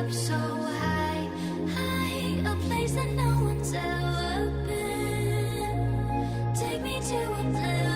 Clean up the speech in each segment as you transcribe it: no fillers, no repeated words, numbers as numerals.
up so high, high, a place that no one's ever been. Take me to oblivion.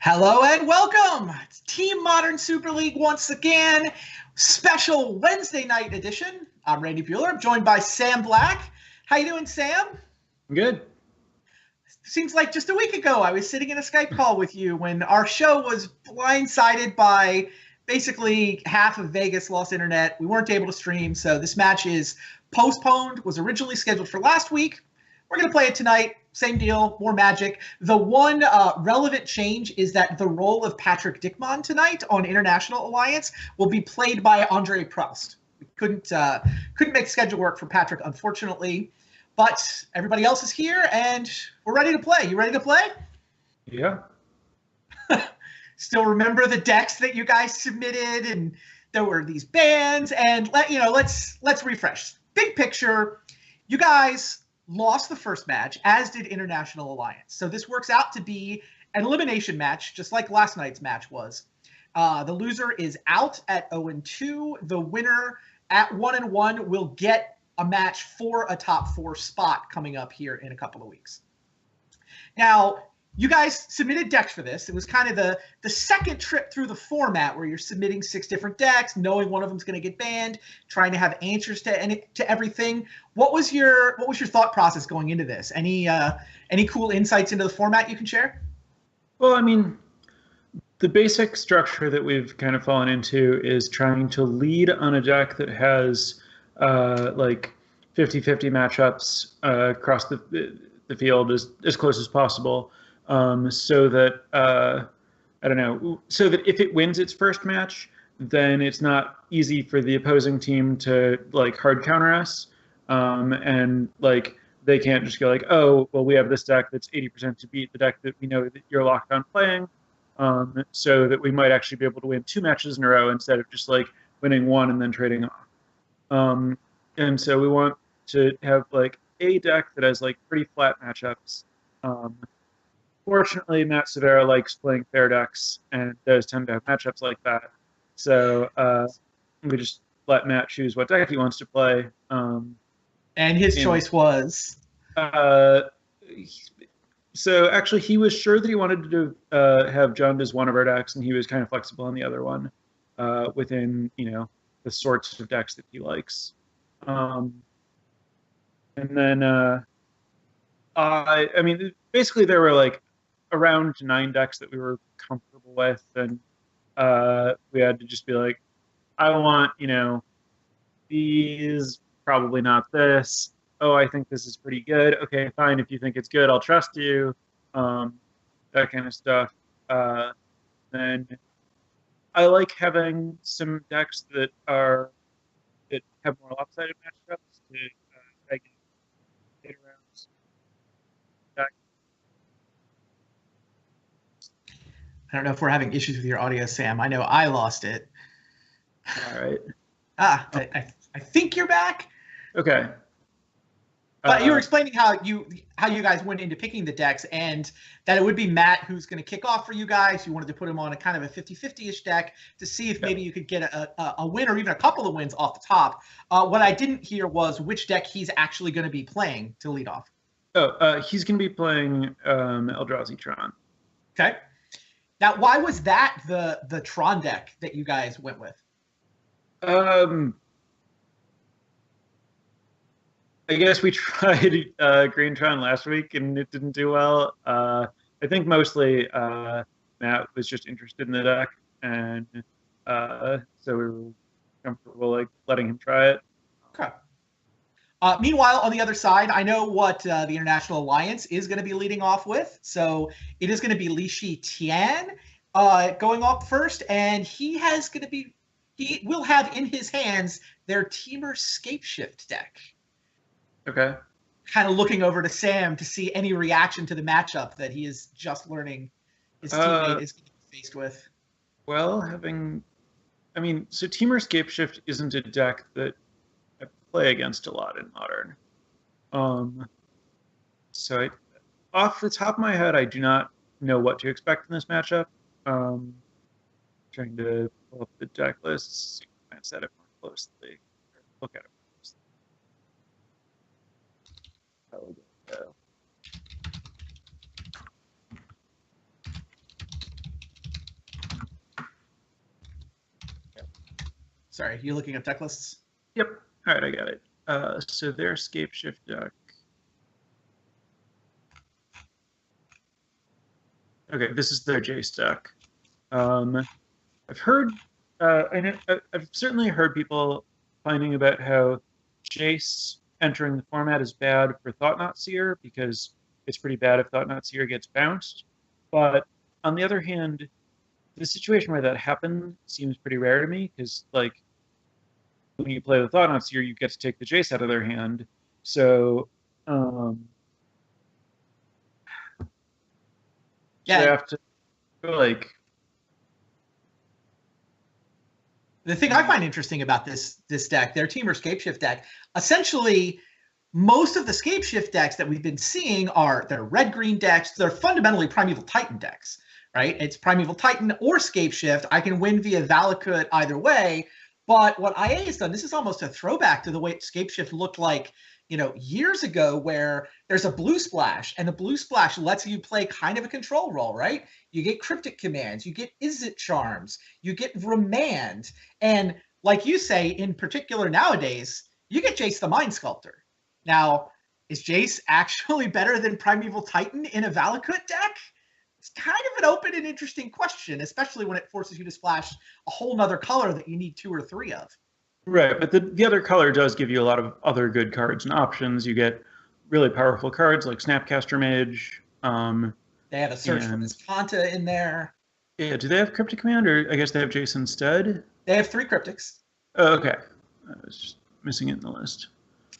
Hello and welcome! It's Team Modern Super League once again, special Wednesday night edition. I'm Randy Bueller. I'm joined by Sam Black. How you doing, Sam? Good. Seems like just a week ago I was sitting in a Skype call with you when our show was blindsided by basically half of Vegas lost internet. We weren't able to stream, so this match is postponed. Was originally scheduled for last week. We're going to play it tonight. Same deal, more Magic. The one relevant change is that the role of Patrick Dickmann tonight on International Alliance will be played by Andre Proust. We couldn't make schedule work for Patrick, unfortunately. But everybody else is here, and we're ready to play. You ready to play? Yeah. Still remember the decks that you guys submitted, and there were these bands, and let's refresh. Big picture, you guys lost the first match, as did International Alliance. So this works out to be an elimination match, just like last night's match was. The loser is out at 0-2. The winner at 1-1 will get a match for a top 4 spot coming up here in a couple of weeks. Now, you guys submitted decks for this. It was kind of the second trip through the format where you're submitting 6 different decks, knowing one of them's going to get banned, trying to have answers to everything. What was your thought process going into this? Any cool insights into the format you can share? Well, I mean, the basic structure that we've kind of fallen into is trying to lead on a deck that has like 50-50 matchups across the field as close as possible. So that so that if it wins its first match, then it's not easy for the opposing team to like hard counter us, and like they can't just go like, oh, well, we have this deck that's 80% to beat the deck that we know that you're locked on playing, so that we might actually be able to win 2 matches in a row instead of just like winning 1 and then trading off. And so we want to have like a deck that has like pretty flat matchups. Fortunately, Matt Severa likes playing fair decks and does tend to have matchups like that. So we just let Matt choose what deck he wants to play. And his choice was? So actually, he was sure that he wanted to have Jund as one of our decks, and he was kind of flexible on the other one within, the sorts of decks that he likes. And then I mean, basically there were like around 9 decks that we were comfortable with, and we had to just be like, I want, these, probably not this. Oh, I think this is pretty good. Okay, fine. If you think it's good, I'll trust you. That kind of stuff. Then I like having some decks that have more lopsided matchups to get around. I don't know if we're having issues with your audio, Sam. I know I lost it. All right. I think you're back. Okay. But you were explaining how you guys went into picking the decks, and that it would be Matt who's going to kick off for you guys. You wanted to put him on a kind of a 50-50-ish deck to see if maybe you could get a win or even a couple of wins off the top. What I didn't hear was which deck he's actually going to be playing to lead off. He's going to be playing Eldrazi Tron. Okay. Now, why was that the Tron deck that you guys went with? I guess we tried Green Tron last week and it didn't do well. I think mostly Matt was just interested in the deck, and so we were comfortable like letting him try it. Okay. Meanwhile, on the other side, I know what the International Alliance is going to be leading off with. So it is going to be Li Shi Tian going off first, and he will have in his hands their Temur Scapeshift deck. Okay. Kind of looking over to Sam to see any reaction to the matchup that he is just learning his teammate is getting faced with. Well, so Temur Scapeshift isn't a deck that I play against a lot in Modern. So off the top of my head, I do not know what to expect in this matchup. Trying to pull up the deck lists, glance at it more closely, look at it. Sorry, you looking at deck lists? Yep. All right, I got it. So their Scapeshift deck. Okay, this is their Jace deck. I've heard, I've certainly heard people finding about how Jace entering the format is bad for Thought-Knot Seer because it's pretty bad if Thought-Knot Seer gets bounced. But on the other hand, the situation where that happened seems pretty rare to me because, like, when you play the Thought-Knot Seer, you get to take the Jace out of their hand. So, yeah, they have to, like. The thing I find interesting about this deck, their Temur Scapeshift deck, essentially most of the Scapeshift decks that we've been seeing they're red-green decks. They're fundamentally Primeval Titan decks, right? It's Primeval Titan or Scapeshift. I can win via Valakut either way. But what IA has done, this is almost a throwback to the way Scapeshift looked like, years ago, where there's a blue splash, and the blue splash lets you play kind of a control role, right? You get Cryptic Commands, you get Izzet Charms, you get Remand, and like you say, in particular nowadays, you get Jace the Mind Sculptor. Now, is Jace actually better than Primeval Titan in a Valakut deck? It's kind of an open and interesting question, especially when it forces you to splash a whole nother color that you need 2 or 3 of. Right, but the other color does give you a lot of other good cards and options. You get really powerful cards like Snapcaster Mage. They have a Search for Miskanta in there. Yeah, do they have Cryptic Command, or I guess they have Jace instead? They have 3 Cryptics. Oh, okay. I was just missing it in the list.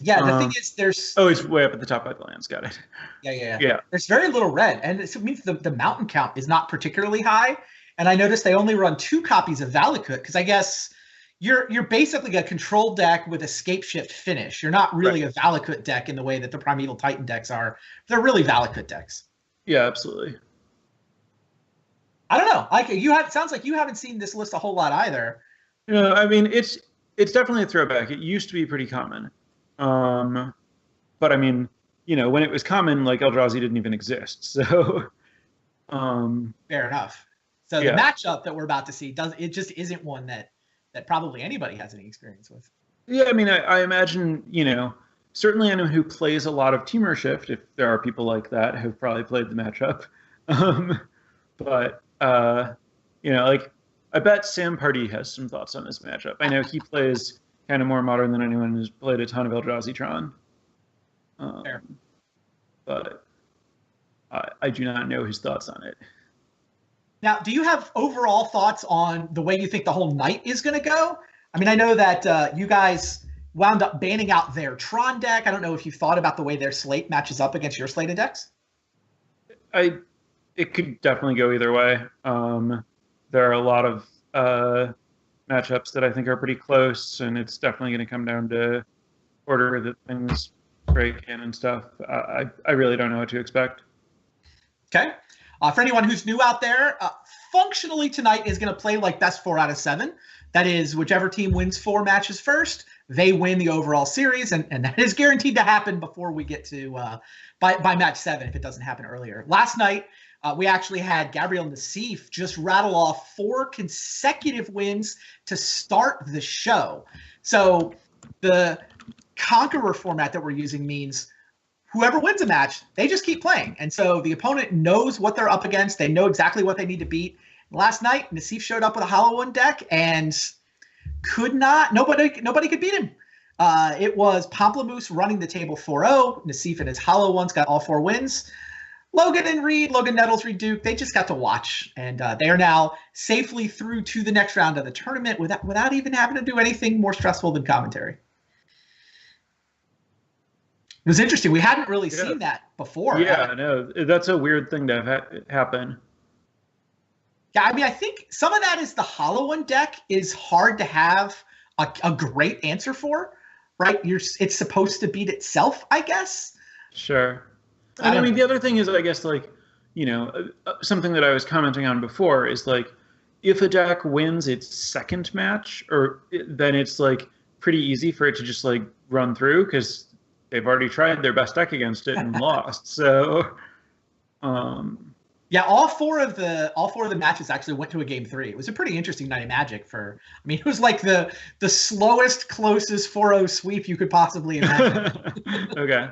Yeah, the thing is, there's... Oh, it's way up at the top by the lands. Got it. Yeah. There's very little red, and it means the mountain count is not particularly high. And I noticed they only run 2 copies of Valakut, because I guess you're basically a control deck with a Scapeshift finish. You're not really a Valakut deck in the way that the Primeval Titan decks are. They're really Valakut decks. Yeah, absolutely. I don't know. It sounds like you haven't seen this list a whole lot either. It's definitely a throwback. It used to be pretty common. But when it was common, like Eldrazi didn't even exist. So fair enough. So the matchup that we're about to see just isn't one that probably anybody has any experience with. Yeah, I imagine, certainly anyone who plays a lot of Temur Shift, if there are people like that, have probably played the matchup. But I bet Sam Pardee has some thoughts on this matchup. I know he plays kind of more Modern than anyone who's played a ton of Eldrazi Tron. But I do not know his thoughts on it. Now, do you have overall thoughts on the way you think the whole night is going to go? I know that you guys wound up banning out their Tron deck. I don't know if you thought about the way their slate matches up against your slate of decks. It it could definitely go either way. There are a lot of matchups that I think are pretty close, and it's definitely going to come down to order that things break in and stuff. I really don't know what to expect. Okay. For anyone who's new out there, functionally tonight is going to play like best 4 out of 7. That is, whichever team wins 4 matches first, they win the overall series, and that is guaranteed to happen before we get to by match 7 if it doesn't happen earlier. Last night, we actually had Gabriel Nassif just rattle off 4 consecutive wins to start the show. So the Conqueror format that we're using means whoever wins a match, they just keep playing. And so the opponent knows what they're up against. They know exactly what they need to beat. Last night, Nassif showed up with a Hollow One deck and nobody could beat him. It was Pomplamoose running the table 4-0. Nassif and his Hollow Ones got all 4 wins. Logan Nettles, Reed Duke, they just got to watch. And they are now safely through to the next round of the tournament without even having to do anything more stressful than commentary. It was interesting. We hadn't really seen that before. Yeah, no, that's a weird thing to have happen. Yeah, I mean, I think some of that is the Hollow One deck is hard to have a great answer for, right? It's supposed to beat itself, I guess. Sure. And I mean, the other thing is, I guess, like, you know, something that I was commenting on before is, like, if a deck wins its second match, then it's, like, pretty easy for it to just, like, run through because they've already tried their best deck against it and lost. So, yeah, all four of the matches actually went to a game 3. It was a pretty interesting night of Magic. It was like the slowest, closest 4-0 sweep you could possibly imagine. Okay.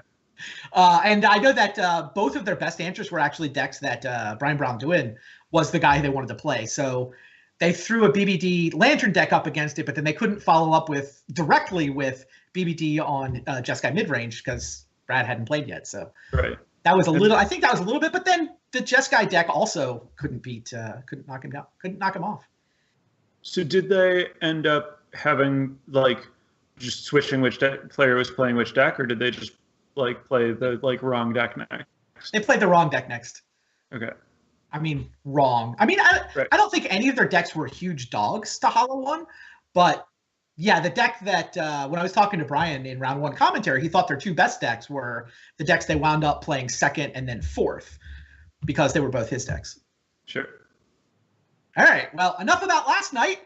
And I know that both of their best answers were actually decks that Brian Brown-Duin was the guy they wanted to play. So they threw a BBD Lantern deck up against it, but then they couldn't follow up directly with BBD on Jeskai midrange because Brad hadn't played yet. So right. That was I think that was a little bit, but then the Jeskai deck also couldn't knock him down, couldn't knock him off. So did they end up having, like, just switching which player was playing which deck, or did they just, like, play the, like, wrong deck next? They played the wrong deck next. Okay. I mean, wrong. I mean, I don't think any of their decks were huge dogs to Hollow One, but yeah, the deck that when I was talking to Brian in round 1 commentary, he thought their 2 best decks were the decks they wound up playing second and then fourth because they were both his decks. Sure. All right. Well, enough about last night.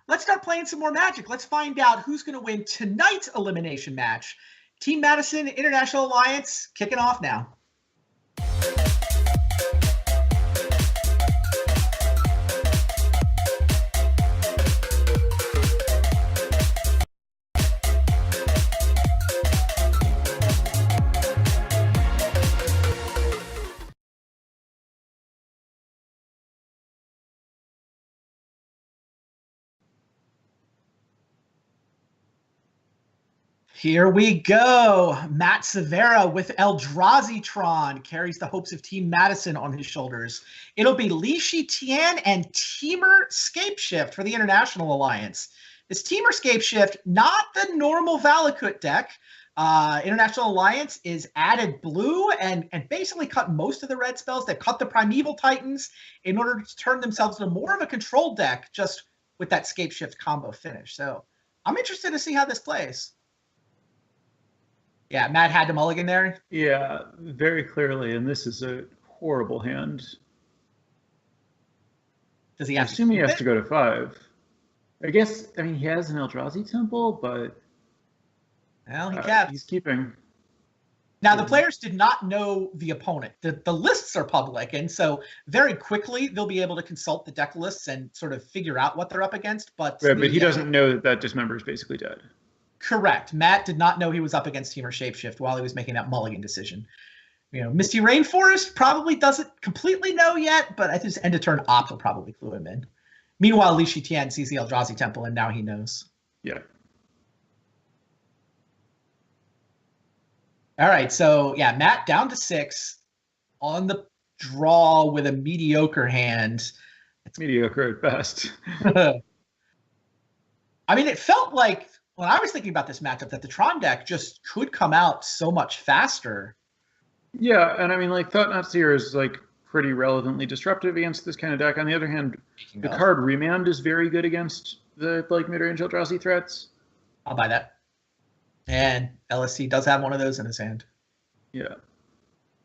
Let's start playing some more Magic. Let's find out who's going to win tonight's elimination match. Team Madison International Alliance kicking off now. Here we go. Matt Severa with Eldrazi carries the hopes of Team Madison on his shoulders. It'll be Li Tian and Temur Scapeshift for the International Alliance. This Temur Scapeshift, not the normal Valakut deck. International Alliance is added blue and basically cut most of the red spells. They cut the Primeval Titans in order to turn themselves into more of a control deck just with that Scapeshift combo finish. So I'm interested to see how this plays. Yeah, Matt had to mulligan there. Yeah, very clearly, and this is a horrible hand. Does he have I assume he has to go to 5. I guess, I mean, he has an Eldrazi Temple, but well, he's keeping. Now, the players did not know the opponent. The lists are public, and so very quickly they'll be able to consult the deck lists and sort of figure out what they're up against. But he doesn't know that Dismember is basically dead. Correct. Matt did not know he was up against Temur Shapeshift while he was making that mulligan decision. You know, Misty Rainforest probably doesn't completely know yet, but at his end of turn opt will probably clue him in. Meanwhile, Li Tian sees the Eldrazi Temple, and now he knows. Yeah. All right, so yeah, Matt down to 6 on the draw with a mediocre hand. It's mediocre at best. I mean, it felt like when I was thinking about this matchup that the Tron deck just could come out so much faster. Yeah, and I mean, like, Thought-Knot Seer is, like, pretty relevantly disruptive against this kind of deck. On the other hand, Speaking the of, card Remand is very good against the like mid-range Eldrazi threats. I'll buy that. And LST does have one of those in his hand. Yeah.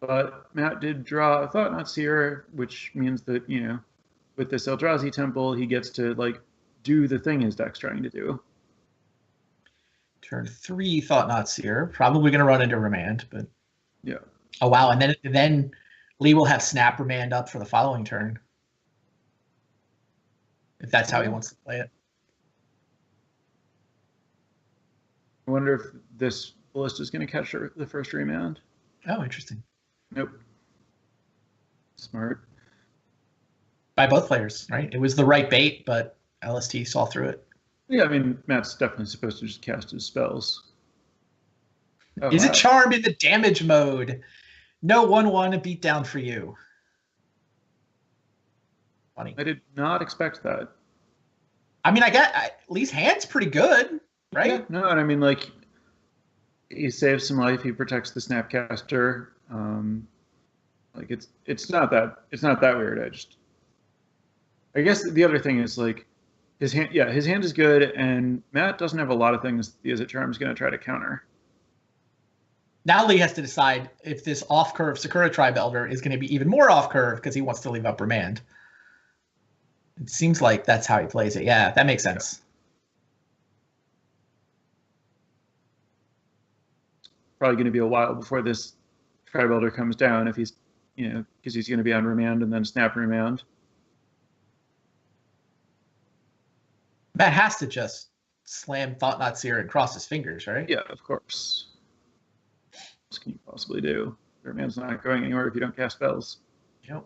But Matt did draw a Thought-Knot Seer, which means that, you know, with this Eldrazi Temple, he gets to, like, do the thing his deck's trying to do. Turn 3 Thought-Knot Seer. Probably going to run into Remand, but... Yeah. Oh, wow. And then Lee will have Snap Remand up for the following turn. If that's how he wants to play it. I wonder if this Ballista is going to catch the first Remand. Oh, interesting. Nope. Smart. By both players, right? It was the right bait, but LST saw through it. Yeah, I mean, Matt's definitely supposed to just cast his spells. Oh, Is wow. it charmed in the damage mode? No 1/1 beat down for you. Funny. I did not expect that. I mean, Lee's hand's pretty good, right? Yeah, no, and I mean, like, he saves some life. He protects the Snapcaster. Like, it's not that weird. I guess the other thing is, like, his hand is good, and Matt doesn't have a lot of things the Izzet Charm is going to try to counter. Now Lee has to decide if this off-curve Sakura Tribe Elder is going to be even more off-curve because he wants to leave up Remand. It seems like that's how he plays it. Yeah, that makes sense. Probably going to be a while before this Tribe Elder comes down if he's, you know, because he's going to be on Remand and then snap Remand. Matt has to just slam Thought-Knot Seer and cross his fingers, right? Yeah, of course. What else can you possibly do? Remand's not going anywhere if you don't cast spells. Yep.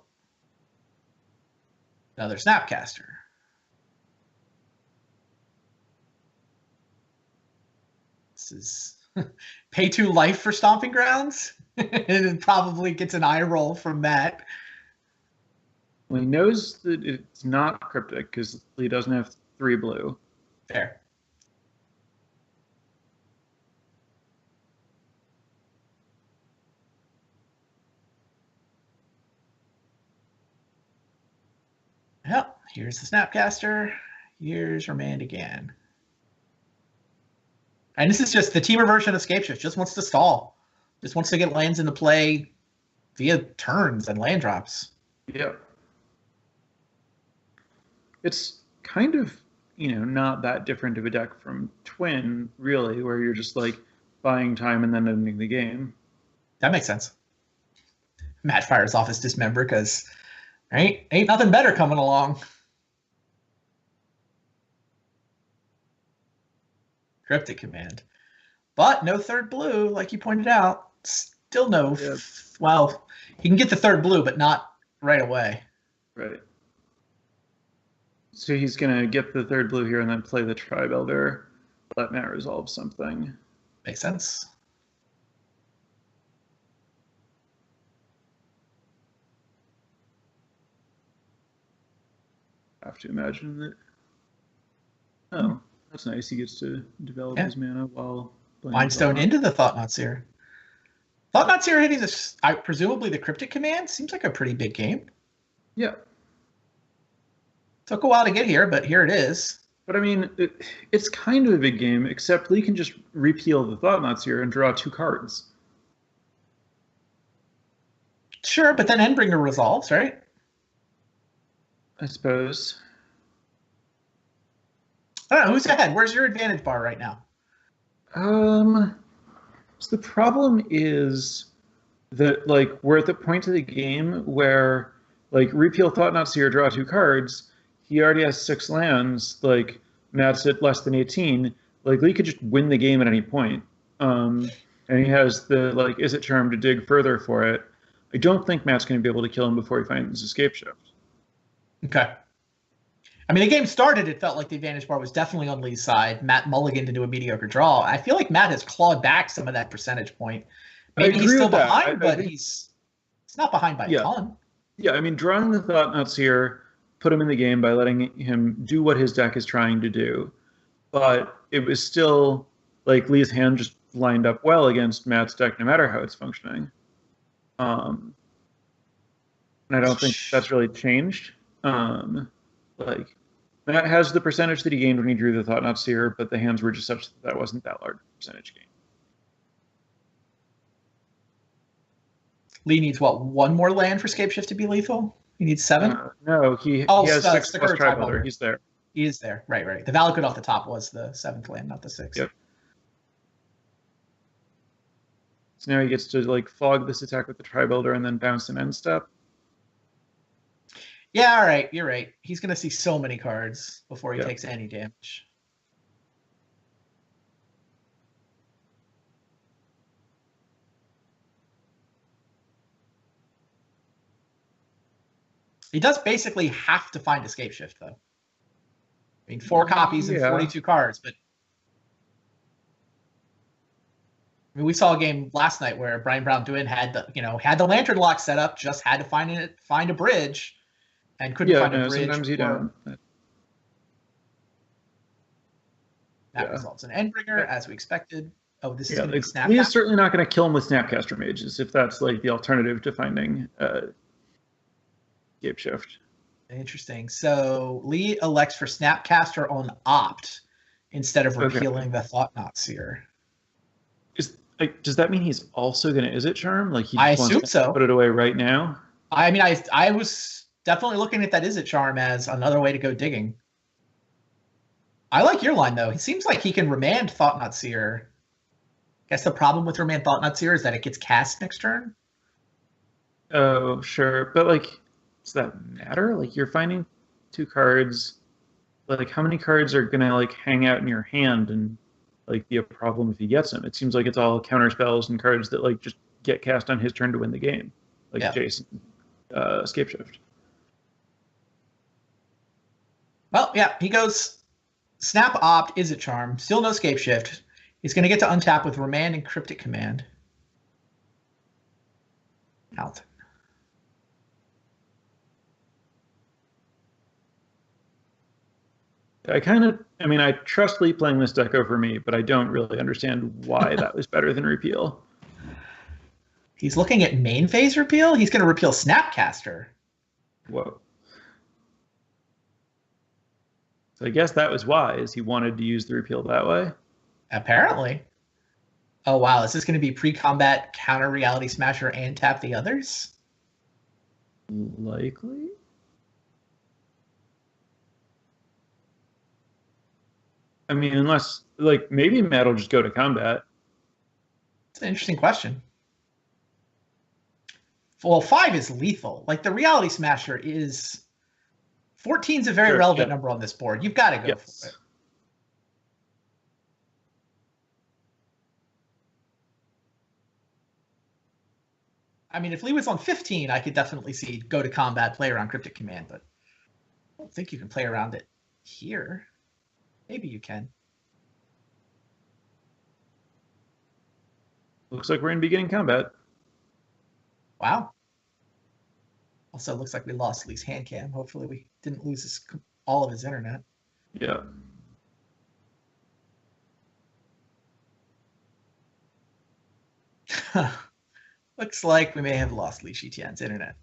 Another Snapcaster. This is pay 2 life for Stomping Grounds. It probably gets an eye roll from Matt. Well, he knows that it's not Cryptic because Lee doesn't have 3 blue. Fair. Yep, here's the Snapcaster. Here's Remand again. And this is just the Temur version of Scapeshift. Just wants to stall. Just wants to get lands into play via turns and land drops. Yep. It's kind of, you know, not that different of a deck from Twin, really, where you're just like buying time and then ending the game. That makes sense. Matt fires off his Dismember because ain't nothing better coming along. Cryptic Command. But no 3rd blue, like you pointed out. Still no. Yeah. Well, he can get the 3rd blue, but not right away. Right. So he's going to get the 3rd blue here and then play the Tribe Elder, let Matt resolve something. Makes sense. I have to imagine that. Oh, that's nice. He gets to develop his mana while playing. Mind Stone into the Thought-Knot Seer. Thought-Knot Seer hitting this, presumably the Cryptic Command, seems like a pretty big game. Yeah. Took a while to get here, but here it is. But I mean, it's kind of a big game, except Lee can just repeal the Thought-Knot Seer and draw 2 cards. Sure, but then Endbringer resolves, right? I suppose. I don't know, who's ahead? Where's your advantage bar right now? So the problem is that, like, we're at the point of the game where, like, repeal Thought-Knot Seer, draw 2 cards. He already has 6 lands. Like, Matt's at less than 18. Like, Lee could just win the game at any point. And he has the, like, Izzet Charm to dig further for it. I don't think Matt's going to be able to kill him before he finds his Scapeshift. Okay. I mean, the game started, it felt like the advantage bar was definitely on Lee's side. Matt mulliganed into a mediocre draw. I feel like Matt has clawed back some of that percentage point. Maybe he's still behind, but he's not behind by a ton. Yeah, I mean, drawing the Thought-Knot Seer put him in the game by letting him do what his deck is trying to do. But it was still, like, Lee's hand just lined up well against Matt's deck, no matter how it's functioning. and I don't think that's really changed. Like Matt has the percentage that he gained when he drew the Thought-Knot Seer, but the hands were just such that that wasn't that large percentage gain. Lee needs what, one more land for Scapeshift to be lethal? He needs 7? No, he has 6 plus Tri-Builder. He's there. He is there. Right. The Valakut off the top was the 7th land, not the 6th. Yep. So now he gets to like fog this attack with the Tri-Builder and then bounce an end step. Yeah, all right. You're right. He's going to see so many cards before he takes any damage. He does basically have to find Escape Shift, though. I mean, 4 copies and 42 cards, but I mean, we saw a game last night where Brian Brown Duin had the Lantern Lock set up, just had to find a bridge, and couldn't find a bridge. Sometimes you don't. That results in Endbringer, as we expected. Oh, this is going to be Snapcaster. Lee is certainly not going to kill him with Snapcaster Mages if that's like the alternative to finding Escape Shift. Interesting. So Lee elects for Snapcaster on Opt instead of repealing the Thought-Knot Seer. Does that mean he's also going to Izzet Charm? Like I assume so. Put it away right now. I mean, I was definitely looking at that Izzet Charm as another way to go digging. I like your line though. He seems like he can remand Thought-Knot Seer. I guess the problem with remand Thought-Knot Seer is that it gets cast next turn. Oh, sure, but like, does that matter? Like, you're finding 2 cards. Like, how many cards are gonna like hang out in your hand and like be a problem if he gets them? It seems like it's all counter spells and cards that like just get cast on his turn to win the game, like Jason, Escape Shift. Well, yeah, he goes Snap Opt, Izzet Charm, still no Escape Shift. He's going to get to untap with Remand and Cryptic Command. Out. I trust Lee playing this deck over me, but I don't really understand why that was better than Repeal. He's looking at main phase repeal? He's going to repeal Snapcaster. Whoa. So I guess that was why, is he wanted to use the repeal that way? Apparently. Oh, wow. Is this going to be pre-combat counter Reality Smasher and tap the others? Likely. I mean, unless, like, maybe Matt will just go to combat. It's an interesting question. Well, 5 is lethal. Like, the Reality Smasher is... 14 is a very relevant number on this board. You've got to go for it. I mean, if Lee was on 15, I could definitely see go to combat, play around Cryptic Command, but I don't think you can play around it here. Maybe you can. Looks like we're in beginning combat. Wow. Also, looks like we lost Lee's hand cam. Hopefully we didn't lose all of his internet. Yeah. Looks like we may have lost Lee Shitian's internet.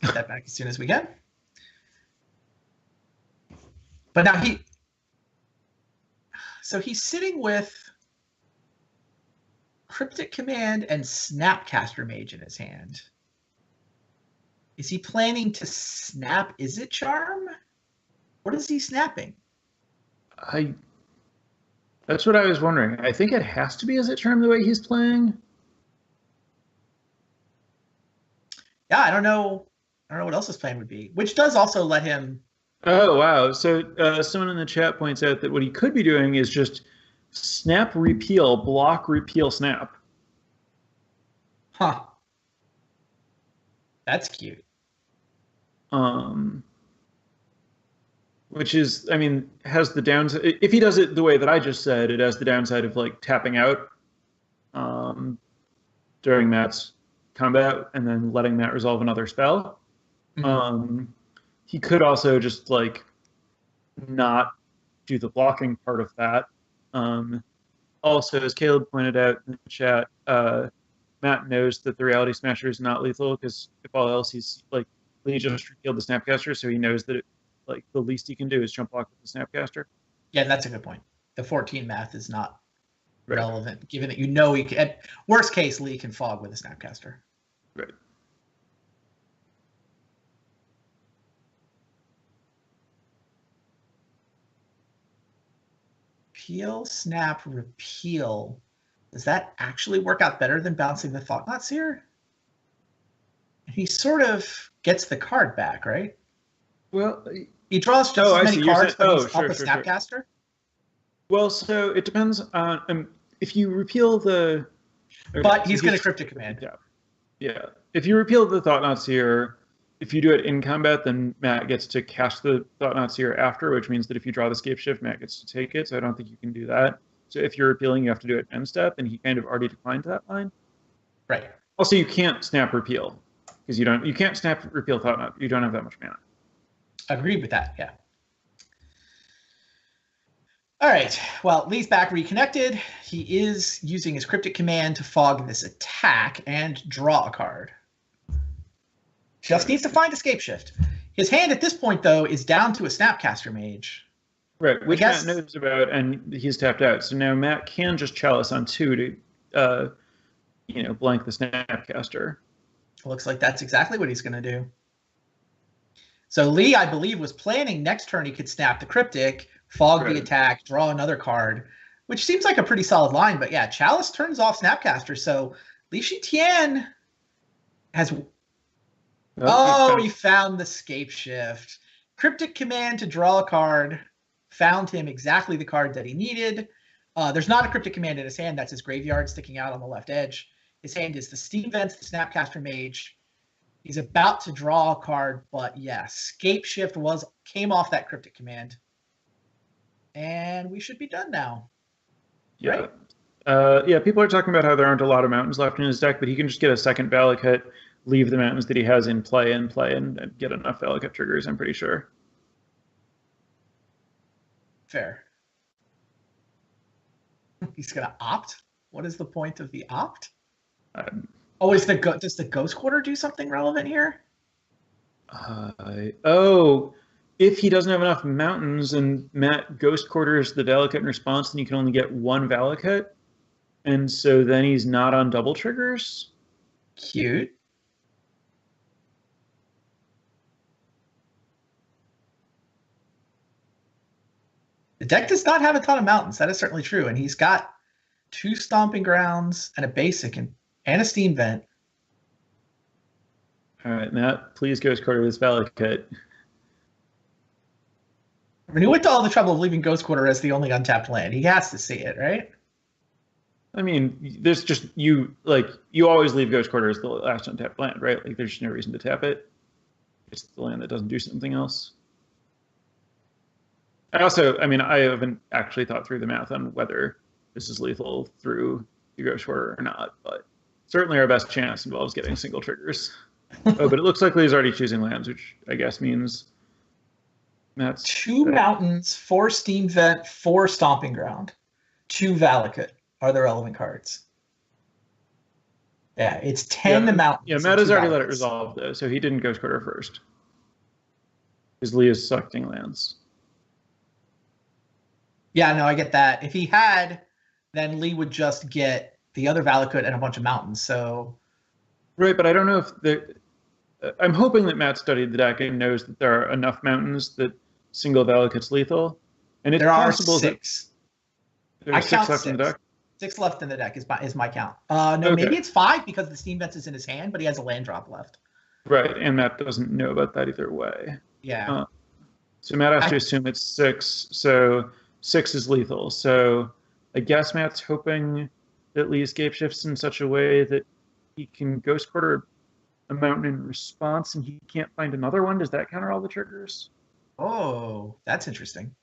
Get that back as soon as we can. But now he's sitting with Cryptic Command and Snapcaster Mage in his hand. Is he planning to snap Izzet Charm? What is he snapping? That's what I was wondering. I think it has to be Izzet Charm the way he's playing. Yeah, I don't know what else his plan would be, which does also let him. Oh, wow. So someone in the chat points out that what he could be doing is just snap, repeal, block, repeal, snap. Huh. That's cute. Which is, I mean, has the downside. If he does it the way that I just said, it has the downside of like tapping out during Matt's combat and then letting Matt resolve another spell. Mm-hmm. He could also just like not do the blocking part of that. Also, as Caleb pointed out in the chat, Matt knows that the Reality Smasher is not lethal because if all else, he's like Lee just repealed the Snapcaster, so he knows that like the least he can do is jump block with the Snapcaster. Yeah, that's a good point. The 14 math is not Right. relevant, given that you know he can. At worst case, Lee can fog with a Snapcaster. Right. Peel, snap, repeal. Does that actually work out better than bouncing the Thought-Knot Seer? He sort of gets the card back, right? Well, He draws just Oh, I as many see. You're cards, saying- but oh, he's sure, up a sure, sure. Snapcaster. well, so it depends on if you repeal the. But he's going to Cryptic Command. Yeah. Yeah. If you repeal the Thought-Knot Seer, if you do it in combat, then Matt gets to cast the Thought-Knot Seer after, which means that if you draw the Scape Shift, Matt gets to take it. So I don't think you can do that. So if you're repealing, you have to do it end step, and he kind of already declined that line. Right. Also, you can't snap repeal because you can't snap repeal Thought-Knot. You don't have that much mana. Agreed with that. Yeah. All right. Well, Lee's back reconnected. He is using his Cryptic Command to fog this attack and draw a card. Just needs to find Escape Shift. His hand at this point, though, is down to a Snapcaster Mage. Right, which guess- Matt knows about, and he's tapped out. So now Matt can just Chalice on 2 to, blank the Snapcaster. Looks like that's exactly what he's going to do. So Lee, I believe, was planning next turn he could snap the Cryptic, fog Right. the attack, draw another card, which seems like a pretty solid line. But yeah, Chalice turns off Snapcaster. So Li Shitian has... Oh, he found the Scape Shift. Cryptic Command to draw a card. Found him exactly the card that he needed. There's not a Cryptic Command in his hand. That's his graveyard sticking out on the left edge. His hand is the Steam Vents, the Snapcaster Mage. He's about to draw a card, but yes, Scape Shift came off that Cryptic Command. And we should be done now. Yeah. Right? Yeah, people are talking about how there aren't a lot of mountains left in his deck, but he can just get a second Valakut, leave the mountains that he has in play, and get enough Valakut triggers, I'm pretty sure. Fair. He's going to opt? What is the point of the opt? Does the Ghost Quarter do something relevant here? If he doesn't have enough mountains and Matt Ghost Quarters the Valakut in response, then you can only get one Valakut. And so then he's not on double triggers. Cute. The deck does not have a ton of mountains. That is certainly true. And he's got 2 Stomping Grounds and a basic and a Steam Vent. All right, Matt, please Ghost Quarter this Valakut. I mean, he went to all the trouble of leaving Ghost Quarter as the only untapped land. He has to see it, right? I mean, there's just you always leave Ghost Quarter as the last untapped land, right? Like there's just no reason to tap it. It's the land that doesn't do something else. I haven't actually thought through the math on whether this is lethal through the Ghost Quarter or not, but certainly our best chance involves getting single triggers. Oh, but it looks like Lee's already choosing lands, which I guess means Matt's 2 mountains, 4 Steam Vent, 4 Stomping Ground, 2 Valakut are the relevant cards. Yeah, it's 10 mountains. Yeah, Matt has and 2 already let it Valakuts. resolve, though, so he didn't Ghost Quarter first. Because Lee is selecting lands. Yeah, no, I get that. If he had, then Lee would just get the other Valakut and a bunch of mountains. So, Right, but I don't know if I'm hoping that Matt studied the deck and knows that there are enough mountains that single Valakut's lethal. And it's there are possible 6. that there's 6 left in the deck. 6 left in the deck is my count. No, Okay. maybe it's 5 because the Steam Vents is in his hand, but he has a land drop left. Right, and Matt doesn't know about that either way. Yeah. So Matt has to assume it's 6, so 6 is lethal. So I guess Matt's hoping that Lee escape shifts in such a way that he can Ghost Quarter a mountain in response and he can't find another one. Does that counter all the triggers? Oh, that's interesting.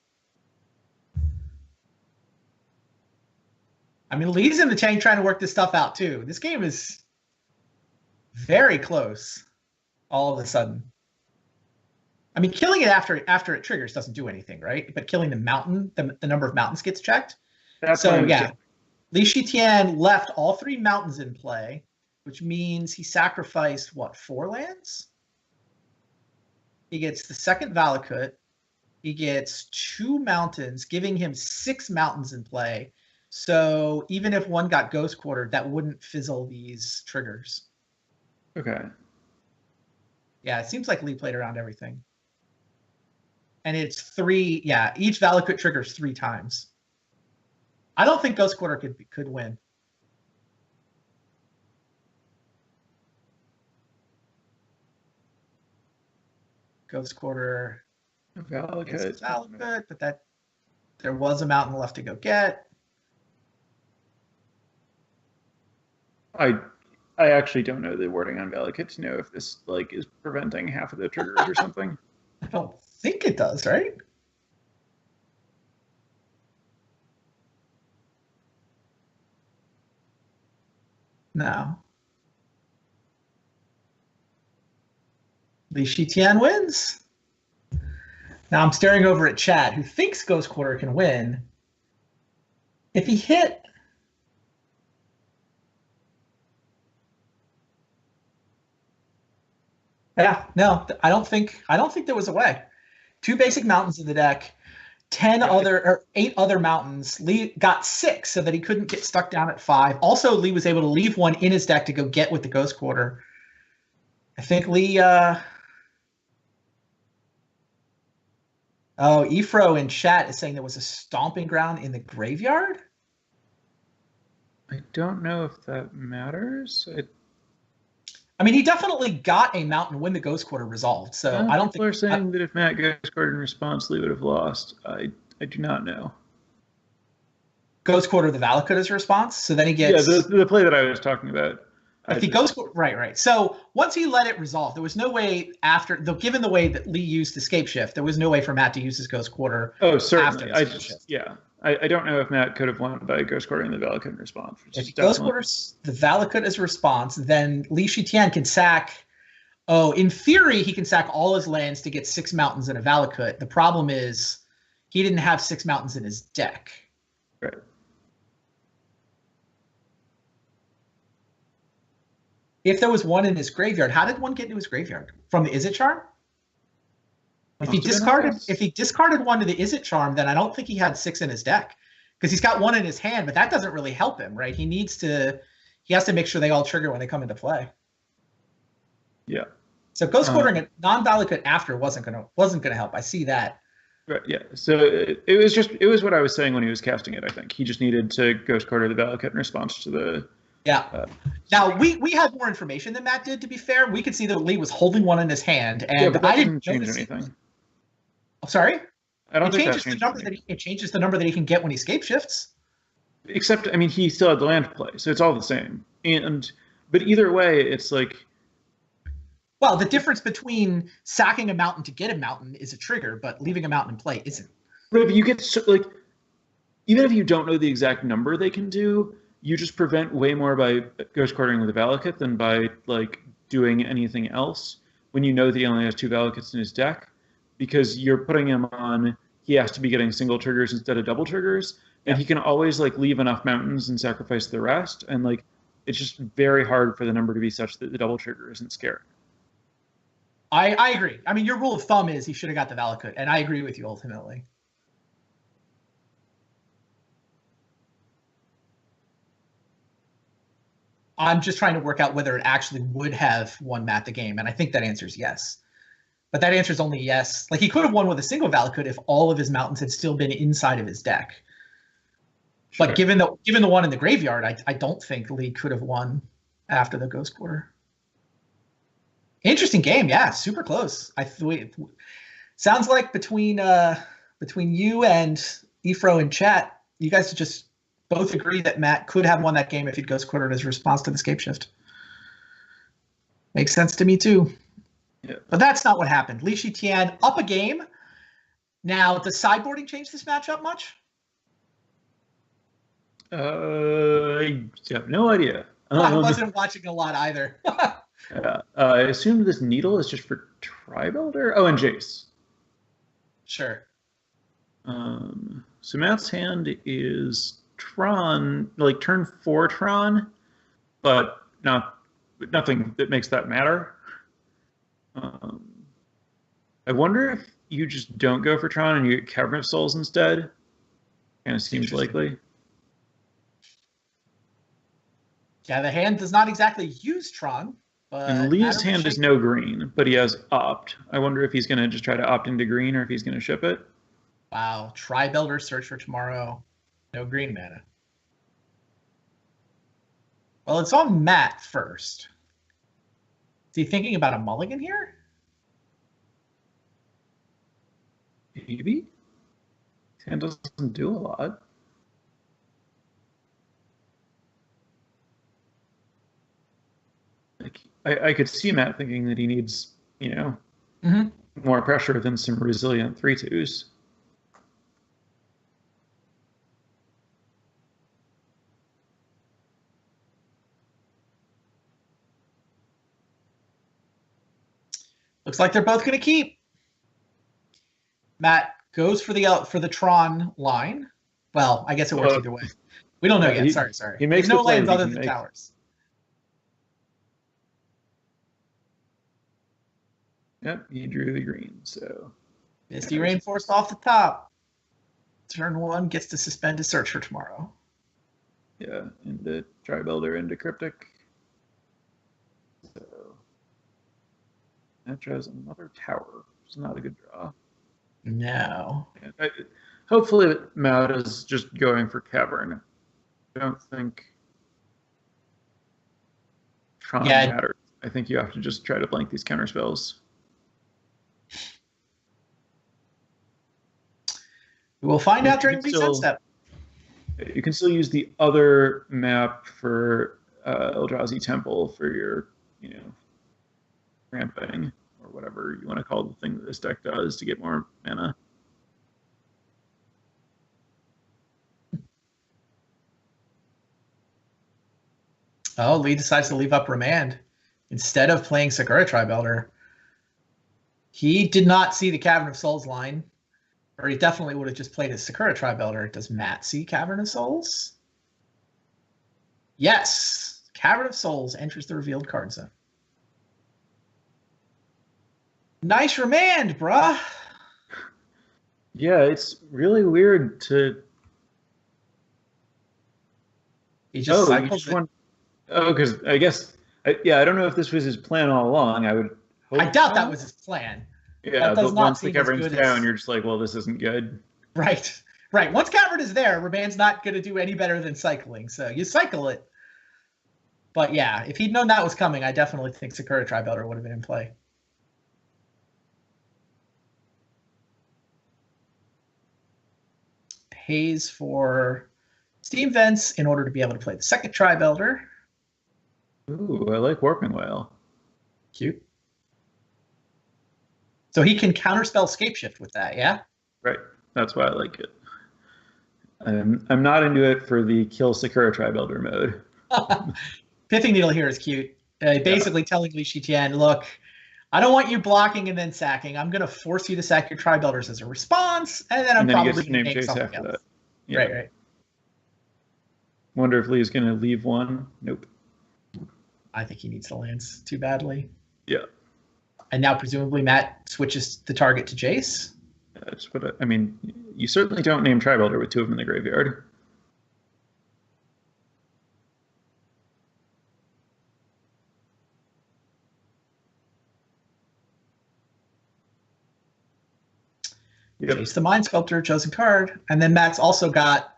I mean, Lee's in the tank trying to work this stuff out too. This game is very close all of a sudden. I mean, killing it after it triggers doesn't do anything, right? But killing the mountain, the number of mountains gets checked. That's So fine. yeah, Li Shitian left all 3 mountains in play, which means he sacrificed what, 4 lands? He gets the second Valakut. He gets 2 mountains, giving him 6 mountains in play. So even if one got ghost quartered, that wouldn't fizzle these triggers. Okay. Yeah, it seems like Lee played around everything. And it's 3, yeah, each Valakut triggers 3 times. I don't think Ghost Quarter could win. Ghost Quarter Valakut. Valakut, but that there was a mountain left to go get. I actually don't know the wording on Valakut to know if this like is preventing half of the triggers or something. I don't think it does, right? No. Li Shitian wins. Now I'm staring over at Chad, who thinks Ghost Quarter can win. If he hit... Yeah, no, I don't think there was a way. 2 basic mountains in the deck, 8 other mountains. Lee got 6 so that he couldn't get stuck down at 5. Also, Lee was able to leave 1 in his deck to go get with the Ghost Quarter. I think Lee Oh, Efro in chat is saying there was a stomping ground in the graveyard? I don't know if that matters. I mean, he definitely got a mountain when the Ghost Quarter resolved, so I don't think... People are saying that if Matt Ghost Quarter in response, Lee would have lost. I do not know. Ghost Quarter the Valakut is a response, so then he gets... Yeah, the play that I was talking about. If he Ghost Quarter... Right. So once he let it resolve, there was no way after... Given the way that Lee used Escape Shift, there was no way for Matt to use his Ghost Quarter. Oh, certainly. Shift. I don't know if Matt could have won by Ghost Quartering the Valakut in response. If he Ghost Quarters the Valakut as a response, then Li Shitian can sack... Oh, in theory, he can sack all his lands to get 6 mountains in a Valakut. The problem is he didn't have 6 mountains in his deck. Right. If there was 1 in his graveyard, how did 1 get into his graveyard? From the Izzet Charm? If he discarded 1 to the Izzet Charm, then I don't think he had 6 in his deck. Because he's got 1 in his hand, but that doesn't really help him, right? He has to make sure they all trigger when they come into play. Yeah. So Ghost Quartering a non-Valakut after wasn't gonna help. I see that. Right. Yeah. So it was what I was saying when he was casting it. I think he just needed to Ghost Quarter the Valakut in response to the. Yeah. Now we had more information than Matt did. To be fair, we could see that Lee was holding 1 in his hand, and but that didn't change anything. Sorry. I don't think that changes the number it changes the number that he can get when he escape shifts. Except, I mean, he still had the land play, so it's all the same. But either way, it's like. Well, the difference between sacking a mountain to get a mountain is a trigger, but leaving a mountain in play isn't. Right, but you get even if you don't know the exact number they can do, you just prevent way more by Ghost Quartering with a Valakut than by doing anything else when you know that he only has 2 Valakuts in his deck, because you're putting him on. He has to be getting single triggers instead of double triggers, and he can always leave enough mountains and sacrifice the rest, and it's just very hard for the number to be such that the double trigger isn't scary. I agree. I mean, your rule of thumb is he should have got the Valakut, and I agree with you ultimately. I'm just trying to work out whether it actually would have won Matt the game, and I think that answer is yes. But that answer is only yes. He could have won with a single Valakut if all of his mountains had still been inside of his deck. Sure. But given the 1 in the graveyard, I don't think Lee could have won after the Ghost Quarter. Interesting game, yeah, super close. Sounds like between you and Efro in chat, you guys just both agree that Matt could have won that game if he'd Ghost Quartered his response to the Escape Shift. Makes sense to me too. Yeah. But that's not what happened. Li Shitian up a game. Now, does sideboarding change this matchup much? I have no idea. I wasn't watching a lot either. I assume this needle is just for Tri-Builder? Oh, and Jace. Sure. So Matt's hand is Tron, turn 4 Tron, but nothing that makes that matter. I I wonder if you just don't go for Tron and you get Cavern of Souls instead. Kind of seems likely. Yeah, the hand does not exactly use Tron. But And Lee's hand is no green, but he has opt. I wonder if he's going to just try to opt into green or if he's going to ship it. Wow, Tri-Builder, Search for Tomorrow. No green mana. Well, it's on Matt first. Is he thinking about a mulligan here? Maybe. His hand doesn't do a lot. Like, I could see Matt thinking that he needs, you know, more pressure than some resilient 3/2s. Looks like they're both going to keep. Matt goes for the Tron line. Well, I guess it works either way. We don't know yet. Sorry. He makes There's no the play lands he other can than make. towers. Yep, he drew the green, so. Misty Rainforest off the top. Turn 1 gets to suspend his Search for Tomorrow. Yeah, into Tri-Builder, into Cryptic. So that draws another tower. It's not a good draw. No. Hopefully Matt is just going for Cavern. I don't think Tron matters. I think you have to just try to blank these counter spells. We'll find out during reset step. You can still use the other map for Eldrazi Temple for your, you know, ramping or whatever you want to call the thing that this deck does to get more mana. Oh, Lee decides to leave up Remand instead of playing Sakura Tri-Builder. He did not see the Cavern of Souls line, or he definitely would have just played his Sakura Tri-Builder. Does Matt see Cavern of Souls? Yes. Cavern of Souls enters the revealed card zone. Nice Remand, bruh. Yeah, it's really weird to. He just cycles it. Because I guess, I don't know if this was his plan all along. I doubt that was his plan. Yeah, but once the Cavern's down, you're just like, well, this isn't good. Right. Once Cavern is there, Remand's not going to do any better than cycling. So you cycle it. But yeah, if he'd known that was coming, I definitely think Sakura Tri-Builder would have been in play. Pays for Steam Vents in order to be able to play the second Tri-Builder. Ooh, I like Warping Whale. Cute. So he can counterspell Scapeshift with that, yeah? Right. That's why I like it. I'm not into it for the kill Sakura Tri-Builder mode. Pithing Needle here is cute. Basically telling Li Shijian, look, I don't want you blocking and then sacking. I'm going to force you to sack your Tri-Builders as a response, and then I'm probably going to name Chase something after else. That. Yeah. Right. Wonder if Lee's going to leave one. Nope. I think he needs the lands too badly. Yeah. And now presumably Matt switches the target to Jace. That's what I mean. You certainly don't name Tri-Builder with 2 of them in the graveyard. Yep. Jace the Mind Sculptor, chosen card. And then Matt's also got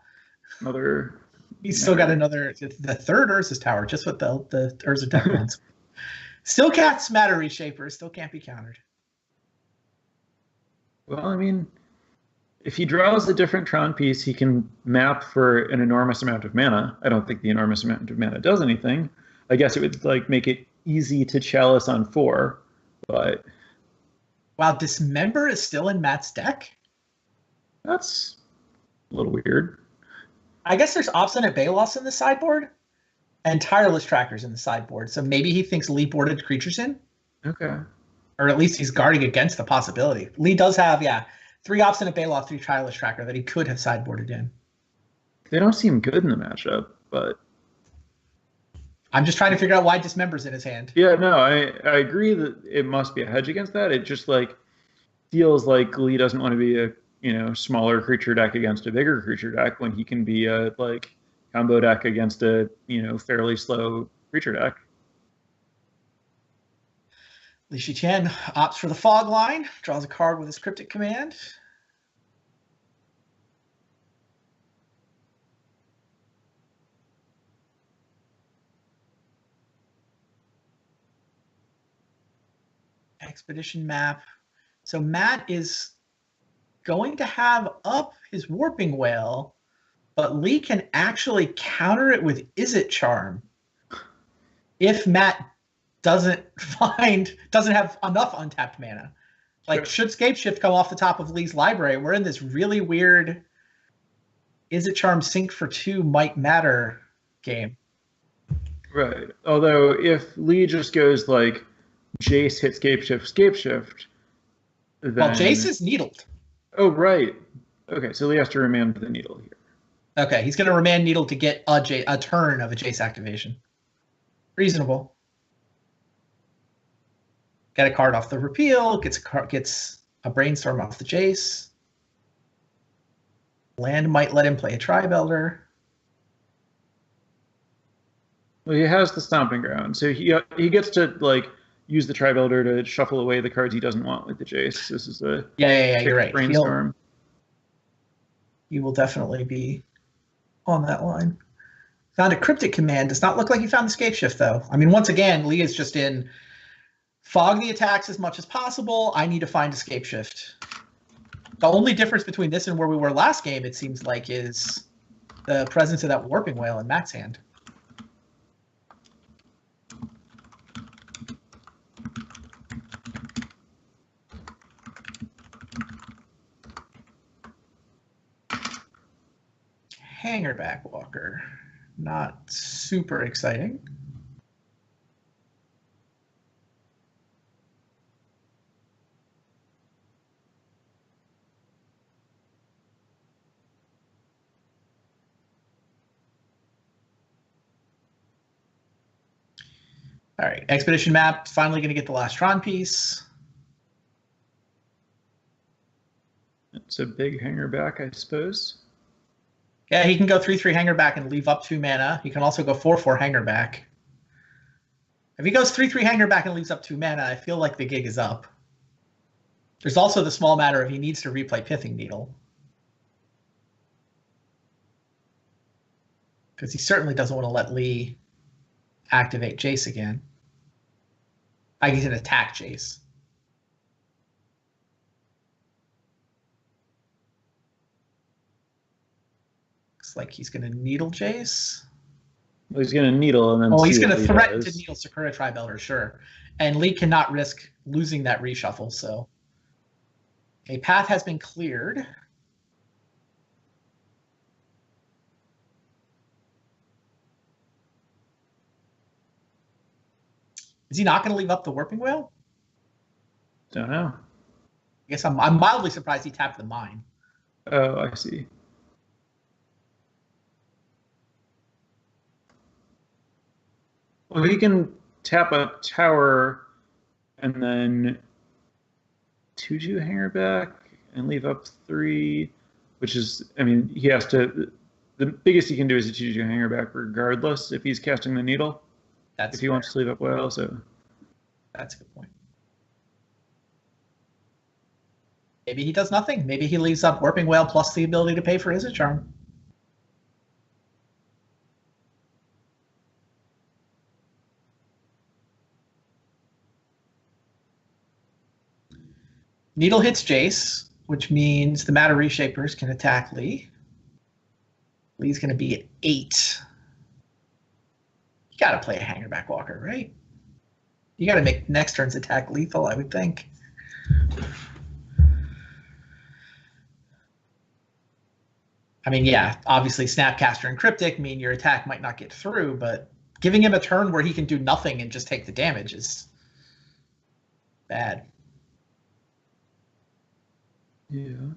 another. He's still got another, the third Urza's Tower, just what the Urza deck wants. Still casts Matter Reshaper, still can't be countered. Well, I mean, if he draws a different Tron piece, he can map for an enormous amount of mana. I don't think the enormous amount of mana does anything. I guess it would like make it easy to Chalice on 4, but. Wow, Dismember is still in Matt's deck? That's a little weird. I guess there's Obstinate Balos in the sideboard and Tireless Trackers in the sideboard. So maybe he thinks Lee boarded creatures in. Okay. Or at least he's guarding against the possibility. Lee does have, 3 Obstinate Balos, 3 Tireless Tracker that he could have sideboarded in. They don't seem good in the matchup, but. I'm just trying to figure out why Dismember's in his hand. Yeah, no, I agree that it must be a hedge against that. It just like feels like Lee doesn't want to be a smaller creature deck against a bigger creature deck when he can be a like combo deck against a fairly slow creature deck. Li Shiqian opts for the Fog Line, draws a card with his Cryptic Command. Expedition map. So Matt is going to have up his Warping Wail, but Lee can actually counter it with Izzet Charm if Matt doesn't have enough untapped mana. Like, should Scapeshift come off the top of Lee's library, we're in this really weird Izzet Charm sync for 2 might matter game. Right. Although if Lee just goes like Jace hit Scapeshift, then... Well, Jace is needled. Oh, right. Okay, so Lee has to remand the needle here. Okay, he's going to remand needle to get a turn of a Jace activation. Reasonable. Get a card off the repeal, gets a Brainstorm off the Jace. Land might let him play a Tri-Belter. Well, he has the Stomping Ground, so he gets to like use the Tri-Belter to shuffle away the cards he doesn't want with the Jace. This is a you're right. Brainstorm. He will definitely be on that line. Found a Cryptic Command. Does not look like he found the Scapeshift, though. I mean, once again, Lee is just in fog the attacks as much as possible. I need to find a Scapeshift. The only difference between this and where we were last game, it seems like, is the presence of that Warping Wail in Matt's hand. Hangerback Walker. Not super exciting. All right, Expedition map, finally going to get the last Tron piece. It's a big hanger back, I suppose. Yeah, he can go 3/3 hanger back and leave up 2 mana. He can also go 4/4 hanger back. If he goes 3/3 hanger back and leaves up 2 mana, I feel like the gig is up. There's also the small matter if he needs to replay Pithing Needle. Because he certainly doesn't want to let Lee activate Jace again. I can attack Jace. Looks like he's going to Needle Jace. Well, he's going to Needle and then. Oh, he's going to threaten to Needle Sakura Tri-Belter, sure. And Lee cannot risk losing that reshuffle, so. A path has been cleared. Is he not going to leave up the Warping Wail? Don't know. I guess I'm mildly surprised he tapped the mine. Oh, I see. Well, he can tap a tower and then 2/2 hanger back and leave up 3, which is, I mean, he has to. The biggest he can do is a 2/2 hanger back, regardless if he's casting the needle. That's if he wants to leave up Wail, so. That's a good point. Maybe he does nothing. Maybe he leaves up Warping Wail plus the ability to pay for Izzet Charm. Needle hits Jace, which means the Matter Reshapers can attack Lee. Lee's going to be at 8. You got to play a Hangerback Walker, right? You got to make next turn's attack lethal, I would think. I mean, yeah, obviously Snapcaster and Cryptic mean your attack might not get through, but giving him a turn where he can do nothing and just take the damage is bad. Yeah.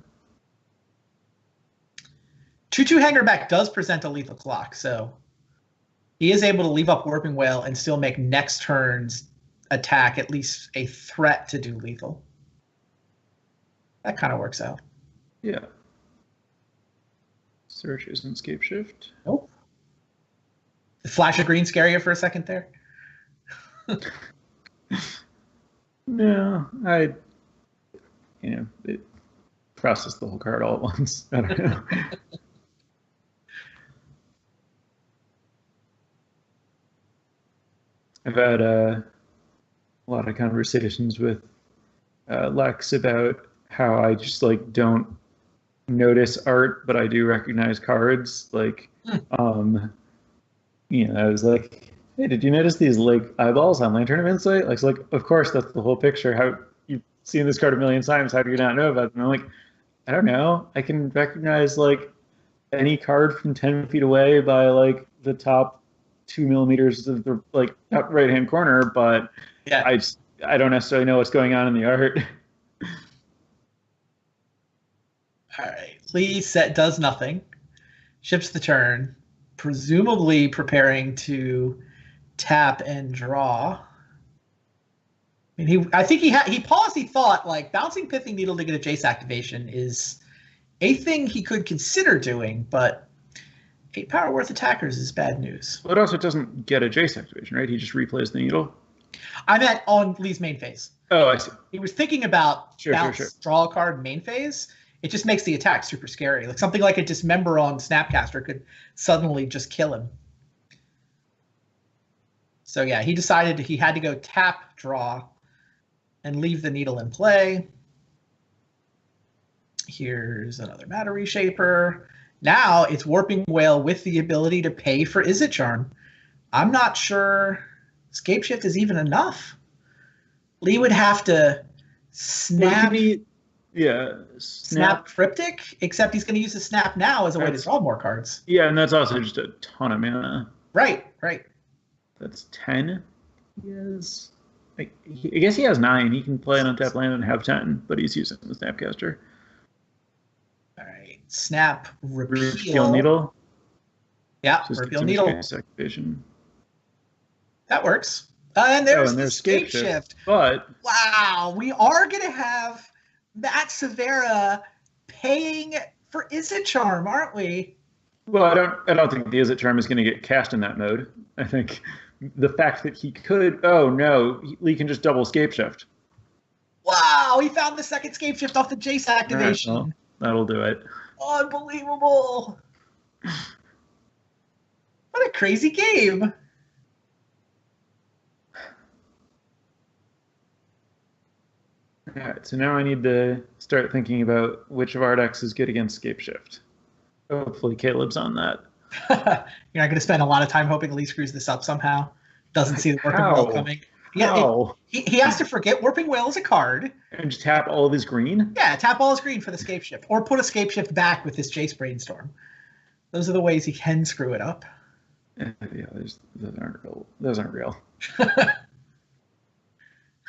2/2 Hangerback does present a lethal clock, so he is able to leave up Warping Wail and still make next turn's attack at least a threat to do lethal. That kind of works out. Yeah. Search isn't scape shift. Nope. The flash of green scare you for a second there? No, it processed the whole card all at once. I don't know. I've had a lot of conversations with Lex about how I just like don't notice art, but I do recognize cards. Like, I was like, hey, did you notice these like eyeballs on Lantern of Insight? Like, of course, that's the whole picture. How you've seen this card a million times? How do you not know about them? I'm like, I don't know. I can recognize like any card from 10 feet away by like the top 2 millimeters of the like top right hand corner, but Yeah. I don't necessarily know what's going on in the art. All right. Lee does nothing. Ships the turn, presumably preparing to tap and draw. I mean, I think he paused. He thought like bouncing Pithing Needle to get a Jace activation is a thing he could consider doing, but 8 power worth attackers is bad news. But also, it doesn't get a Jace activation, right? He just replays the needle. I meant on Lee's main phase. Oh, I see. He was thinking about Sure. draw a card main phase. It just makes the attack super scary. Like something like a Dismember on Snapcaster could suddenly just kill him. So yeah, he decided he had to go tap, draw, and leave the needle in play. Here's another Matter Reshaper. Now it's Warping Wail with the ability to pay for Izzet Charm. I'm not sure Scape Shift is even enough. Lee would have to snap Cryptic, except he's going to use the snap now as a way to draw more cards. Yeah, and that's also just a ton of mana. Right. That's 10. Yes. I guess he has 9. He can play an untapped land and have 10, but he's using the Snapcaster. All right. Snap, repeal needle. Yeah, just repeal needle. Activation. That works. And there's the Scape Shift. But wow, we are going to have Matt Severa paying for Izzet Charm, aren't we? Well, I don't think the Izzet Charm is going to get cast in that mode. I think the fact that he could. Oh no, Lee can just double Scape Shift. Wow, he found the second Scape Shift off the Jace activation. Right, well, that'll do it. Unbelievable. What a crazy game. All right, so now I need to start thinking about which of our decks is good against Scape Shift. Hopefully Caleb's on that. You're not going to spend a lot of time hoping Lee screws this up somehow. Doesn't see the Warping Wail coming. Yeah, he has to forget Warping Wail is a card. And just tap all of his green? Yeah, tap all his green for the Scape Shift. Or put a Scape Shift back with this Jace Brainstorm. Those are the ways he can screw it up. Yeah, those aren't real. Those aren't real.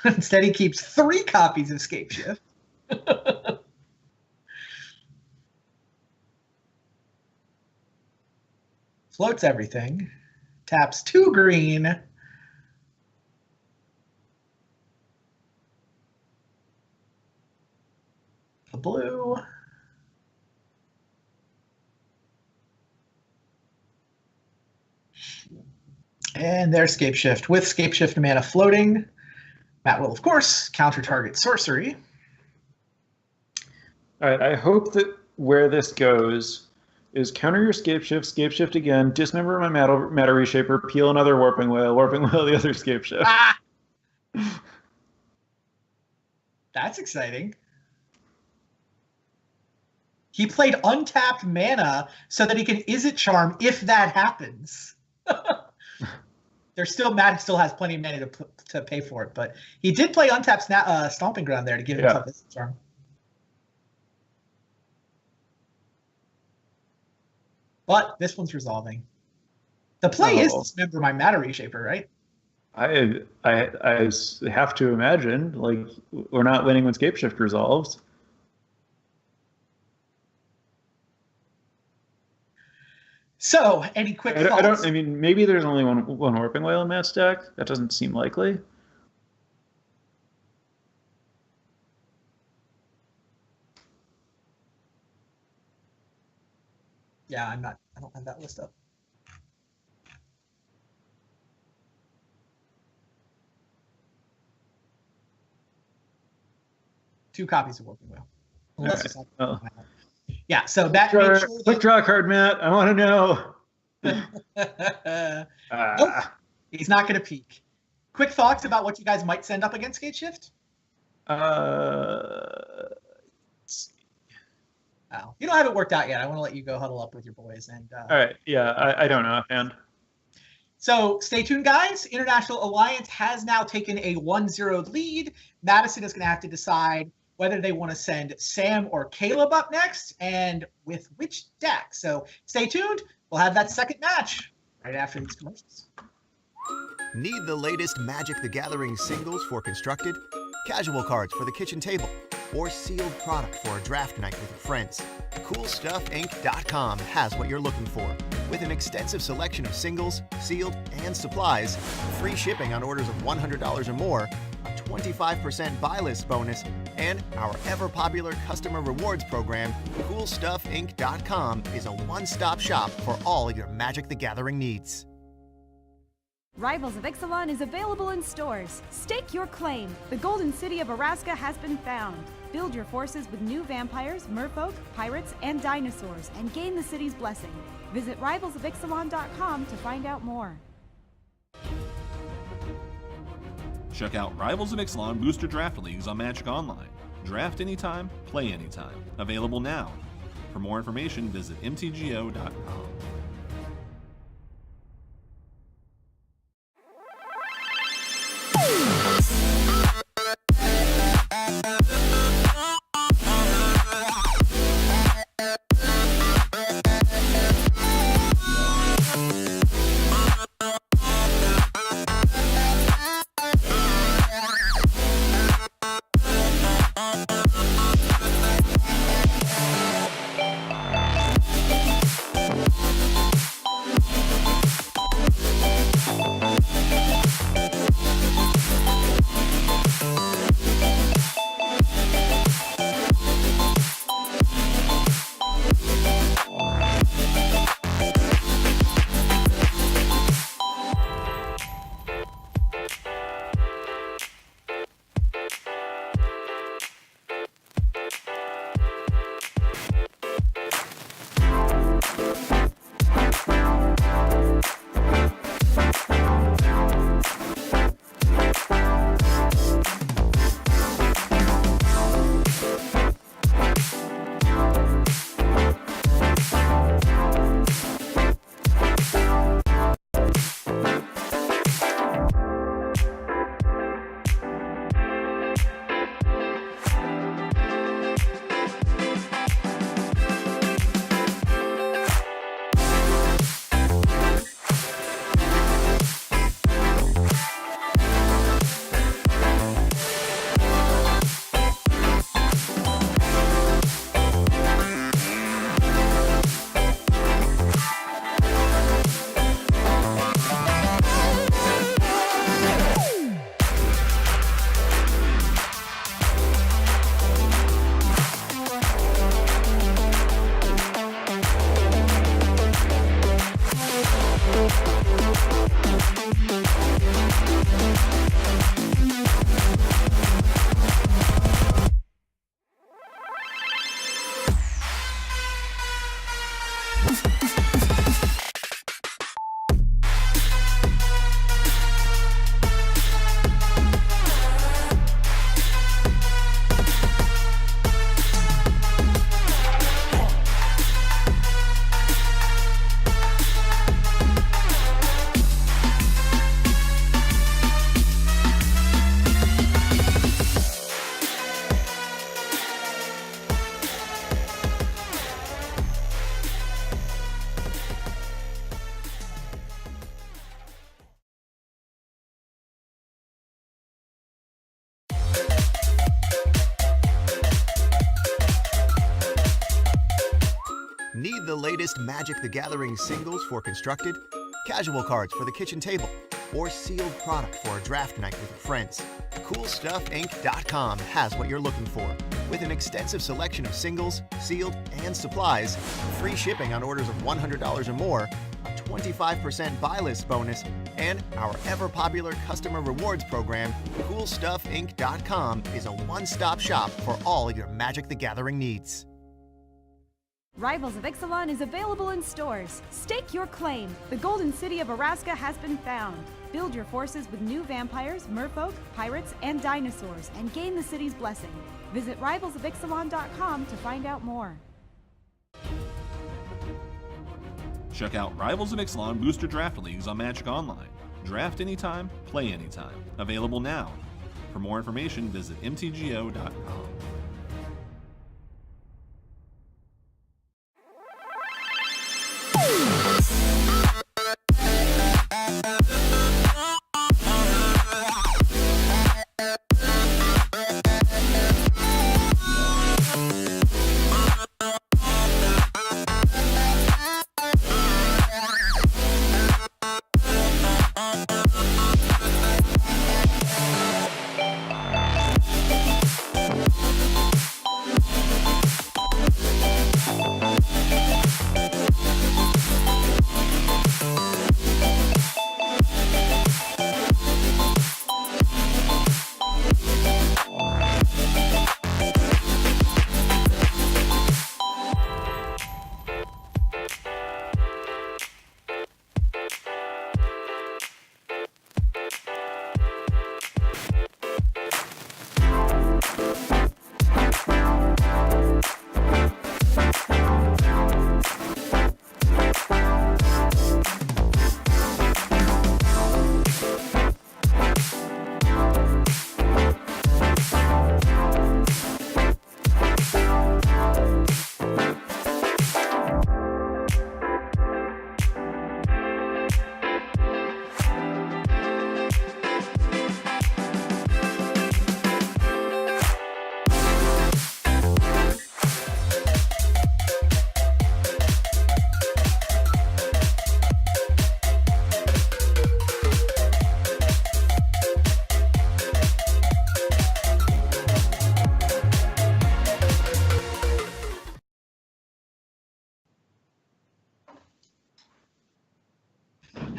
Instead, he keeps 3 copies of Scape Shift. Floats everything. Taps 2 green. A blue. And there's Scape Shift. With Scape Shift mana floating, Matt will, of course, counter target sorcery. All right, I hope that where this goes is counter your Scape Shift again, dismember my Matter Reshaper, peel another Warping Wail the other Scape Shift. Ah! That's exciting. He played untapped mana so that he can Izzet Charm if that happens. Matt still has plenty of mana to pay for it, but he did play untapped Stomping Ground there to give himself Izzet Charm. But this one's resolving. The play is dismember my Matter Reshaper, right? I have to imagine, like, we're not winning when Scape Shift resolves. So, any quick thoughts? I mean, maybe there's only one Warping Wail in Matt's deck. That doesn't seem likely. Yeah, I don't have that list up. Two copies of Working Whale. Unless it's Oh. Yeah, so that makes sure Quick draw card, Matt. I want to know. Nope. He's not going to peek. Quick thoughts about what you guys might send up against Gate Shift? Uh, Oh, you don't have it worked out yet. I want to let you go huddle up with your boys. And all right. Yeah, I don't know offhand. So stay tuned, guys. International Alliance has now taken a 1-0 lead. Madison is going to have to decide whether they want to send Sam or Caleb up next and with which deck. So stay tuned. We'll have that second match right after these commercials. Need the latest Magic the Gathering singles for constructed, casual cards for the kitchen table, or sealed product for a draft night with your friends? CoolStuffInc.com has what you're looking for. With an extensive selection of singles, sealed, and supplies, free shipping on orders of $100 or more, a 25% buy list bonus, and our ever-popular customer rewards program, CoolStuffInc.com is a one-stop shop for all your Magic the Gathering needs. Rivals of Ixalan is available in stores. Stake your claim. The Golden City of Araska has been found. Build your forces with new vampires, merfolk, pirates, and dinosaurs, and gain the city's blessing. Visit rivalsofixalan.com to find out more. Check out Rivals of Ixalan Booster Draft Leagues on Magic Online. Draft anytime, play anytime. Available now. For more information, visit mtgo.com. Need the latest Magic the Gathering singles for constructed, casual cards for the kitchen table, or sealed product for a draft night with your friends. CoolStuffInc.com has what you're looking for. With an extensive selection of singles, sealed, and supplies, free shipping on orders of $100 or more, a 25% buy list bonus, and our ever-popular customer rewards program, CoolStuffInc.com is a one-stop shop for all your Magic the Gathering needs. Rivals of Ixalan is available in stores. Stake your claim. The Golden City of Araska has been found. Build your forces with new vampires, merfolk, pirates, and dinosaurs, and gain the city's blessing. Visit rivalsofixalan.com to find out more. Check out Rivals of Ixalan Booster Draft Leagues on Magic Online. Draft anytime, play anytime. Available now. For more information, visit mtgo.com.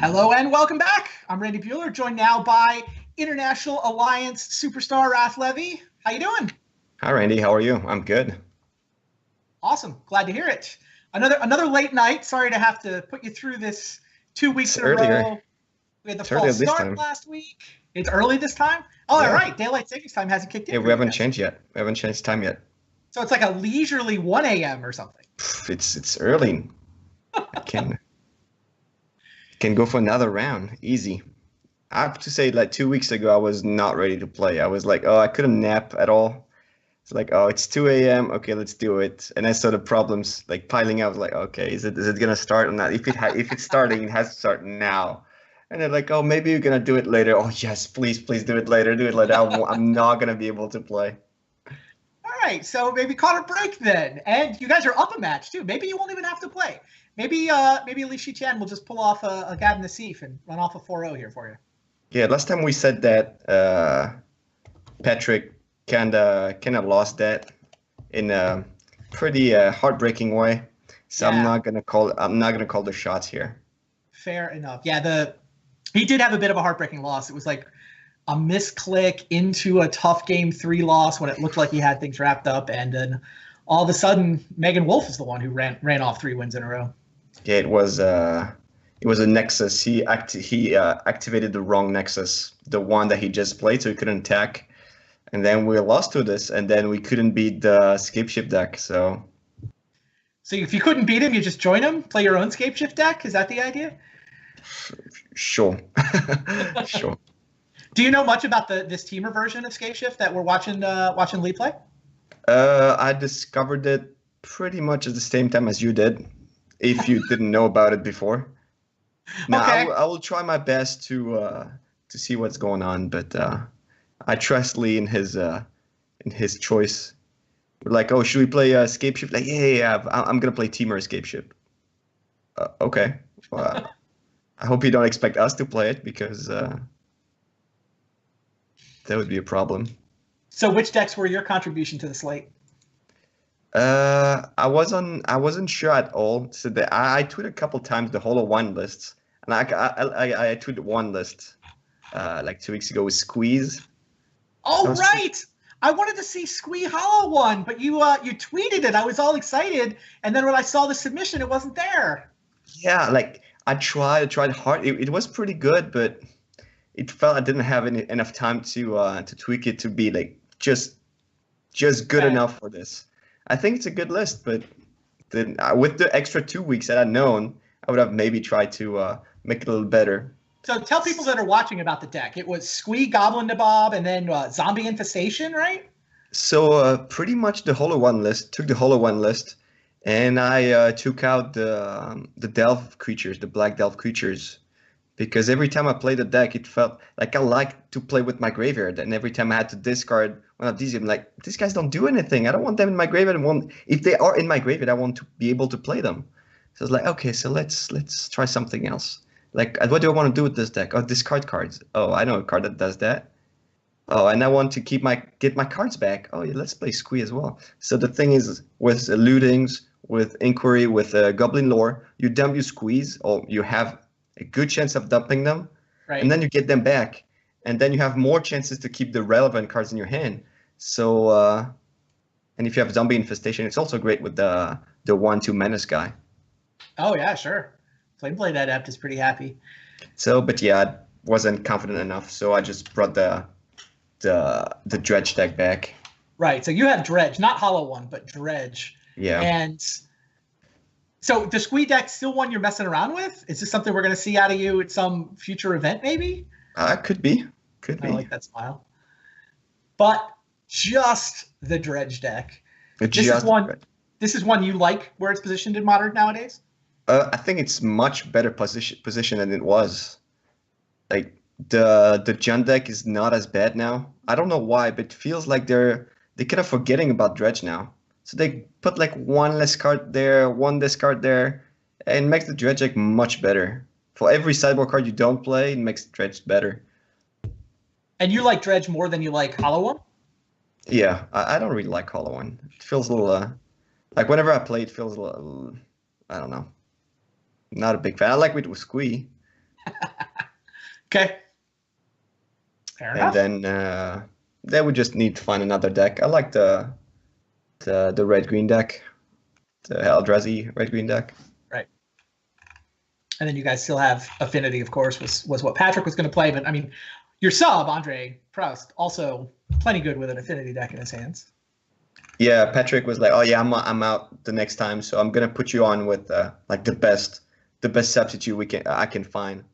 Hello and welcome back. I'm Randy Bueller, joined now by International Alliance superstar Raph Levy. How you doing? Hi, Randy. How are you? I'm good. Awesome. Glad to hear it. Another late night. Sorry to have to put you through this 2 weeks in a row. We had the false start last week. It's early this time? Oh, yeah. Right. Daylight savings time hasn't kicked in. Yeah, we haven't changed yet. We haven't changed time yet. So it's like a leisurely 1 a.m. or something. It's early. I can go for another round. Easy. I have to say, like 2 weeks ago, I was not ready to play. I was like, oh, I couldn't nap at all. It's like, oh, it's 2 a.m. Okay, let's do it. And I saw the problems like piling up. I was like, okay, is it gonna start or not? If it's starting, it has to start now. And they're like, oh, maybe you're gonna do it later. Oh yes, please do it later. Do it later. I'm not gonna be able to play. All right, so maybe caught a break then, and you guys are up a match too. Maybe you won't even have to play. Maybe Li Shiqian will just pull off a Gavin Nassif and run off a 4-0 here for you. Yeah, last time we said that Patrick kind of lost that in a pretty heartbreaking way. So yeah. I'm not gonna call the shots here. Fair enough. Yeah, he did have a bit of a heartbreaking loss. It was like a misclick into a tough game 3 loss when it looked like he had things wrapped up, and then all of a sudden Megan Wolf is the one who ran off 3 wins in a row. Yeah, it was a Nexus. He activated the wrong Nexus, the one that he just played, so he couldn't attack. And then we lost to this, and then we couldn't beat the Scapeship deck. So if you couldn't beat him, you just join him, play your own Scapeship deck. Is that the idea? Sure. Sure. Do you know much about this teamer version of Scapeshift that we're watching Lee play? I discovered it pretty much at the same time as you did, if you didn't know about it before. Now, okay. I will try my best to see what's going on, but I trust Lee in his choice. We're like, oh, should we play Scapeship? Like, yeah, I'm gonna play teamer Scapeship. Okay. I hope you don't expect us to play it because that would be a problem. So which decks were your contribution to the slate? I wasn't sure at all. So I tweeted a couple times the Holo One lists, and I tweeted one list like 2 weeks ago with Squeeze. Oh, right. I wanted to see Squee Hollow One, but you tweeted it. I was all excited, and then when I saw the submission, it wasn't there. Yeah, like I tried hard. It was pretty good, but it felt I didn't have enough time to tweak it to be like just good enough for this. I think it's a good list, but then with the extra 2 weeks that I'd known, I would have maybe tried to make it a little better. So tell people that are watching about the deck. It was Squee, Goblin Nabob, and then Zombie Infestation, right? So pretty much the Holo One list, took the Holo One list, and I took out the Delve creatures, the Black Delve creatures, because every time I played the deck, it felt like I liked to play with my graveyard, and every time I had to discard one of these, I'm like, these guys don't do anything. I don't want them in my graveyard. If they are in my graveyard, I want to be able to play them. So I was like, okay, so let's try something else. Like, what do I want to do with this deck? Oh, discard cards. Oh, I know a card that does that. Oh, and I want to get my cards back. Oh, yeah, let's play Squee as well. So the thing is, with Lootings, with Inquiry, with Goblin Lore, you dump your Squeeze, or you have a good chance of dumping them, Right. and then you get them back, and then you have more chances to keep the relevant cards in your hand. So, and if you have Zombie Infestation, it's also great with the 1/2 Menace guy. Oh, yeah, sure. Flame Adept is pretty happy. So, but yeah, I wasn't confident enough, so I just brought the Dredge deck back. Right. So you have Dredge, not Hollow One, but Dredge. Yeah. And so the Squee deck still one you're messing around with? Is this something we're going to see out of you at some future event, maybe? Could be. I like that smile. But just the Dredge deck. This is one you like where it's positioned in Modern nowadays? I think it's much better position than it was. Like the Jund deck is not as bad now. I don't know why, but it feels like they're kind of forgetting about Dredge now. So they put like one less card there, one discard there, and makes the Dredge deck much better. For every sideboard card you don't play, it makes Dredge better. And you like Dredge more than you like Hollow One? Yeah, I don't really like Hollow One. It feels a little like whenever I play, it feels a little. I don't know. Not a big fan. I like it with Squee. Okay. Fair enough. And then they would just need to find another deck. I like the red-green deck, the Eldrazi red-green deck. Right. And then you guys still have Affinity, of course, was what Patrick was going to play. But, I mean, your sub, Andre Proust, also plenty good with an Affinity deck in his hands. Yeah, Patrick was like, oh, yeah, I'm out the next time, so I'm going to put you on with like the best substitute I can find.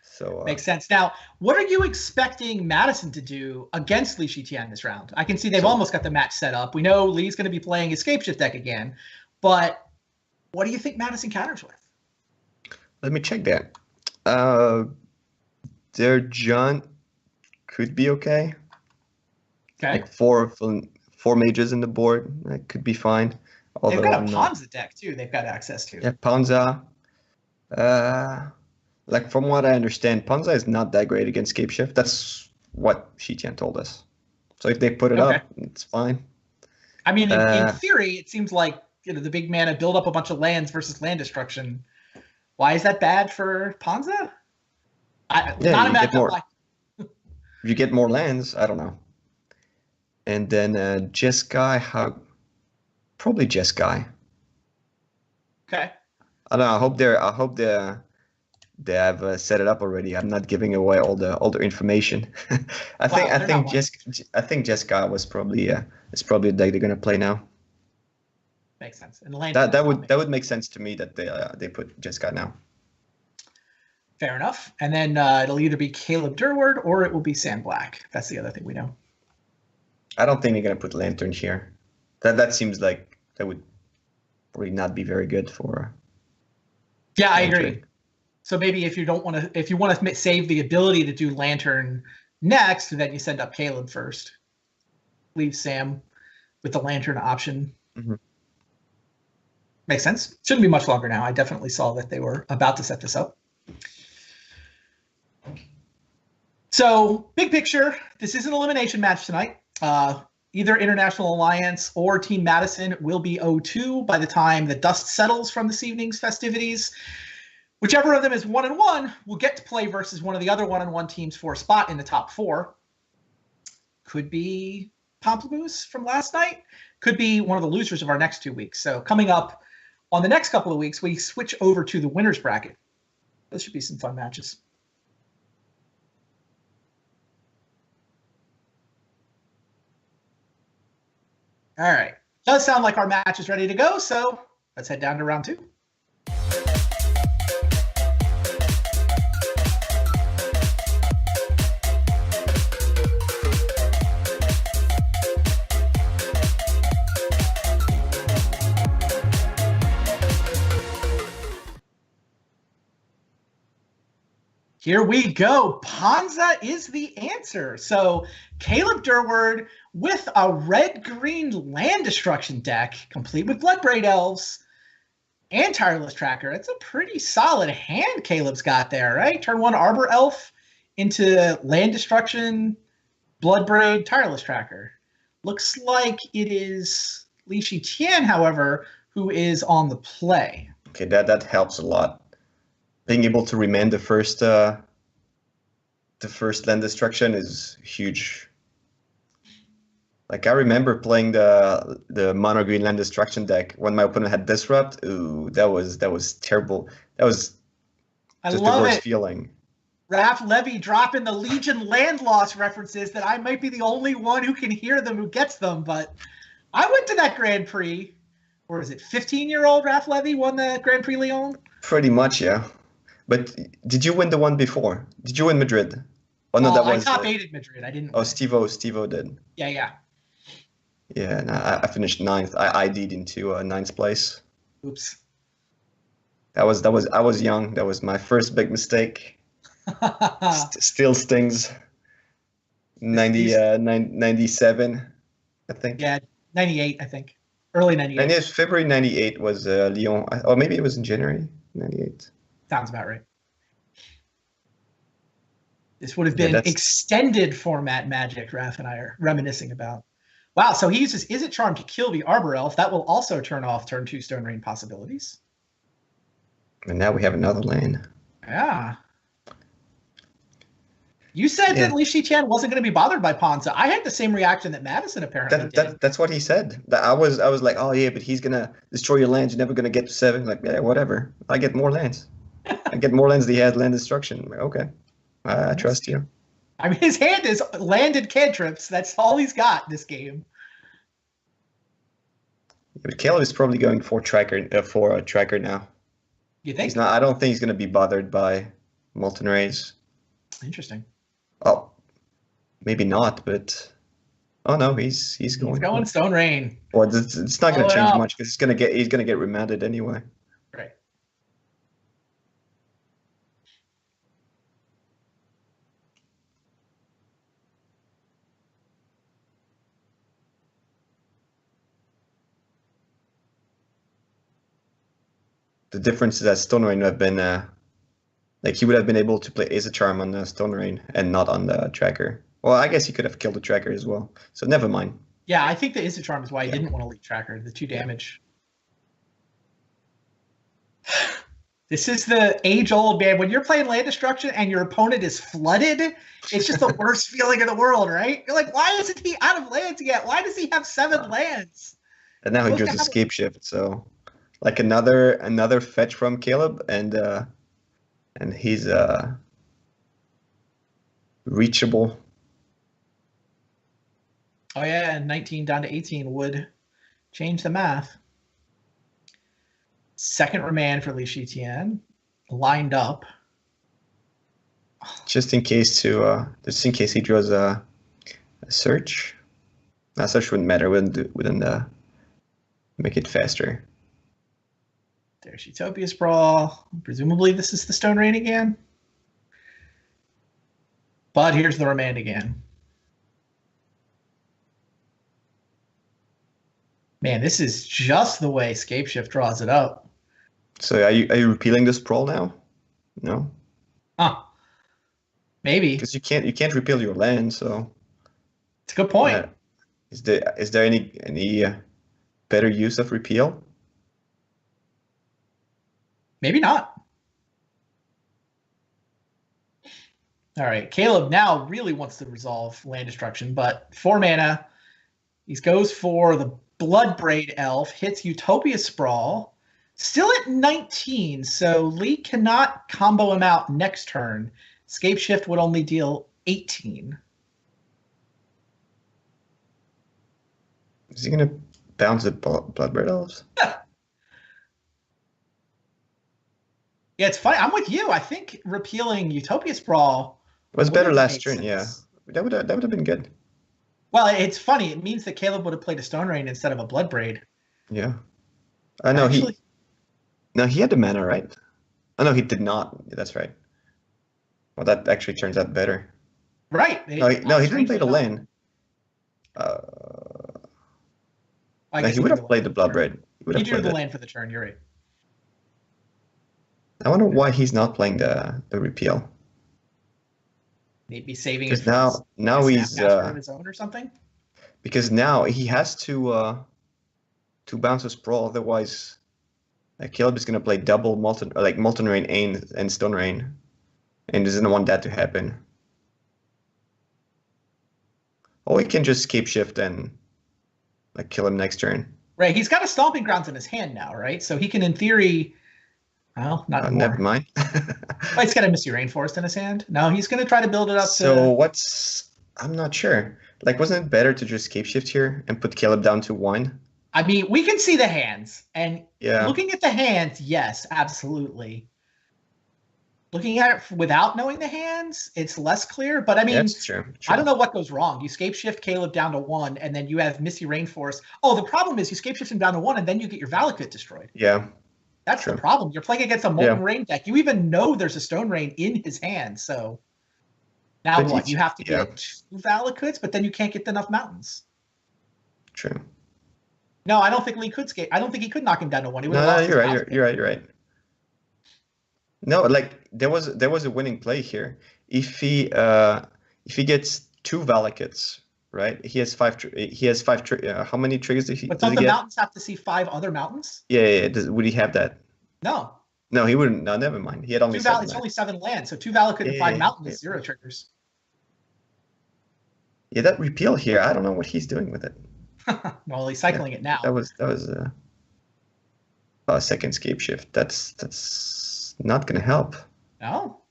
So makes sense. Now, what are you expecting Madison to do against Li Shiqian this round? I can see they've almost got the match set up. We know Lee's going to be playing his Scapeshift deck again, but what do you think Madison counters with? Let me check that. Their Jund could be okay. Okay. Like four mages in the board, that could be fine. They've got a Ponza deck too. They've got access to. Yeah, Ponza. Like from what I understand, Ponza is not that great against Scapeshift. That's what Shiqian told us. So if they put it up, it's fine. I mean, in theory, it seems like the big mana build up a bunch of lands versus land destruction. Why is that bad for Ponza? You get more lands. I don't know. And then Jeskai, probably Jeskai. Okay. I don't know. I hope they have set it up already. I'm not giving away all the information. I think Jeskai was probably it's probably the deck they're gonna play now. Makes sense. And land that would make sense to me that they put Jeskai now. Fair enough. And then it'll either be Caleb Durward or it will be Sam Black. That's the other thing we know. I don't think they're gonna put Lantern here. That seems like that would probably not be very good for. Yeah, I agree. So maybe if you want to save the ability to do Lantern next, then you send up Caleb first. Leave Sam with the Lantern option. Mm-hmm. Makes sense. Shouldn't be much longer now. I definitely saw that they were about to set this up. So, big picture, this is an elimination match tonight. Either International Alliance or Team Madison will be 0-2 by the time the dust settles from this evening's festivities. Whichever of them is 1-1 will get to play versus one of the other 1-1 teams for a spot in the top 4. Could be Pamplemousse from last night. Could be one of the losers of our next 2 weeks. So coming up on the next couple of weeks, we switch over to the winners bracket. Those should be some fun matches. All right. Does sound like our match is ready to go, so let's head down to round 2. Here we go. Ponza is the answer. So Caleb Durward with a red-green land destruction deck, complete with Bloodbraid Elves and Tireless Tracker. That's a pretty solid hand Caleb's got there, right? Turn 1 Arbor Elf into land destruction, Bloodbraid, Tireless Tracker. Looks like it is Li Shiqian, however, who is on the play. Okay, that helps a lot. Being able to remand the first land destruction is huge. Like I remember playing the mono green land destruction deck when my opponent had disrupt. Ooh, that was terrible. That was just the worst feeling. Raph Levy dropping the Legion land loss references that I might be the only one who can hear them, who gets them. But I went to that Grand Prix. Or is it 15-year-old Raph Levy won the Grand Prix Lyon? Pretty much, yeah. But did you win the one before? Did you win Madrid? Oh no, that was I top-8 Madrid. I didn't. Oh, Steve-O did. Yeah. Yeah, no, I finished 9th. I ID'd into 9th place. Oops. I was young. That was my first big mistake. Still stings. 97, I think. Yeah, 98, I think. Early 98. And yes, February 98 was Lyon. Or maybe it was in January 98. Sounds about right. This would have been extended format Magic Raph and I are reminiscing about. Wow, so he uses Is It Charm to kill the Arbor Elf. That will also turn off turn 2 Stone Rain possibilities. And now we have another lane. Yeah. You said that Li Shiqian wasn't going to be bothered by Ponza. I had the same reaction that Madison apparently did. That's what he said. I was like, oh yeah, but he's going to destroy your lands. You're never going to get to 7. Like, yeah, whatever. I get more lands. I get more lands than he has land destruction. I'm like, okay. I trust you. I mean, his hand is landed cantrips. That's all he's got this game. Yeah, but Caleb is probably going for a tracker now. You think? He's not. I don't think he's going to be bothered by Molten Rays. Interesting. Oh, maybe not, but oh no, he's going. He's going Stone Rain. Well, it's not going to change much because he's going to get remanded anyway. Right. The difference is that Stone Rain would have been like he would have been able to play Ace of Charm on the Stone Rain and not on the tracker. Well, I guess he could have killed the tracker as well. So never mind. Yeah, I think the Ace of Charm is why he didn't want to lead tracker. The 2 damage. This is the age-old, man. When you're playing land destruction and your opponent is flooded, it's just the worst feeling in the world, right? You're like, why isn't he out of lands yet? Why does he have 7 lands? And now he goes to Scape Shift, so like another fetch from Caleb, and he's reachable. Oh yeah, and 19 down to 18 would change the math. Second remand for Li Shiqian, lined up. Just in case he draws a search. That search wouldn't matter. Wouldn't make it faster. There's Utopia Sprawl. Presumably this is the Stone Rain again. But here's the remand again. Man, this is just the way Scape Shift draws it up. So are you repealing the Sprawl now? No, Huh. Maybe. because you can't repeal your land. So It's a good point. is there any better use of repeal? Maybe not. All right, Caleb now really wants to resolve land destruction, but 4 mana. He goes for the Bloodbraid Elf, hits Utopia Sprawl, still at 19, so Lee cannot combo him out next turn. Scape Shift would only deal 18. Is he gonna bounce the Bloodbraid Elves? Yeah, it's funny. I'm with you. I think repealing Utopia Sprawl Was better would've last made turn. Yeah, sense. that would have been good. Well, it's funny. It means that Caleb would have played a Stone Rain instead of a Bloodbraid. Yeah. I know Actually, he had the mana, right? Oh no, he did not. That's right. Well, that actually turns out better. right. No, he didn't play the land. I No, guess he would drew have played the Bloodbraid. He would He have drew played the it. land for the turn. You're right. I wonder why he's not playing the repeal. Maybe saving it Because for now his he's Snapcaster of his own or something. because now he has to bounce a sprawl. Otherwise, Caleb is gonna play double Molten Rain and Stone Rain, and doesn't want that to happen. Or he can just escape shift and kill him next turn. Right. He's got a Stomping Grounds in his hand now, right? So he can, in theory, well, not anymore. Never mind. Oh, he's got a Misty Rainforest in his hand. No, he's going to try to build it up. So I'm not sure. Wasn't it better to just escape shift here and put Caleb down to 1? I mean, we can see the hands, and Yeah. looking at the hands, yes, absolutely. Looking at it without knowing the hands, it's less clear. But I mean, That's true. I don't know what goes wrong. You scape shift Caleb down to 1, and then you have Misty Rainforest. Oh, the problem is you scape shift him down to 1, and then you get your Valakut destroyed. Yeah. That's True. the problem. You're playing against a Molten Rain deck. You even know there's a Stone Rain in his hand. So now But what? You have to yeah. get 2 Valakuts, but then you can't get enough mountains. True. No, I don't think Lee could skate. I don't think he could knock him down to 1. He would No, have lost you're his right. Valakut. You're right. No, there was a winning play here. If he gets 2 Valakuts, right? He has 5. How many triggers does he But don't the get? mountains have to see 5 other mountains? Yeah. Would he have that? No. No, he wouldn't. No, never mind. He had only 7. It's only 7 lands, so 2 Valakut and 5 Yeah, mountains yeah. is 0 triggers. Yeah, that repeal here. I don't know what he's doing with it. Well, he's cycling it now. That was a second escape shift. That's not gonna help. No.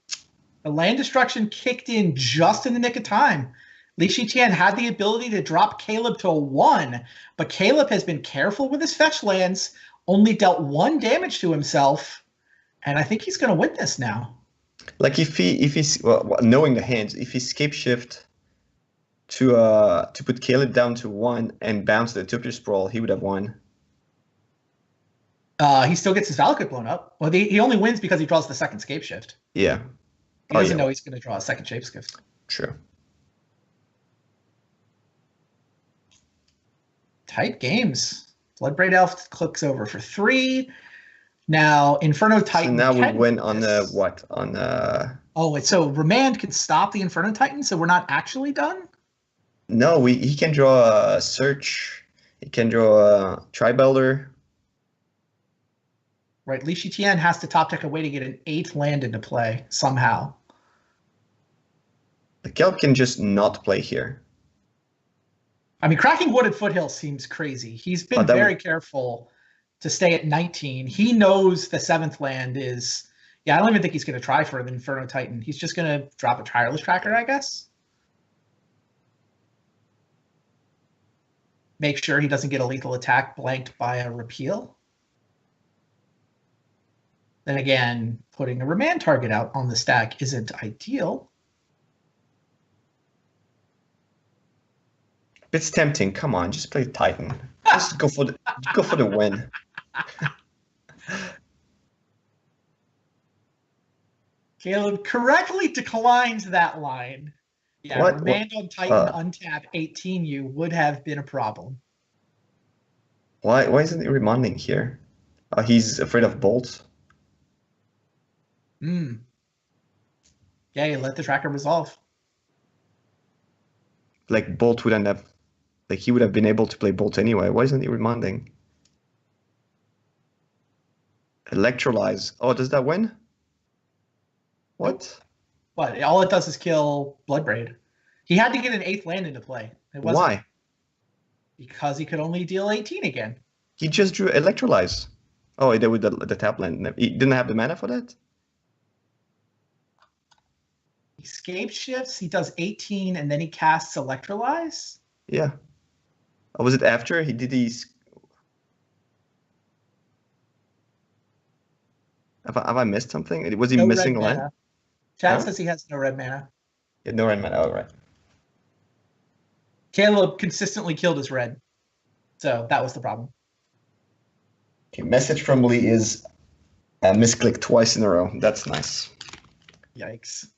The land destruction kicked in just in the nick of time. Li Shiqian had the ability to drop Caleb to a 1, but Caleb has been careful with his fetch lands, only dealt 1 damage to himself, and I think he's going to win this now. If he's knowing the hands, if he escape shift to put Caleb down to 1 and bounce the Utopia Sprawl, he would have won. He still gets his Valakut blown up. Well, he only wins because he draws the second Scape Shift. Yeah. He doesn't know he's going to draw a second Shapeshift. True. Tight games. Bloodbraid Elf clicks over for 3. Now Inferno Titan. So now we can win do on this. the what? On Oh, so Remand can stop the Inferno Titan, so we're not actually done? no, he can draw a search. He can draw a Tri-Builder. Right, Li Shiqian has to top deck a way to get an 8th land into play somehow. Caleb can just not play here. I mean, cracking Wooded Foothill seems crazy. He's been that very careful to stay at 19. He knows the 7th land is... Yeah, I don't even think he's going to try for an Inferno Titan. He's just going to drop a Tireless Tracker, I guess. Make sure he doesn't get a lethal attack blanked by a repeal. Then again, putting a Remand target out on the stack isn't ideal. It's tempting. Come on, just play Titan. Just go for the win. Caleb correctly declines that line. Yeah, What? Remand on Titan, untap 18U would have been a problem. Why isn't he remanding here? He's afraid of bolts. Yeah, you let the tracker resolve. Like Bolt would end up, like he would have been able to play Bolt anyway. Why isn't he remanding? Electrolyze. Oh, does that win? What? What? All it does is kill Bloodbraid. He had to get an 8th land into play. It wasn't Why? because he could only deal 18 again. He just drew Electrolyze. Oh, he did with the tap land. He didn't have the mana for that? He scape shifts, he does 18, and then he casts Electrolyze? Yeah. Or was it after he did these? Have I missed something? Was he No missing red a land? mana. Chad No? says he has no red mana. Yeah, no red mana. Oh, right. Caleb consistently killed his red. So that was the problem. Okay, message from Lee is misclick twice in a row. That's nice. Yikes.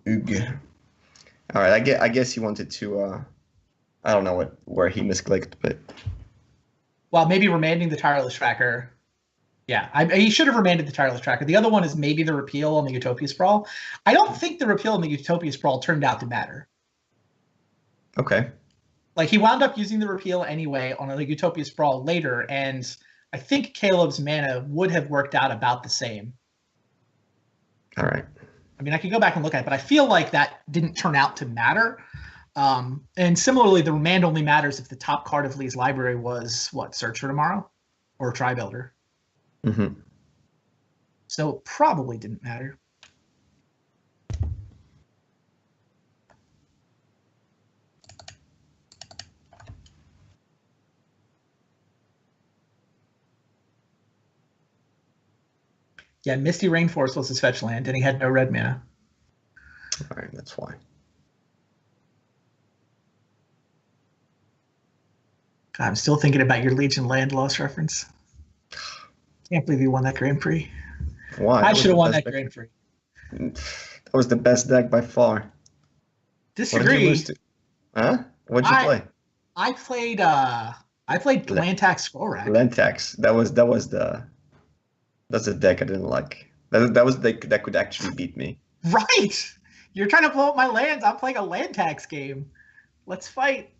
Ugh. All right, I guess he wanted to. I don't know where he misclicked, but Well, maybe remanding the Tireless Tracker. Yeah, he should have remanded the Tireless Tracker. The other one is maybe the repeal on the Utopia Sprawl. I don't think the repeal on the Utopia Sprawl turned out to matter. okay. Like, he wound up using the repeal anyway on a Utopia Sprawl later, and I think Caleb's mana would have worked out about the same. All right. I mean, I could go back and look at it, but I feel like that didn't turn out to matter. And similarly, the remand only matters if the top card of Lee's library was, what, Search for Tomorrow? Or Tri-Builder. Mm-hmm. So it probably didn't matter. Yeah, Misty Rainforest was his fetch land, and he had no red mana. All right, that's why. God, I'm still thinking about your Legion land loss reference. Can't believe you won that Grand Prix. Why? I should have won that deck. Grand Prix. That was the best deck by far. What did you Disagree. lose to? Huh? What'd you play? I played Lantax Scroll Rack. Lentax. That's a deck I didn't like. That was the deck that could actually beat me. Right. You're trying to blow up my lands. I'm playing a Lantax game. Let's fight.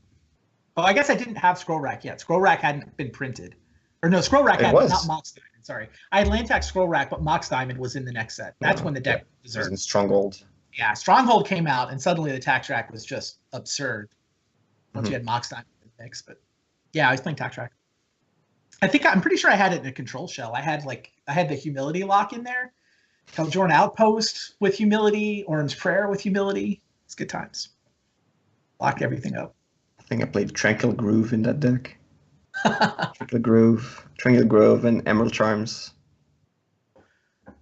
Oh, I guess I didn't have Scroll Rack yet. Scroll Rack hadn't been printed. Or no, Scroll Rack It had was. not Mox Diamond. Sorry. I had Lantax Scroll Rack, but Mox Diamond was in the next set. That's when the deck It was deserved. in Stronghold. Yeah, Stronghold came out, and suddenly the Tax Rack was just absurd. Once Mhm. you had Mox Diamond in the mix. But yeah, I was playing Tax Rack. I'm pretty sure I had it in a control shell. I had the Humility lock in there. Tel'Jorn Outpost with Humility, Orm's Prayer with Humility. It's good times. Locked everything up. I think I played Tranquil Groove in that deck. Tranquil Grove, and Emerald Charms.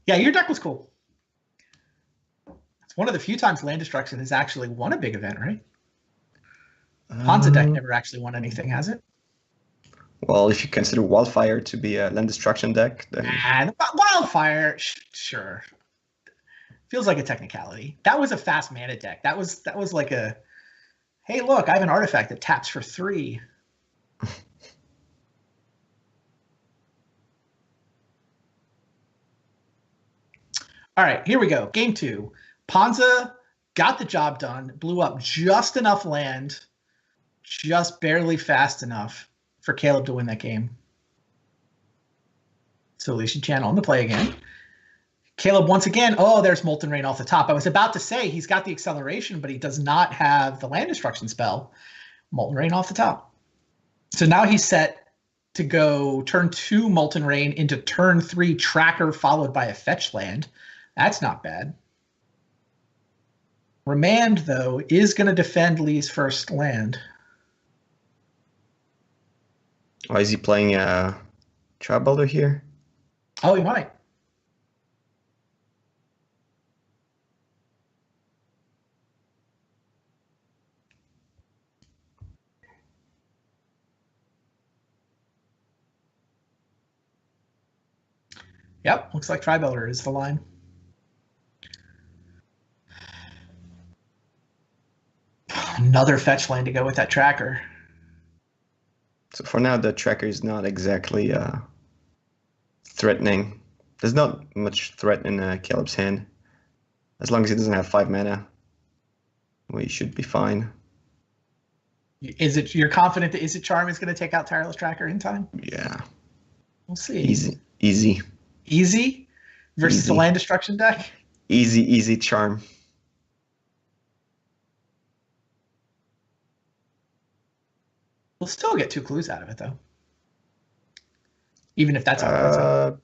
Yeah, your deck was cool. It's one of the few times Land Destruction has actually won a big event, right? Hansa deck never actually won anything, has it? Well, if you consider Wildfire to be a land destruction deck, then And Wildfire, sure. Feels like a technicality. That was a fast mana deck. That was like a, hey, look, I have an artifact that taps for 3. All right, here we go. Game 2. Ponza got the job done, blew up just enough land, just barely fast enough for Caleb to win that game. Solution Channel on the play again. Caleb once again, oh, there's Molten Rain off the top. I was about to say he's got the acceleration, but he does not have the land destruction spell. Molten Rain off the top. So now he's set to go turn 2 Molten Rain into turn 3 Tracker followed by a fetch land. That's not bad. Remand, though, is going to defend Lee's first land. why is he playing Tri-Builder here? Oh, he might. Yep, looks like Tri-Builder is the line. Another fetch land to go with that tracker. So for now, the tracker is not exactly threatening. There's not much threat in Caleb's hand. As long as he doesn't have 5 mana, we should be fine. You're confident that Izzet Charm is going to take out Tireless Tracker in time? Yeah. We'll see. Easy Versus the land destruction deck? Easy charm. We'll still get 2 clues out of it, though. Even if that's how it plays out.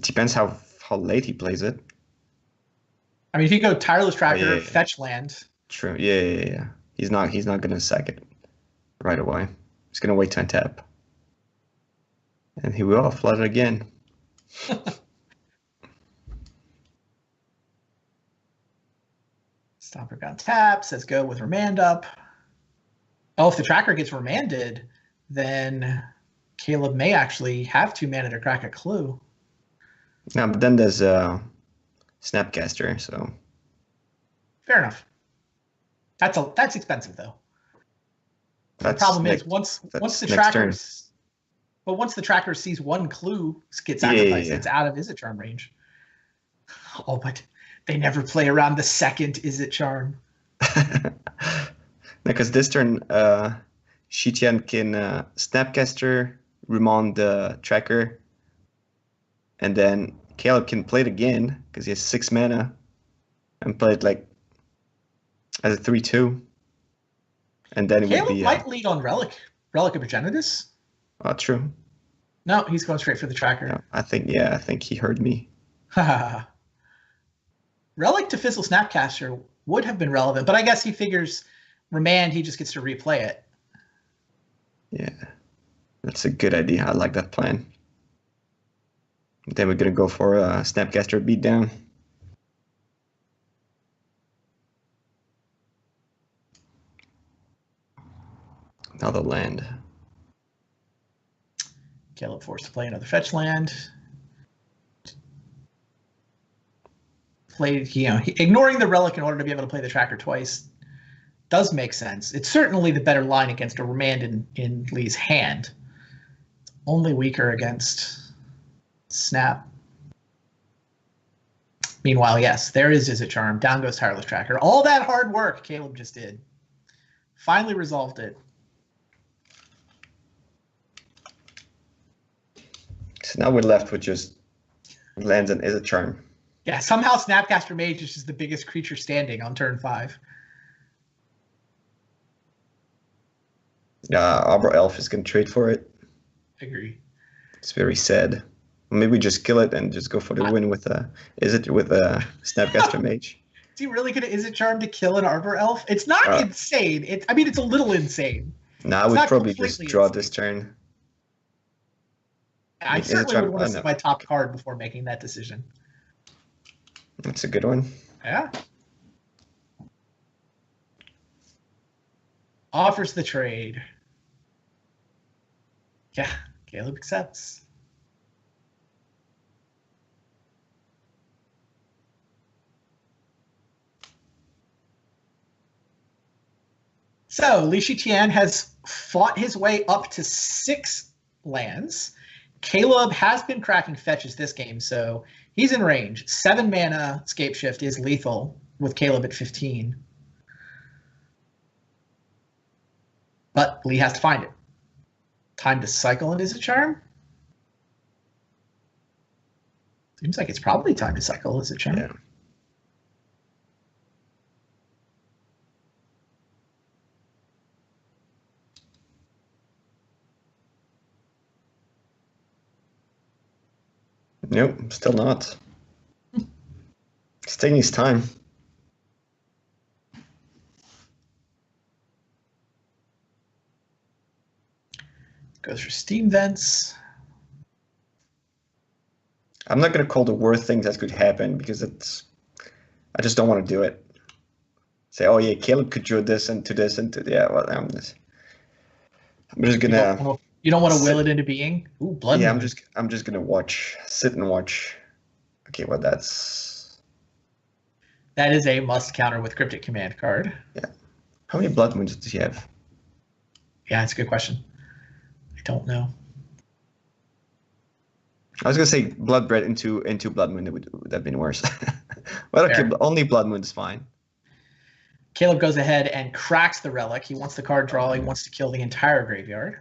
Depends how late he plays it. I mean, if you go Tireless Tracker, yeah. fetch land. True. Yeah. He's not gonna sack it right away. He's gonna wait to untap. And he will flood it again. Stomper got tap, says go with Remand up. Oh, if the tracker gets remanded, then Caleb may actually have 2 mana to crack a clue. No, but then there's Snapcaster, so Fair enough. That's expensive though. The problem is once the tracker, but once the tracker sees 1 clue get sacrificed, it's out of Izzet Charm range. Oh, but they never play around the second Izzet Charm. Because this turn, Shitian can Snapcaster, remand the tracker, and then Caleb can play it again because he has 6 mana, and play it like as a 3/2, and then it Caleb would be. might lead on Relic of Progenitus. Oh, true. No, he's going straight for the tracker. No, I think he heard me. Relic to Fizzle Snapcaster would have been relevant, but I guess he figures Remand, he just gets to replay it. Yeah, that's a good idea. I like that plan. Then we're gonna go for a Snapcaster beatdown. Another land. Caleb forced to play another fetch land. Played, ignoring the Relic in order to be able to play the tracker twice does make sense. It's certainly the better line against a Remand in Lee's hand. It's only weaker against Snap. Meanwhile, yes, there is Izzet Charm. Down goes Tireless Tracker. All that hard work Caleb just did. Finally resolved it. So now we're left with just lands and Izzet Charm. Yeah, somehow Snapcaster Mage is just the biggest creature standing on turn 5. Arbor Elf is going to trade for it. Agree. It's very sad. Maybe we just kill it and just go for the win with Snapcaster Mage. Is he really going to Izzet Charm to kill an Arbor Elf? It's not insane. It's a little insane. I would probably just draw this turn. I certainly would want to see my top card before making that decision. That's a good one. Yeah. Offers the trade. Yeah, Caleb accepts. So Li Shitian has fought his way up to 6 lands. Caleb has been cracking fetches this game, so he's in range. 7 mana Scape Shift is lethal with Caleb at 15. But Lee has to find it. Time to cycle an Izzet Charm? Seems like it's probably time to cycle Izzet Charm. Yeah. Nope, still not. It's taking his time. Goes for Steam Vents. I'm not going to call the worst things that could happen because I just don't want to do it. Say, oh yeah, Caleb could do this and to this and to well, I'm just gonna. You don't want to will it into being. Ooh, blood. Yeah, moon. I'm just gonna sit and watch. Okay, well that's. That is a must counter with Cryptic Command card. Yeah. How many blood moons does he have? Yeah, that's a good question. I don't know. I was gonna say blood bread into blood moon. That would have been worse. Well, okay, Fair. but only Blood Moon's fine. Caleb goes ahead and cracks the relic. He wants the card draw. He wants to kill the entire graveyard.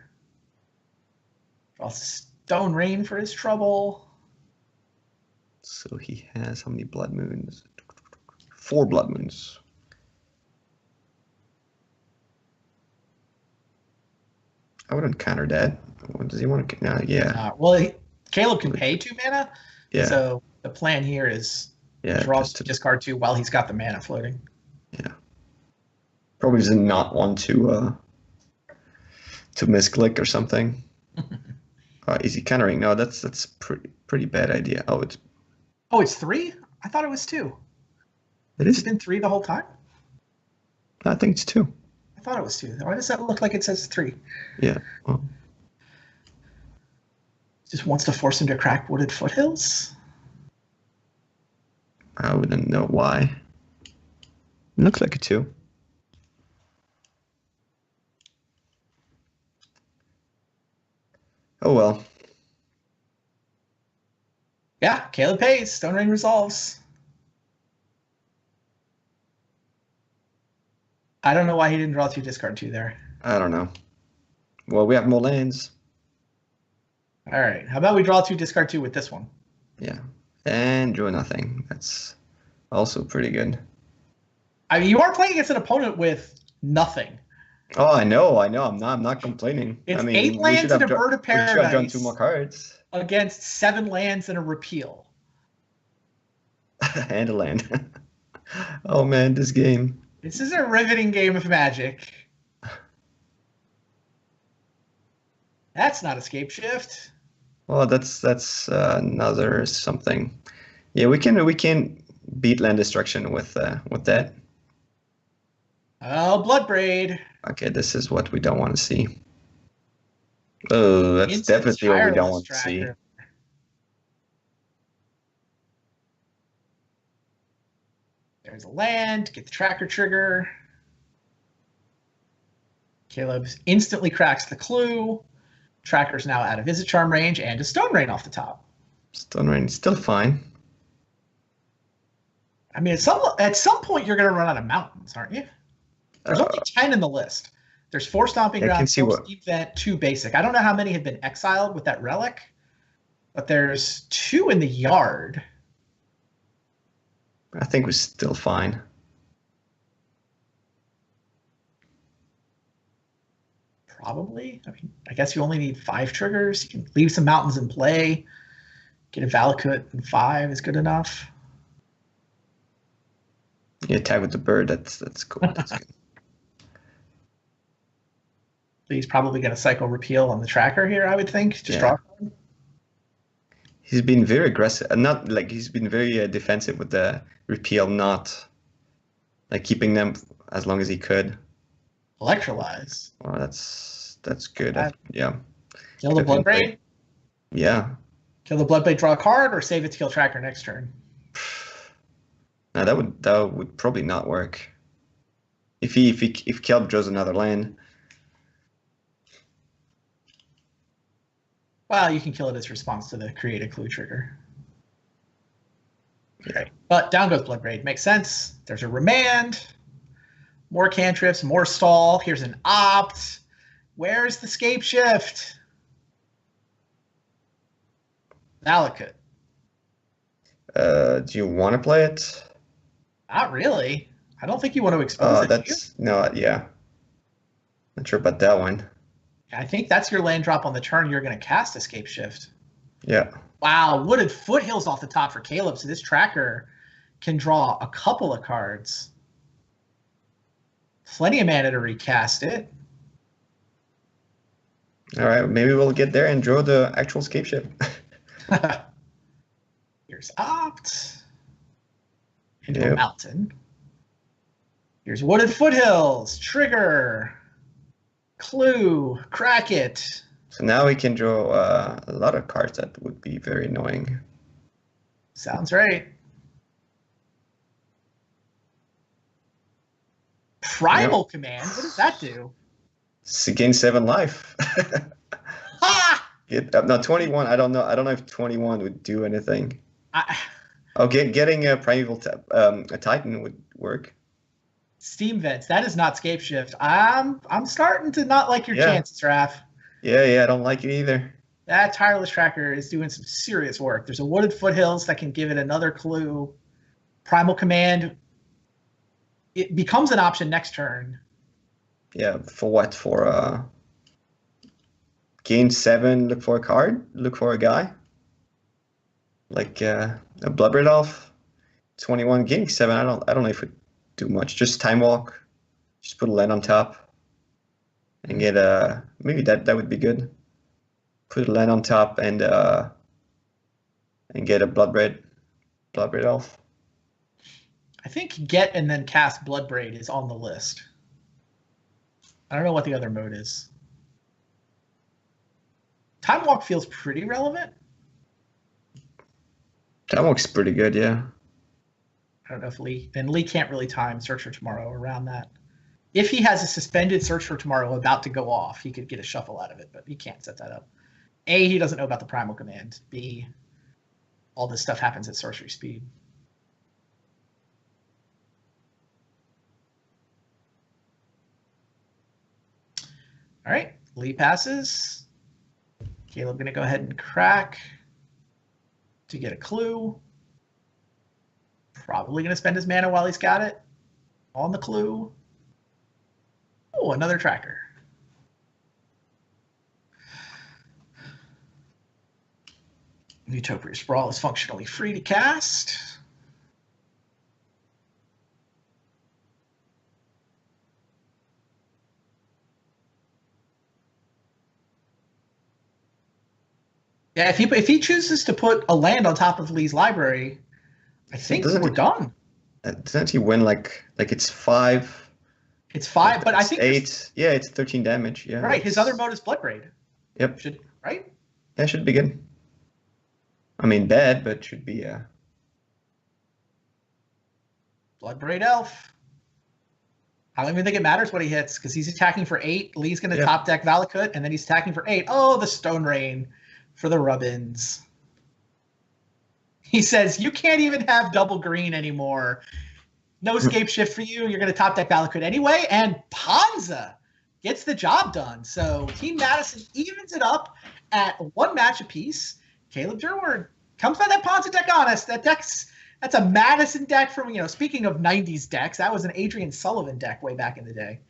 Draws Stone Rain for his trouble. So he has how many Blood Moons? 4 Blood Moons. I wouldn't counter that. What does he want to? No, yeah, Caleb can pay 2 mana. yeah, So the plan here is yeah. draw just to- discard 2 while he's got the mana floating. Yeah. Probably does not want to misclick or something. Is he countering? No, that's pretty bad idea. Oh, It's 3? I thought it was 2. it It's is. been 3 the whole time? I think it's 2. I thought it was 2. Why does that look like it says 3? Yeah. Well, Just wants to force him to crack Wooded Foothills? I wouldn't know why. It looks like a 2. Oh well. Yeah, Caleb pays. Stone Rain resolves. I don't know why he didn't draw 2 discard 2 there. I don't know. Well, we have more lands. All right. How about we draw 2 discard 2 with this one? Yeah. And draw nothing. That's also pretty good. I mean, you are playing against an opponent with nothing. Oh, I know. I'm not complaining. It's I mean, 8 we lands should and have a Bird of we should have drawn Paradise 2 more cards. against 7 lands and a repeal. And a land. Oh man, this game. This is a riveting game of Magic. That's not Escape Shift. Well, that's another something. Yeah, we can beat land destruction with that. Oh, Bloodbraid. Okay, this is what we don't want to see. Oh, that's Instant definitely what we don't Tireless want to see. Tracker. There's a land. Get the tracker trigger. Caleb instantly cracks the clue. Tracker's now out of Visit Charm range and a Stone Rain off the top. Stone Rain is still fine. I mean, at some point you're going to run out of mountains, aren't you? There's only 10 in the list. There's 4 Stomping I can Grounds, see 4 what- Steep Vent, 2 Basic. I don't know how many have been exiled with that relic, but there's 2 in the yard. I think we're still fine. Probably. I mean, I guess you only need 5 triggers. You can leave some mountains in play. Get a Valakut and 5 is good enough. Yeah, tag with the bird. That's cool. That's good. He's probably going to cycle repeal on the tracker here, I would think. Just Yeah. draw. He's been very aggressive. Not like he's been very defensive with the repeal, not like keeping them as long as he could. Electrolyze. Oh, that's good. That- Yeah, Kill the Definitely. Bloodbraid. yeah. Kill the Bloodblade, draw a card, or save it to kill tracker next turn. Now that would probably not work. If Kelp draws another land, Well, you can kill it as response to the create a clue trigger. Okay. But down goes Bloodbraid. Makes sense. There's a remand. More cantrips, more stall. Here's an opt. Where's the scape shift? Valakut. do you want to play it? Not really. I don't think you want to expose it. do you? That's no, yeah. Not sure about that one. I think that's your land drop on the turn. You're going to cast Escape Shift. Yeah, Wow, Wooded Foothills off the top for Caleb. So this tracker can draw a couple of cards. Plenty of mana to recast it. all right. Maybe we'll get there and draw the actual scape ship. Here's Opt. Into a Yep. mountain. Here's Wooded Foothills. Trigger. Clue. Crack it. So now we can draw a lot of cards that would be very annoying. Sounds right. Primal Command. What does that do? It's gain 7 life. Ha! No, 21. I don't know. I don't know if 21 would do anything. Oh, getting a Primeval a Titan would work. Steam vents. That is not Scape Shift. I'm starting to not like your Yeah. chances, Raph. Yeah, I don't like it either. That Tireless Tracker is doing some serious work. There's a Wooded Foothills that can give it another clue. Primal Command. It becomes an option next turn. Yeah, for what? For gain 7, look for a card, look for a guy. Like a Bloodbraid Elf. 21 gain 7. I don't know if it do much. Just Time Walk. Just put a land on top. And get maybe that would be good. Put a land on top and get a Bloodbraid Elf. I think get and then cast Bloodbraid is on the list. I don't know what the other mode is. Time Walk feels pretty relevant. Time Walk's pretty good, yeah. I don't know if Lee can't really time Search for Tomorrow around that. If he has a suspended Search for Tomorrow about to go off, he could get a shuffle out of it, but he can't set that up. A, he doesn't know about the Primal Command. B, all this stuff happens at sorcery speed. All right, Lee passes. Caleb gonna go ahead and crack to get a clue. Probably gonna spend his mana while he's got it on the clue. Oh, another tracker. Utopia Sprawl is functionally free to cast. Yeah, if he chooses to put a land on top of Lee's library, I think we're done. Doesn't he win like it's 5? It's 5, but I think 8. Yeah, it's 13 damage. Yeah. Right. His other mode is Bloodbraid. Yep. Right? Yeah, should be good. I mean, bad, but should be. Bloodbraid Elf. I don't even think it matters what he hits because he's attacking for 8. Lee's going to top deck Valakut, and then he's attacking for 8. Oh, the Stone Rain for the Rubbins. He says, you can't even have double green anymore. No Scape Shift for you. You're going to top deck Valakut anyway. And Ponza gets the job done. So Team Madison evens it up at 1 match apiece. Caleb Durward comes by that Ponza deck on us. That's a Madison deck from, speaking of 90s decks, that was an Adrian Sullivan deck way back in the day.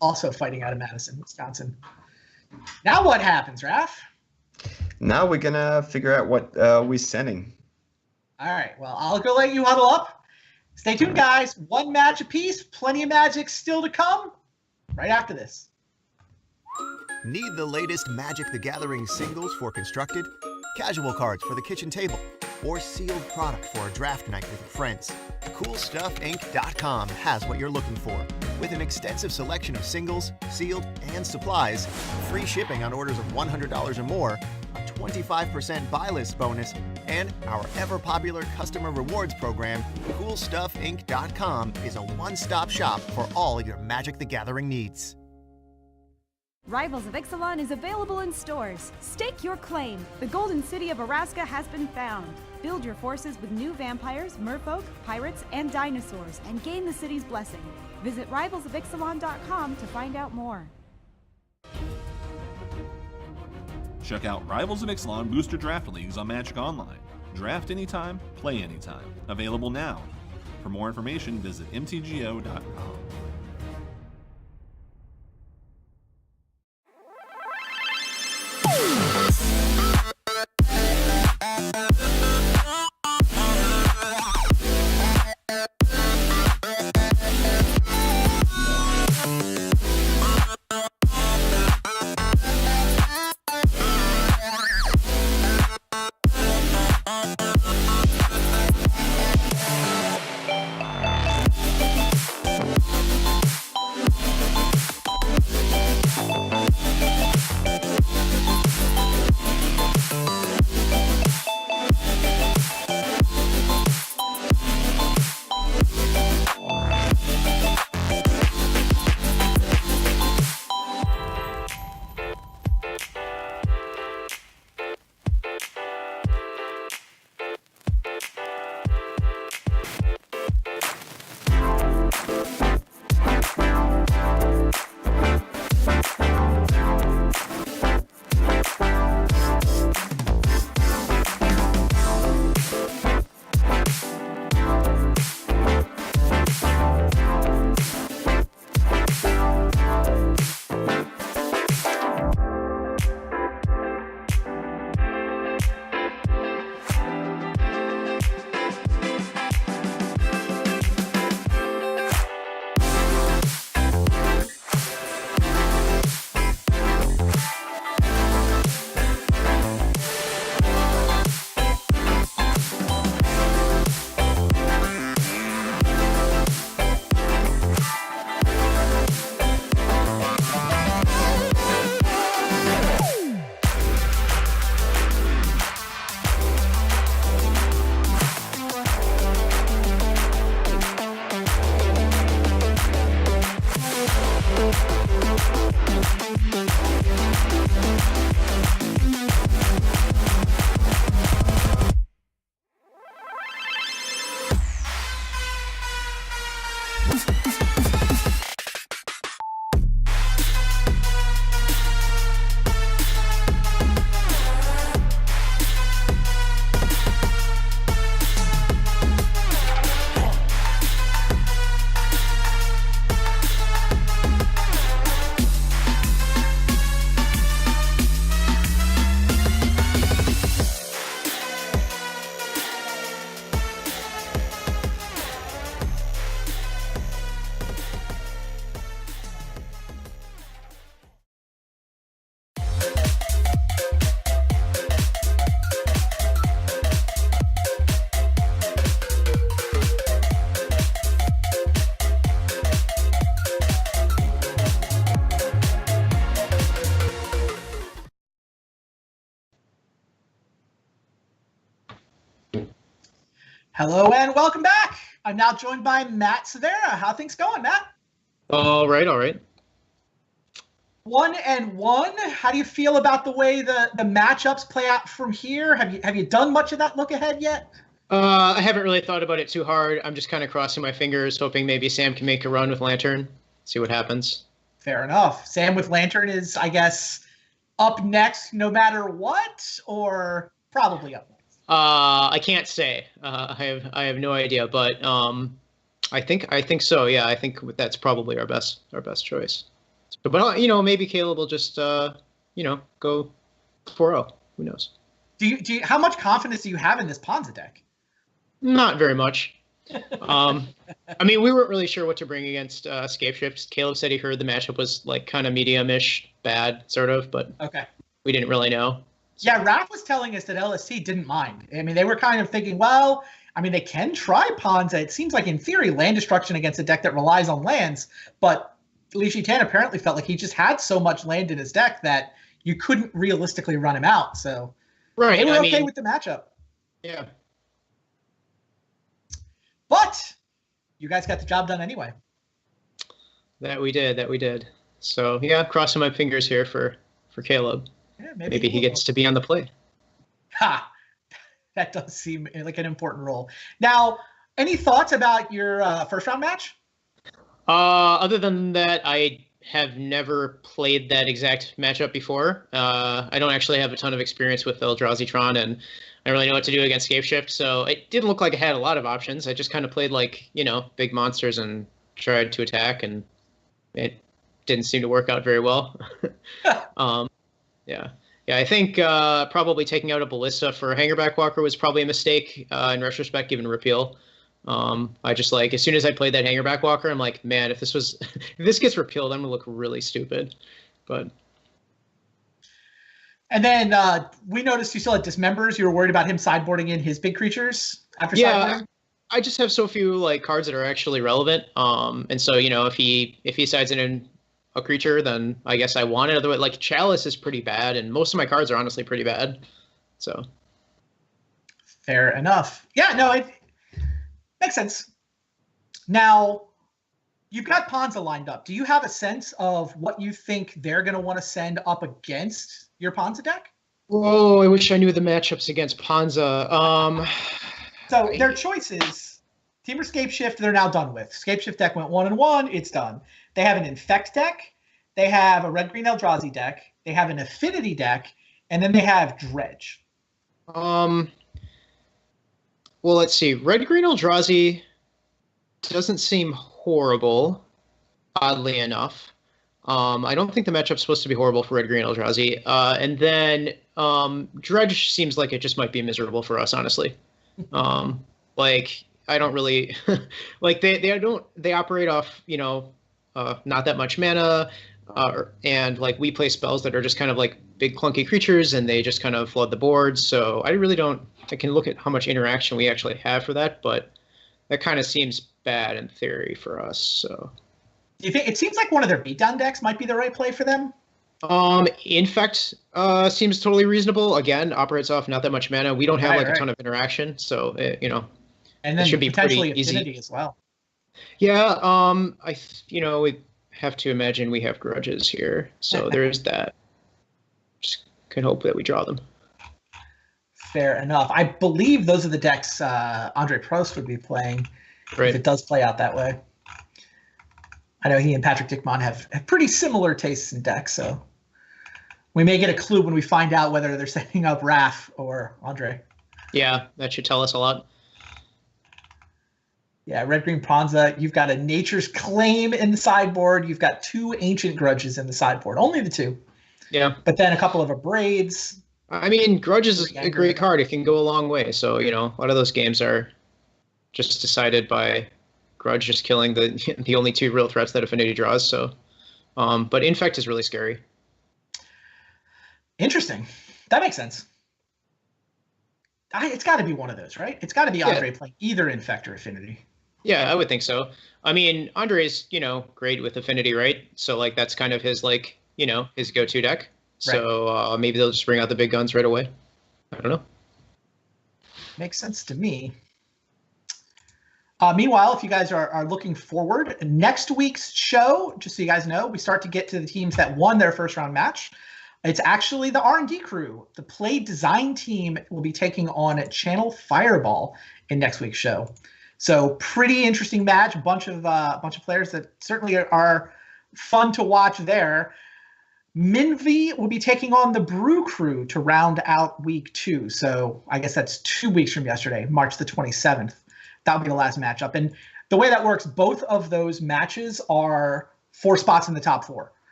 Also fighting out of Madison, Wisconsin. Now what happens, Raph? Now we're going to figure out what we're sending. All right. Well, I'll go let you huddle up. Stay tuned, guys. 1 match apiece. Plenty of Magic still to come right after this. Need the latest Magic the Gathering singles for constructed, casual cards for the kitchen table, or sealed product for a draft night with your friends? CoolStuffInc.com has what you're looking for. With an extensive selection of singles, sealed, and supplies, free shipping on orders of $100 or more, a 25% buy list bonus, and our ever-popular customer rewards program, CoolStuffInc.com is a one-stop shop for all your Magic the Gathering needs. Rivals of Ixalan is available in stores. Stake your claim. The Golden City of Araska has been found. Build your forces with new vampires, merfolk, pirates, and dinosaurs, and gain the city's blessing. Visit rivalsofixalan.com to find out more. Check out Rivals of Ixalan Booster Draft Leagues on Magic Online. Draft anytime, play anytime. Available now. For more information, visit mtgo.com. Hello and welcome back. I'm now joined by Matt Severa. How things going, Matt? All right. 1-1. How do you feel about the way the matchups play out from here? Have you done much of that look ahead yet? I haven't really thought about it too hard. I'm just kind of crossing my fingers, hoping maybe Sam can make a run with Lantern. See what happens. Fair enough. Sam with Lantern is, I guess, up next no matter what, or probably up next? I can't say. I have no idea, but I think so. Yeah, I think that's probably our best choice. So, but maybe Caleb will just go 4-0. Who knows? Do you how much confidence do you have in this Ponza deck? Not very much. I mean, we weren't really sure what to bring against Scapeshift. Caleb said he heard the matchup was like kind of medium-ish bad, sort of, but okay, we didn't really know. Yeah, Raph was telling us that LST didn't mind. I mean, they were kind of thinking, well, I mean, they can try Ponza. It seems like, in theory, land destruction against a deck that relies on lands. But Li Shitan apparently felt like he just had so much land in his deck that you couldn't realistically run him out. So right, they were okay with the matchup. Yeah. But you guys got the job done anyway. That we did. So, yeah, crossing my fingers here for Caleb. Yeah, maybe he gets to be on the play. Ha! That does seem like an important role. Now, any thoughts about your first round match? Other than that, I have never played that exact matchup before. I don't actually have a ton of experience with Eldrazi-Tron, and I don't really know what to do against Scapeshift, so it didn't look like I had a lot of options. I just kind of played big monsters and tried to attack, and it didn't seem to work out very well. Yeah, I think probably taking out a Ballista for Hangerback Walker was probably a mistake in retrospect, given repeal. I just as soon as I played that Hangerback Walker, I'm like, man, if this gets repealed, I'm gonna look really stupid. But and then we noticed you still had Dismembers. You were worried about him sideboarding in his big creatures after sideboarding? I just have so few cards that are actually relevant. And so if he sides in a creature, then I guess I want it. Otherwise, Chalice is pretty bad, and most of my cards are honestly pretty bad. So fair enough. Yeah, no, it makes sense. Now, you've got Ponza lined up. Do you have a sense of what you think they're going to want to send up against your Ponza deck? Oh, I wish I knew the matchups against Ponza. So their choices, Temur Scapeshift, they're now done with. Scapeshift deck went 1-1. It's done. They have an Infect deck. They have a Red-Green Eldrazi deck. They have an Affinity deck. And then they have Dredge. Well, let's see. Red-Green Eldrazi doesn't seem horrible, oddly enough. I don't think the matchup's supposed to be horrible for Red-Green Eldrazi. And then Dredge seems like it just might be miserable for us, honestly. I don't really they operate off, not that much mana, and we play spells that are just kind of big clunky creatures, and they just kind of flood the board. So I can look at how much interaction we actually have for that, but that kind of seems bad in theory for us. So do you think it seems like one of their beatdown decks might be the right play for them? Infect seems totally reasonable. Again, operates off not that much mana. We don't have a ton of interaction, so and then it should be potentially pretty Affinity easy as well. Yeah, have to imagine we have grudges here, so there is that. Just can hope that we draw them. Fair enough. I believe those are the decks Andre Prost would be playing Right. if it does play out that way. I know he and Patrick Dickman have pretty similar tastes in decks, so we may get a clue when we find out whether they're setting up Raph or Andre. Yeah, that should tell us a lot. Yeah, Red Green Ponza, you've got a Nature's Claim in the sideboard. You've got 2 Ancient Grudges in the sideboard. Only the 2. Yeah. But then a couple of Abrades. I mean, Grudge is a great card. It can go a long way. So, you know, a lot of those games are just decided by Grudge just killing the only 2 real threats that Affinity draws. So, but Infect is really scary. Interesting. That makes sense. It's got to be one of those, right? It's got to be Andre playing either Infect or Affinity. Yeah, I would think so. I mean, Andre's, great with Affinity, right? So, like, that's kind of his, his go-to deck. So maybe they'll just bring out the big guns right away. I don't know. Makes sense to me. Meanwhile, if you guys are looking forward, next week's show, just so you guys know, we start to get to the teams that won their first round match. It's actually the R&D crew. The Play Design team will be taking on Channel Fireball in next week's show. So pretty interesting match. A bunch of players that certainly are fun to watch there. Minvy will be taking on the Brew Crew to round out week 2. So I guess that's 2 weeks from yesterday, March the 27th. That'll be the last matchup. And the way that works, both of those matches are 4 spots in the top 4.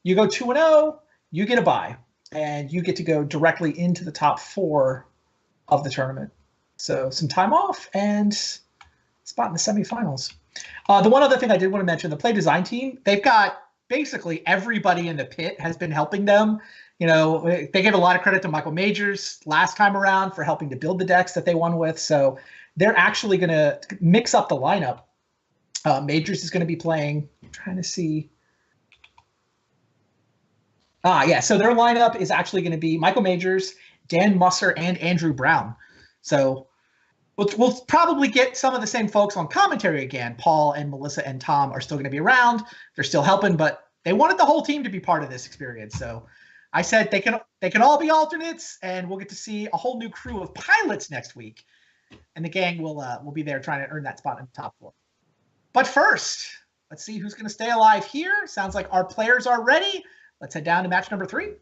You go 2-0, you get a bye, and you get to go directly into the top 4 of the tournament. So some time off and spot in the semifinals. The one other thing I did want to mention, the Play Design team, they've got basically everybody in the pit has been helping them. They gave a lot of credit to Michael Majors last time around for helping to build the decks that they won with. So they're actually going to mix up the lineup. Majors is going to be playing. I'm trying to see. So their lineup is actually going to be Michael Majors, Dan Musser, and Andrew Brown. So we'll probably get some of the same folks on commentary again. Paul and Melissa and Tom are still going to be around. They're still helping, but they wanted the whole team to be part of this experience. So I said they can all be alternates, and we'll get to see a whole new crew of pilots next week. And the gang will be there trying to earn that spot in the top 4. But first, let's see who's going to stay alive here. Sounds like our players are ready. Let's head down to match number 3.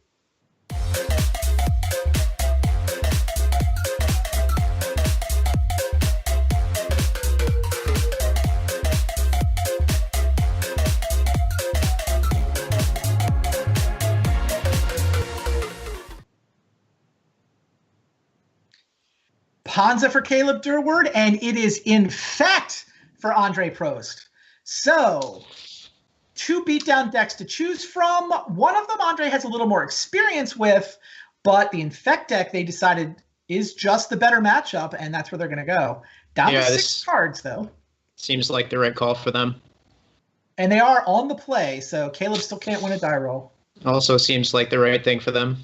Ponza for Caleb Durward, and it is Infect for Andre Prost. So 2 beatdown decks to choose from. One of them Andre has a little more experience with, but the Infect deck they decided is just the better matchup, and that's where they're going to go. Down to 6 cards, though. Seems like the right call for them. And they are on the play, so Caleb still can't win a die roll. Also seems like the right thing for them.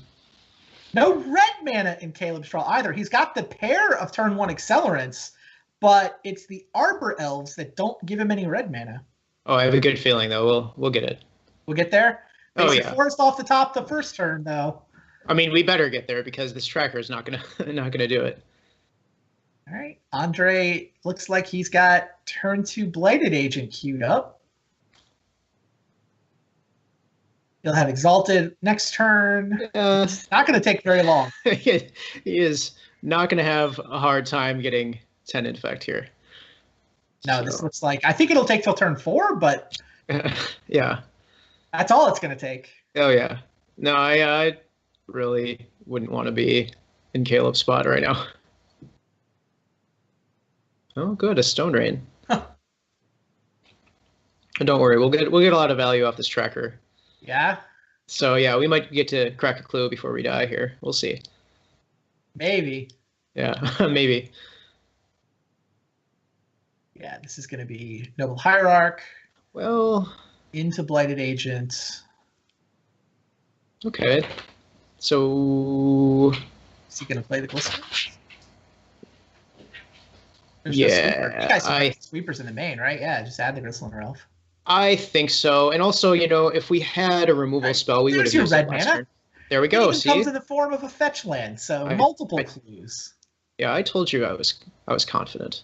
No red mana in Caleb's draw either. He's got the pair of turn 1 accelerants, but it's the Arbor Elves that don't give him any red mana. Oh, I have a good feeling, though. We'll get it. We'll get there? Basic Forest off the top the first turn, though. I mean, we better get there because this tracker is not gonna do it. All right. Andre looks like he's got turn 2 Blighted Agent queued up. He'll have Exalted next turn. It's not going to take very long. He is not going to have a hard time getting 10 Infect here. No, this looks like... I think it'll take till turn 4, but... Yeah. That's all it's going to take. Oh, yeah. No, I really wouldn't want to be in Caleb's spot right now. Oh, good. A Stone Rain. Huh. And don't worry. We'll get a lot of value off this tracker. Yeah? So, yeah, we might get to crack a clue before we die here. We'll see. Maybe. Yeah, maybe. Yeah, this is going to be Noble Hierarch. Well... Into Blighted Agent. Okay. So... Is he going to play the Glistener? Yeah. You guys have sweepers in the main, right? Yeah, just add the Glistener Elf. I think so. And also, you know, if we had a removal Right. spell, we would There's have your used red it last mana. turn. There we It go. even See? comes in the form of a fetch land, so multiple clues. Yeah, I told you I was confident.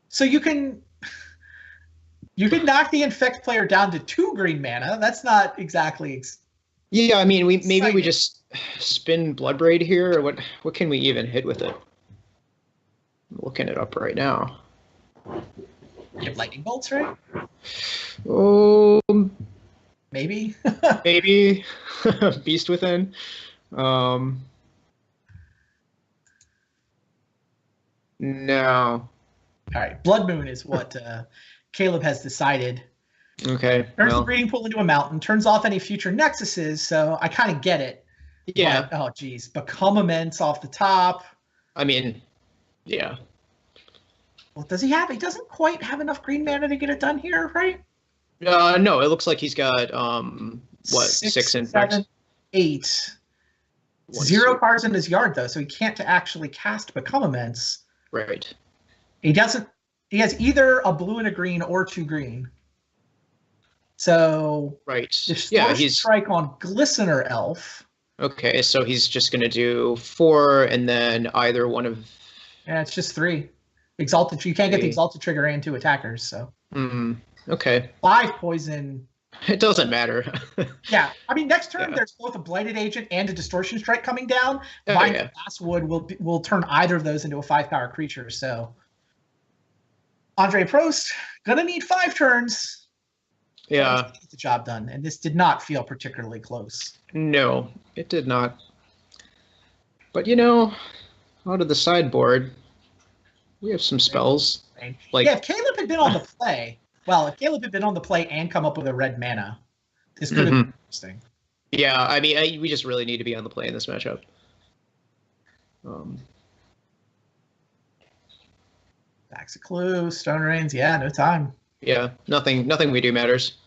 So you can knock the infect player down to 2 green mana. That's not exactly Yeah, I mean, we Exciting. just spin Bloodbraid here, or what can we even hit with it? I'm looking it up right now. you have lightning bolts, right? Oh, Maybe. maybe Beast Within. No. All right, Blood Moon is what Caleb has decided. Okay. Turns the Well, breeding pool into a mountain, turns off any future nexuses, so I kind of get it. yeah. But, oh, geez. Become immense off the top. I mean, yeah. Well, does he have? He doesn't quite have enough green mana to get it done here, right? No, it looks like he's got what, 6 infects? 7, 8. One, 0 two. cards in his yard though, so he can't actually cast Become Immense. Right. He doesn't. He has either a blue and a green or 2 green. So Right. Distortion Yeah, he's Strike on Glistener Elf. okay. So he's just gonna do 4, and then either one of. Yeah, it's just 3. Exalted. You can't get the 3. Exalted Trigger and 2 attackers. So Okay. 5 poison. It doesn't matter. Yeah, I mean next turn Yeah. there's both a Blighted Agent and a Distortion Strike coming down. Oh, Vine yeah. of Basswood will turn either of those into a 5-power creature. So Andre Prost gonna need 5 turns. Yeah. to get the job done, and this did not feel particularly close. No, it did not. But you know, out of the sideboard, we have some spells. Like Yeah, if Caleb had been on the play, if Caleb had been on the play and come up with a red mana, this could have been interesting. yeah, I mean, we just really need to be on the play in this matchup. Backs a clue, Stone Rains, yeah, no time. Yeah, nothing we do matters.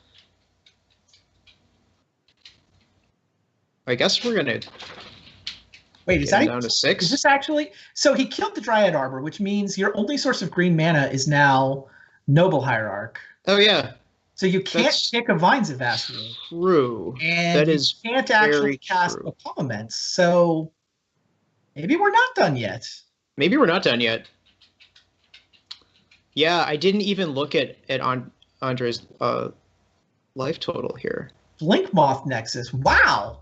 I guess we're gonna Wait, is get that down to is 6. this actually? So he killed the Dryad Arbor, which means your only source of green mana is now Noble Hierarch. Oh yeah, So you can't That's- kick a Vines of Vastwood, true. and That you is can't actually very cast true. Appallaments. So maybe we're not done yet. Maybe we're not done yet. Yeah, I didn't even look at Andre's life total here. Blink Moth Nexus. Wow.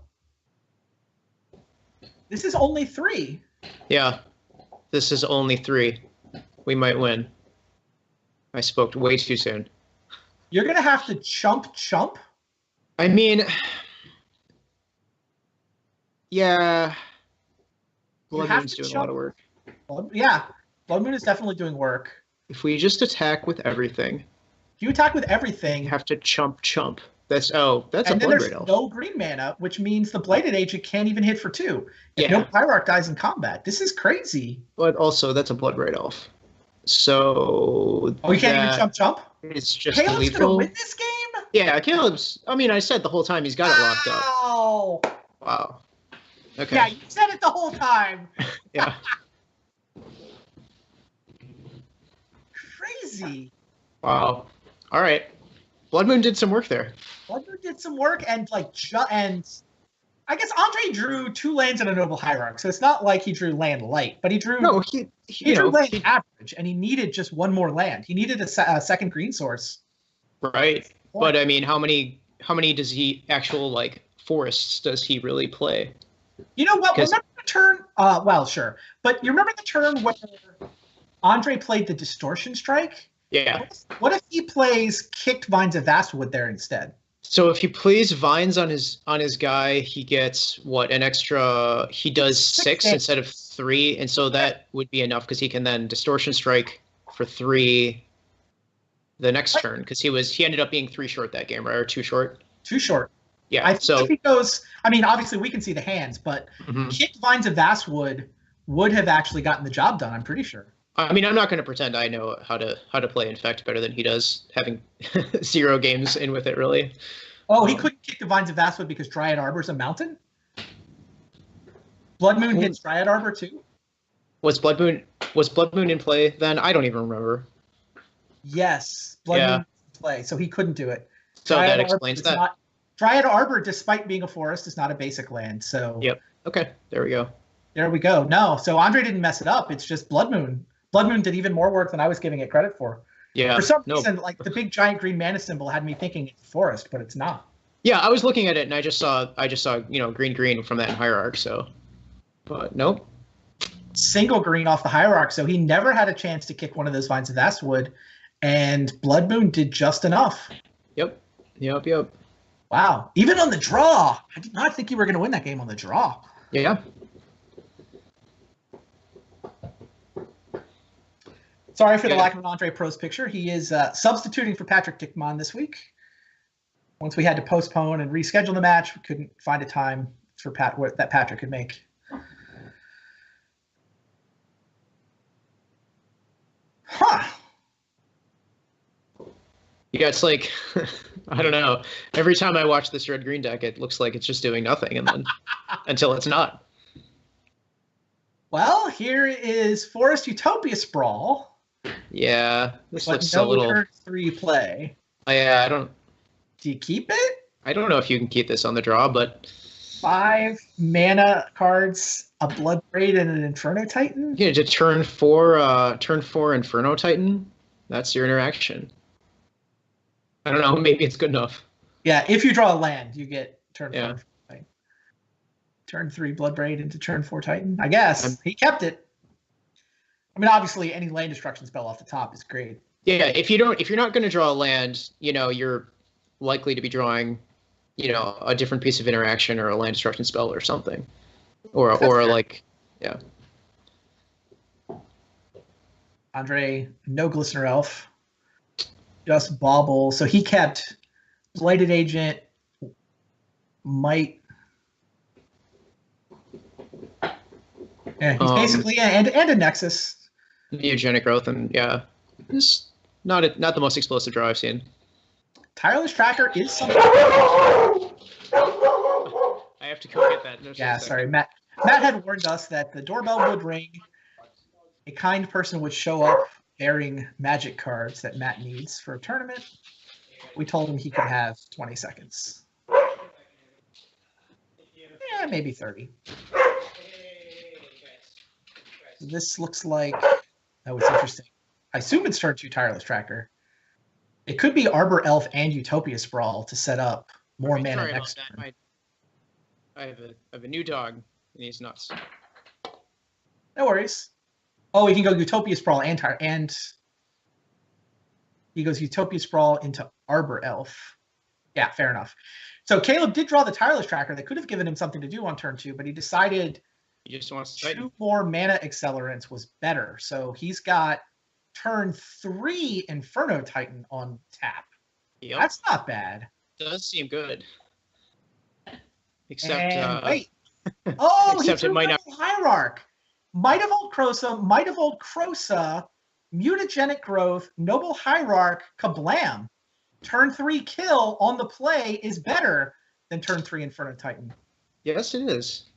This is only 3. Yeah, this is only 3. We might win. I spoke way too soon. You're gonna have to chump. I mean, yeah. Blood have Moon's to doing a lot of work. Yeah, Blood Moon is definitely doing work. If we just attack with everything, If you attack with everything, you have to chump. That's a and then Blood there's Raid Elf. no green mana, which means the Bladed Agent can't even hit for 2. If Yeah. no Hierarch dies in combat. This is crazy. But also, that's a Blood Raid Elf. So Oh, you can't even that jump? It's just Caleb's gonna lethal. win this game? Yeah, Caleb's. I mean, I said the whole time he's got it locked up. Wow. Wow. Okay. Yeah, you said it the whole time. Yeah. Crazy. Wow. All right. Blood Moon did some work there. Blood Moon did some work, and and I guess Andre drew 2 lands and a Noble Hierarch, so it's not like he drew land light, but he drew No, he you drew know, land average, and he needed just 1 more land. He needed a second green source. right. But I mean, how many does he forests does he really play? You know what? 'Cause- Remember the turn? Well, sure, but you remember the turn where Andre played the Distortion Strike? Yeah. What if he plays Kicked Vines of Vastwood there instead? So if he plays vines on his guy, he gets what, an extra? He does 6 damage. instead of 3, and so that would be enough because he can then Distortion Strike for 3 the next turn because he ended up being 3 short that game, right, or 2 short. Too short. Yeah. I think So if he goes, I mean, obviously we can see the hands, but mhm. Kicked Vines of Vastwood would have actually gotten the job done. I'm pretty sure. I mean, I'm not going to pretend I know how to play Infect better than he does, having 0 games in with it, really. Oh, he couldn't kick the Vines of Vastwood because Dryad Arbor's a mountain? Blood Moon hits Dryad Arbor too? Was Blood Moon in play then? I don't even remember. Yes. Blood Moon play, so he couldn't do it. So Dryad that Arbor explains is that. not- Dryad Arbor, despite being a forest, is not a basic land. So Yep. Okay, there we go. there we go. No, so Andre didn't mess it up. It's just Blood Moon. Blood Moon did even more work than I was giving it credit for. Yeah. For some no. reason, like the big giant green mana symbol had me thinking it's a forest, but it's not. Yeah, I was looking at it and I just saw green from that hierarch. So, but nope. Single green off the hierarch, so he never had a chance to kick one of those Vines of Vastwood, and Blood Moon did just enough. Yep. Wow. Even on the draw. I did not think you were going to win that game on the draw. Yeah. Sorry for the Yeah. lack of an Andre Prost picture. He is substituting for Patrick Dickman this week. Once we had to postpone and reschedule the match, we couldn't find a time for that Patrick could make. Huh. Yeah, it's like I don't know. Every time I watch this red green deck, it looks like it's just doing nothing, and then until it's not. Well, here is Forest Utopia Sprawl, Yeah, this but looks no a little. turn 3 play. Yeah, I don't Do you keep it? know if you can keep this on the draw, but 5 mana cards, a Blood Braid, and an Inferno Titan? yeah, to turn 4 Inferno Titan. That's your interaction. I don't know. Maybe it's good enough. Yeah, if you draw a land, you get turn Yeah. 4. Titan. Turn 3 Blood Braid into turn 4 Titan. I guess. He kept it. I mean, obviously, any land destruction spell off the top is great. Yeah, if you're not going to draw a land, you're likely to be drawing, a different piece of interaction or a land destruction spell or something, or like, yeah. Andre, no Glistener Elf. Just Bauble. So he kept Blighted Agent, Might. Yeah, he's basically and a Nexus. Neogenic Growth, and yeah, it's not the most explosive draw I've seen. Tireless Tracker is something. I have to go get that. in just a Yeah, second. sorry. Matt had warned us that the doorbell would ring. A kind person would show up bearing magic cards that Matt needs for a tournament. We told him he could have 20 seconds. Yeah, maybe 30. This looks like... Oh, it's interesting. I assume it's turn 2 Tireless Tracker. It could be Arbor Elf and Utopia Sprawl to set up more mana Sorry about next that. turn. I have a new dog, and he's nuts. No worries. Oh, he can go Utopia Sprawl and he goes Utopia Sprawl into Arbor Elf. Yeah, fair enough. So Caleb did draw the Tireless Tracker that could have given him something to do on turn 2, but he decided He just wants to. 2 more mana accelerants was better. So he's got turn 3 Inferno Titan on tap. Yep, That's not bad. does seem good. Except, And wait. Oh, except he it might not- Hierarch. Might of Old Krosa, Mutagenic Growth, Noble Hierarch, Kablam. Turn 3 kill on the play is better than turn 3 Inferno Titan. yes, it is.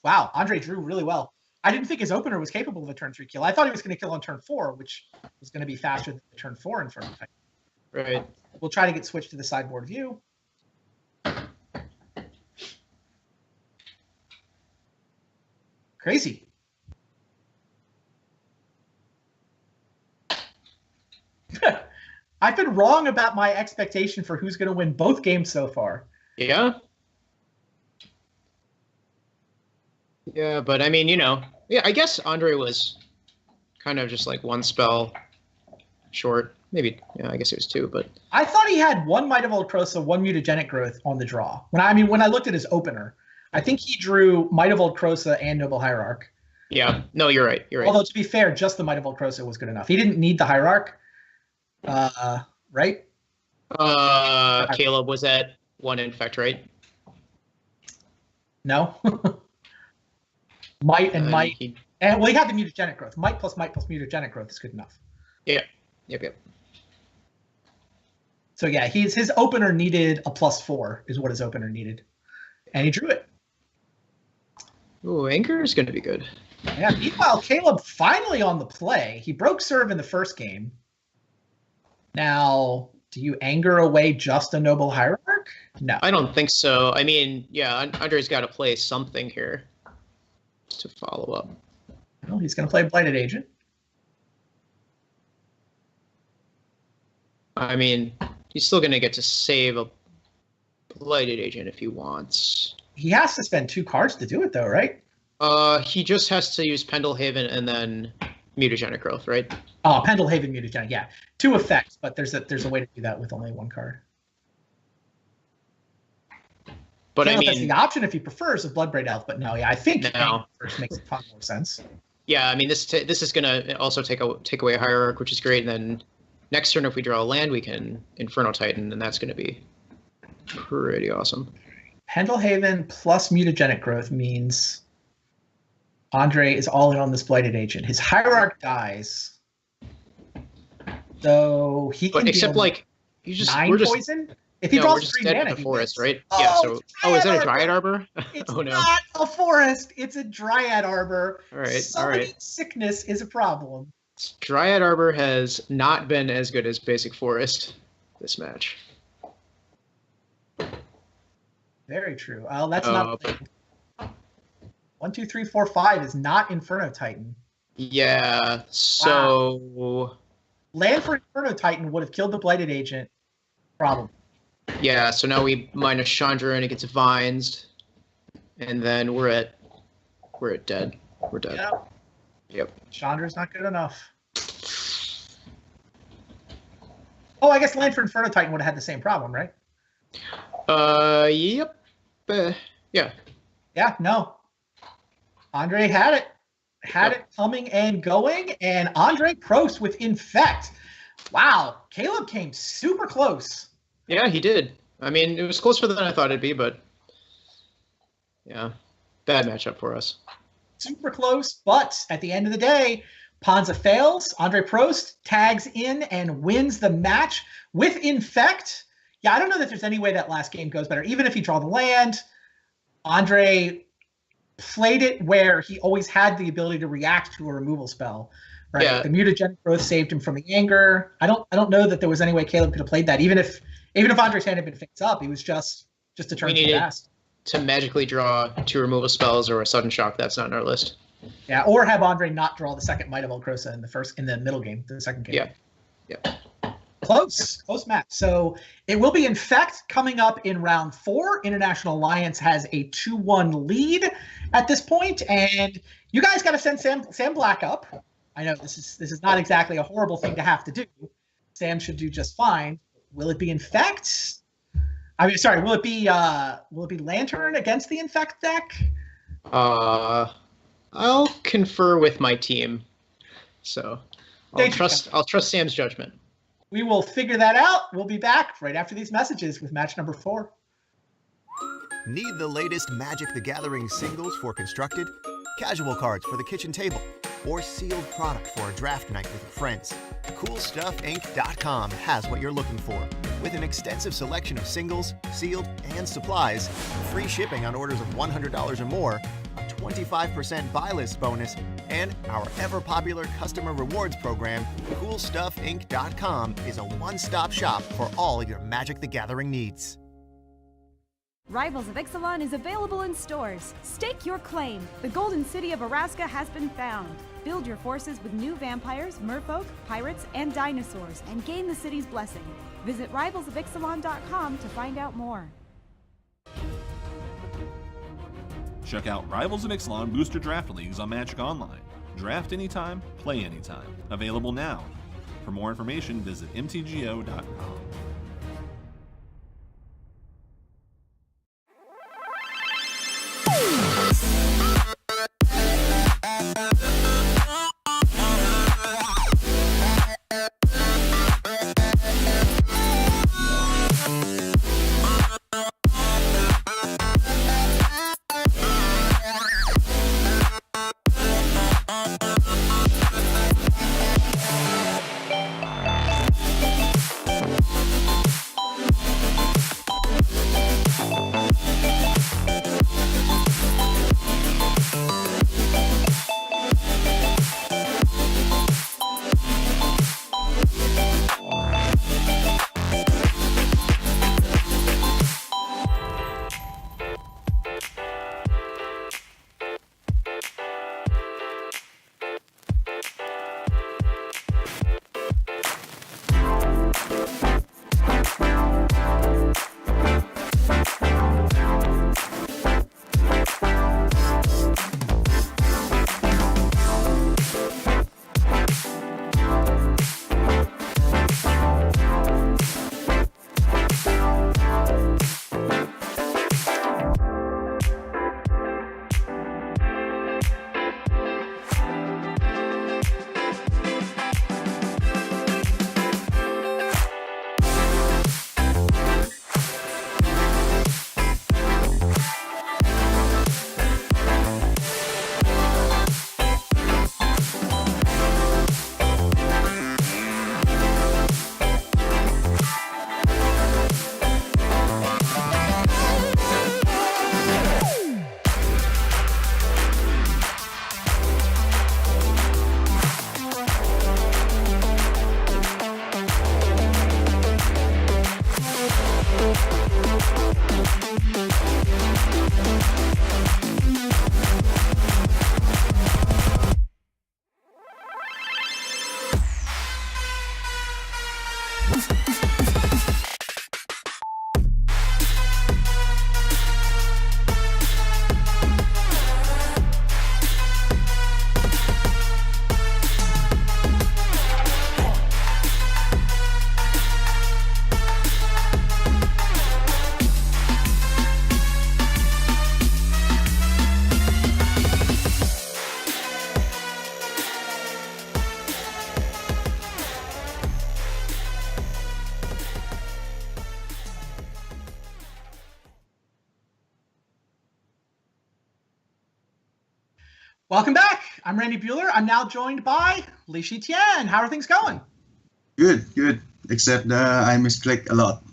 Wow, Andre drew really well. I didn't think his opener was capable of a turn 3 kill. I thought he was going to kill on turn 4, which was going to be faster than the turn 4 Inferno Titan. Right. We'll try to get switched to the sideboard view. Crazy. I've been wrong about my expectation for who's going to win both games so far. Yeah. Yeah, but I mean, yeah, I guess Andre was kind of just like one spell short. Maybe, yeah, I guess it was 2, but I thought he had 1 Might of Old Krosa, 1 Mutagenic Growth on the draw. When I looked at his opener, I think he drew Might of Old Krosa and Noble Hierarch. yeah, no, you're right. Although to be fair, just the Might of Old Krosa was good enough. He didn't need the Hierarch, right? Caleb was at 1 infect, right? No. Might and Might. He And well, he had the Mutagenic Growth. Might plus Mutagenic Growth is good enough. Yep. So yeah, his opener needed a +4 is what his opener needed. And he drew it. Ooh, Anchor is going to be good. Yeah. Meanwhile, Caleb finally on the play. He broke serve in the first game. Now, do you anger away just a Noble Hierarch? No. I don't think so. I mean, yeah, Andre's got to play something here to follow up. Well, he's going to play Blighted Agent. I mean, he's still going to get to save a Blighted Agent if he wants. He has to spend 2 cards to do it, though, right? He just has to use Pendelhaven and then Mutagenic Growth, right? Oh, Pendelhaven Mutagenic, yeah. 2 effects, but there's a way to do that with only 1 card. But I That's mean, the option if he prefers of Bloodbraid Elf, but no, yeah, I think No. first makes a ton more sense. yeah, I mean, this is going to also take away a Hierarch, which is great. And then next turn, if we draw a land, we can Inferno Titan, and that's going to be pretty awesome. Pendelhaven plus Mutagenic Growth means Andre is all in on this Blighted Agent. His Hierarch dies, so he can But except deal like you just 9 we're just poison. If he no, we're draws just 3 dead mana, in the he forest, wins. right? Yeah. Oh, So it's is that a Dryad Dryad Arbor? It's Oh no. not a forest. It's a Dryad Arbor. All right. All Summoning right. sickness is a problem. Dryad Arbor has not been as good as Basic Forest this match. Very true. That's Uh, not. 1, 2, 3, 4, 5 is not Inferno Titan. Yeah. So Land for Inferno Titan would have killed the Blighted Agent. Problem. yeah. So now we minus Chandra and it gets Vines, and then we're at dead. We're dead. Yeah. Yep. Chandra's not good enough. Oh, I guess Land for Inferno Titan would have had the same problem, right? Yep. Yeah. Yeah, no. Andre had it. Had it coming and going, and Andre Prost with Infect. Wow, Caleb came super close. Yeah, he did. I mean, it was closer than I thought it'd be, but yeah, bad matchup for us. Super close, but at the end of the day, Ponza fails. Andre Prost tags in and wins the match with Infect. Yeah, I don't know that there's any way that last game goes better. Even if he draw the land, Andre played it where he always had the ability to react to a removal spell. Right. Yeah. The Mutagenic Growth saved him from the anger. I don't know that there was any way Caleb could have played that. Even if Andre's hand had been fixed up, he was just a turn too fast. To magically draw 2 removal spells or a sudden shock, that's not in our list. Yeah, or have Andre not draw the second Might of Volcrosa in the middle game, the second game. Yeah. Close match. So it will be Infect coming up in round 4. International Alliance has a 2-1 lead at this point, and you guys got to send Sam Black up. I know this is not exactly a horrible thing to have to do. Sam should do just fine. Will it be Infect? I mean, sorry. Will it be Lantern against the Infect deck? I'll confer with my team, so I'll trust Sam's judgment. We will figure that out. We'll be back right after these messages with match number 4. Need the latest Magic the Gathering singles for constructed, casual cards for the kitchen table, or sealed product for a draft night with your friends? CoolStuffInc.com has what you're looking for. With an extensive selection of singles, sealed, and supplies, free shipping on orders of $100 or more, a 25% buy list bonus, and our ever-popular customer rewards program, CoolStuffInc.com is a one-stop shop for all your Magic the Gathering needs. Rivals of Ixalan is available in stores. Stake your claim. The Golden City of Araska has been found. Build your forces with new vampires, merfolk, pirates, and dinosaurs, and gain the city's blessing. Visit rivalsofixalan.com to find out more. Check out Rivals of Ixalan Booster Draft Leagues on Magic Online. Draft anytime, play anytime. Available now. For more information, visit mtgo.com. Welcome back. I'm Randy Bueller. I'm now joined by Li Shi Tian. How are things going? Good. Except I misclick a lot.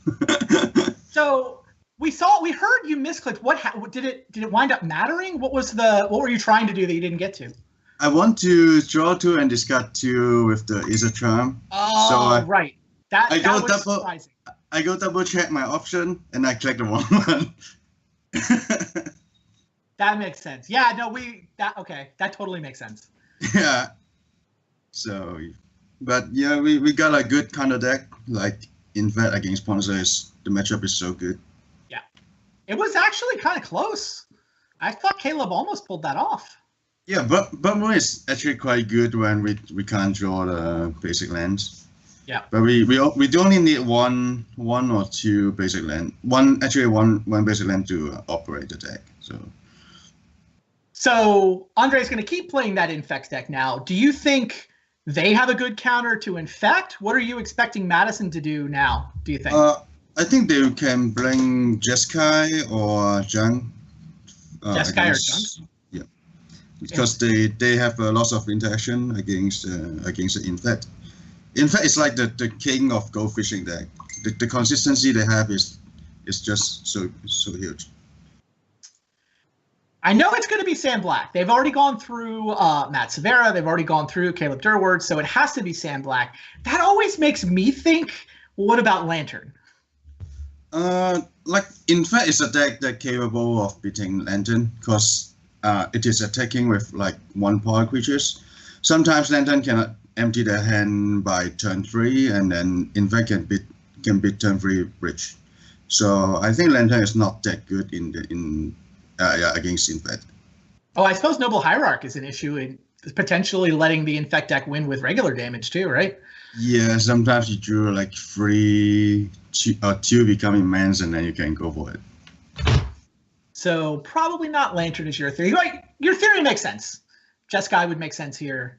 So we heard you misclicked. What did it wind up mattering? What were you trying to do that you didn't get to? I want to draw 2 and discard 2 with the Is a Charm. Oh, right. That go was double. surprising. I go double check my option and I click the wrong one. That makes sense. Yeah, no, that totally makes sense. Yeah. So, but yeah, we got a good counter deck. Like Infect against Ponza the matchup is so good. Yeah, it was actually kind of close. I thought Caleb almost pulled that off. Yeah, but is actually quite good when we can't draw the basic lands. Yeah. But we do only need one or 2 basic land. One basic land to operate the deck. So Andre's going to keep playing that Infect deck now. Do you think they have a good counter to Infect? What are you expecting Madison to do now, do you think? I think they can bring Jeskai or Zhang. Jeskai or Zhang? Yeah. Because they have a lot of interaction against the Infect. Infect is like the king of go fishing deck. The consistency they have is just so huge. I know it's going to be Sam Black. They've already gone through Matt Severa. They've already gone through Caleb Durward, so it has to be Sam Black. That always makes me think, well, what about Lantern? Like Infect is a deck that capable of beating Lantern because it is attacking with like 1 power creatures. Sometimes Lantern cannot empty their hand by turn 3, and then Infect can beat turn 3 bridge. So I think Lantern is not that good against Infect. Oh, I suppose Noble Hierarch is an issue in potentially letting the Infect deck win with regular damage too, right? Yeah, sometimes you drew like 3 or 2 become immense, and then you can go for it. So probably not Lantern is your theory. Your theory makes sense. Jeskai would make sense here.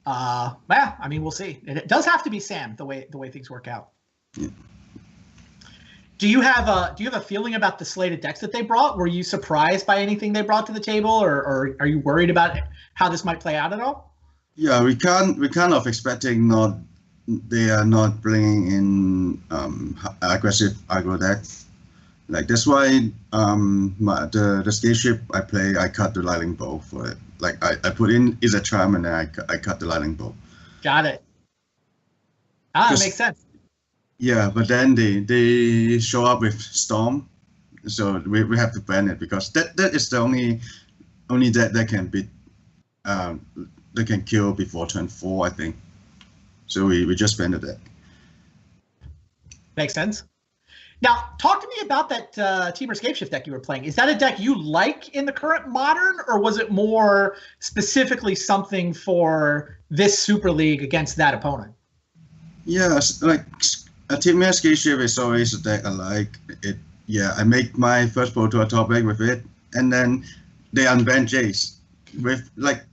Yeah, I mean, we'll see. It does have to be Sam the way things work out. Yeah. Do you have a feeling about the slated decks that they brought? Were you surprised by anything they brought to the table, or are you worried about how this might play out at all? Yeah, we kind of expecting they are not bringing in aggressive aggro deck. Like that's why the Scaleship I play, I cut the Lightning Bolt for it. Like I put in Is a Charm and then I cut the Lightning Bolt. Got it. That makes sense. Yeah, but then they show up with Storm, so we have to ban it because that is the only deck that can beat that can kill before turn 4, I think. So we just banned the deck. Makes sense. Now, talk to me about that Temur Scapeshift deck you were playing. Is that a deck you like in the current Modern, or was it more specifically something for this Super League against that opponent? Yeah, like a Temur Scapeshift is always a deck I like. It. Yeah, I make my first Pro Tour top deck with it, and then they unban Jace. With like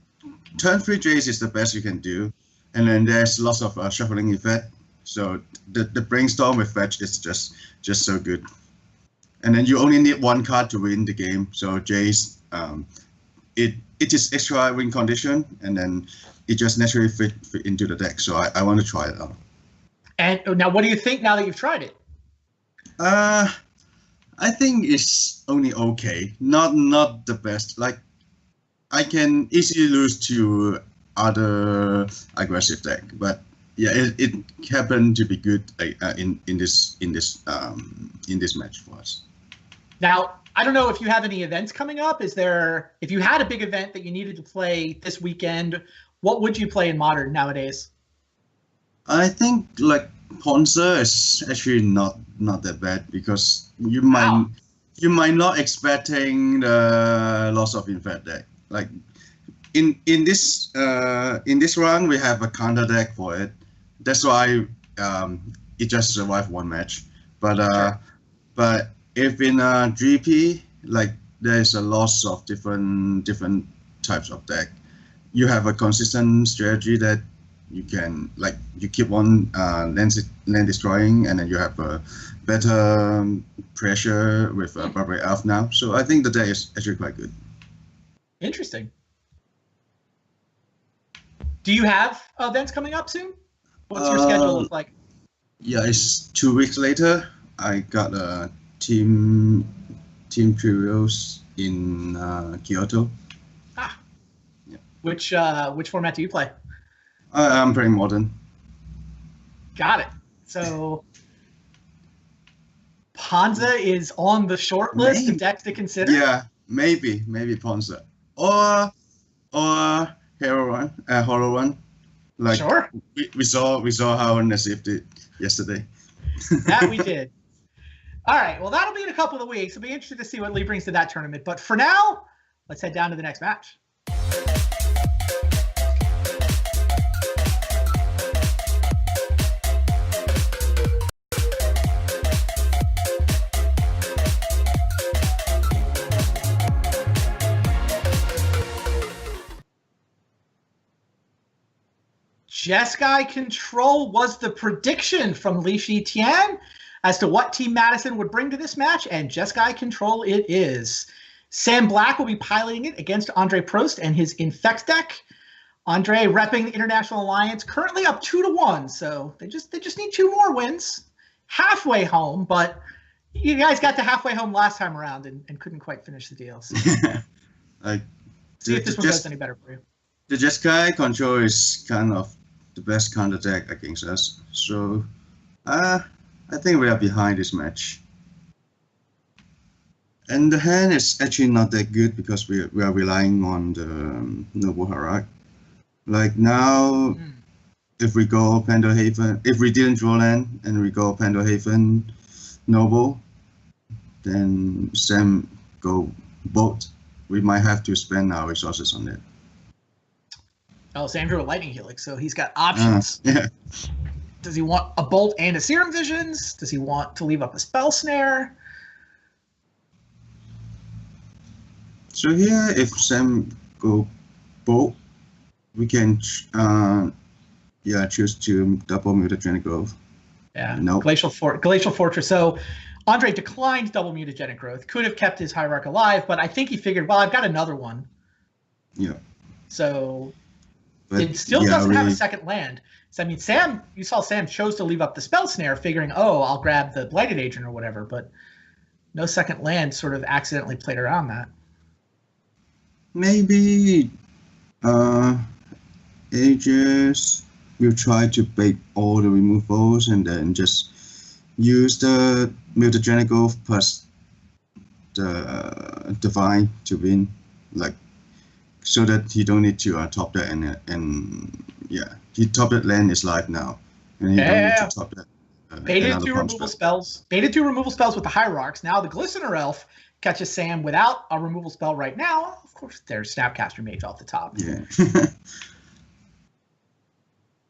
turn 3 Jace is the best you can do, and then there's lots of shuffling effect. So the Brainstorm with Fetch is just so good. And then you only need 1 card to win the game. So Jace, it is extra win condition, and then it just naturally fit into the deck. So I want to try it out. And now, what do you think now that you've tried it? I think it's only okay. Not the best. Like I can easily lose to other aggressive deck, but yeah, it happened to be good in this match for us. Now, I don't know if you have any events coming up. If you had a big event that you needed to play this weekend, what would you play in Modern nowadays? I think like Ponza is actually not that bad because you might not expecting the loss of Infect deck. Like in this round we have a counter deck for it. That's why it just survived 1 match. But but if in a GP, like there's a lots of different types of deck, you have a consistent strategy that you can like you keep on land destroying, and then you have a better pressure with Barbaric Elf now. So I think the deck is actually quite good. Interesting. Do you have events coming up soon? What's your schedule look like? Yeah, it's 2 weeks later. I got a team trios in Kyoto. Ah. Yeah. Which format do you play? I'm playing modern. Got it. So Ponza is on the short list of decks to consider. Yeah, maybe Ponza or Hero Run. Like sure. We saw how Nassif did yesterday. That we did. All right. Well, that'll be in a couple of weeks. It'll be interesting to see what Lee brings to that tournament. But for now, let's head down to the next match. Jeskai Control was the prediction from Li Shi Tian as to what Team Madison would bring to this match, and Jeskai Control it is. Sam Black will be piloting it against Andre Prost and his Infect deck. Andre repping the International Alliance, currently up 2-1, so they just need 2 more wins. Halfway home, but you guys got to halfway home last time around and couldn't quite finish the deal. So. See if this one goes any better for you. The Jeskai Control is kind of the best counter deck against us, so I think we are behind this match. And the hand is actually not that good because we are relying on the Noble Harak. Like now, if we go Pendelhaven, if we didn't draw land and we go Pendelhaven Noble, then Sam go Bolt. We might have to spend our resources on it. Oh, Sam drew a Lightning Helix, so he's got options. Yeah. Does he want a Bolt and a Serum Visions? Does he want to leave up a Spell Snare? So here, if Sam go Bolt, we can choose to double Mutagenic Growth. Yeah, nope. Glacial Fortress. So Andre declined double Mutagenic Growth. Could have kept his Hierarch alive, but I think he figured, well, I've got another one. Yeah. So but it still doesn't have a second land. So I mean, you saw Sam chose to leave up the Spell Snare, figuring, oh, I'll grab the Blighted Agent or whatever, but no second land, sort of accidentally played around that. Maybe Aegis will try to bake all the removals and then just use the Mutagenic Growth plus the Divine to win, like so that he don't need to top that and yeah, he top that land is live now, and he don't need to top that. Baited 2 removal spells. Baited 2 removal spells with the Hierarchs. Now the Glistener Elf catches Sam without a removal spell right now. Of course, there's Snapcaster Mage off the top. Yeah.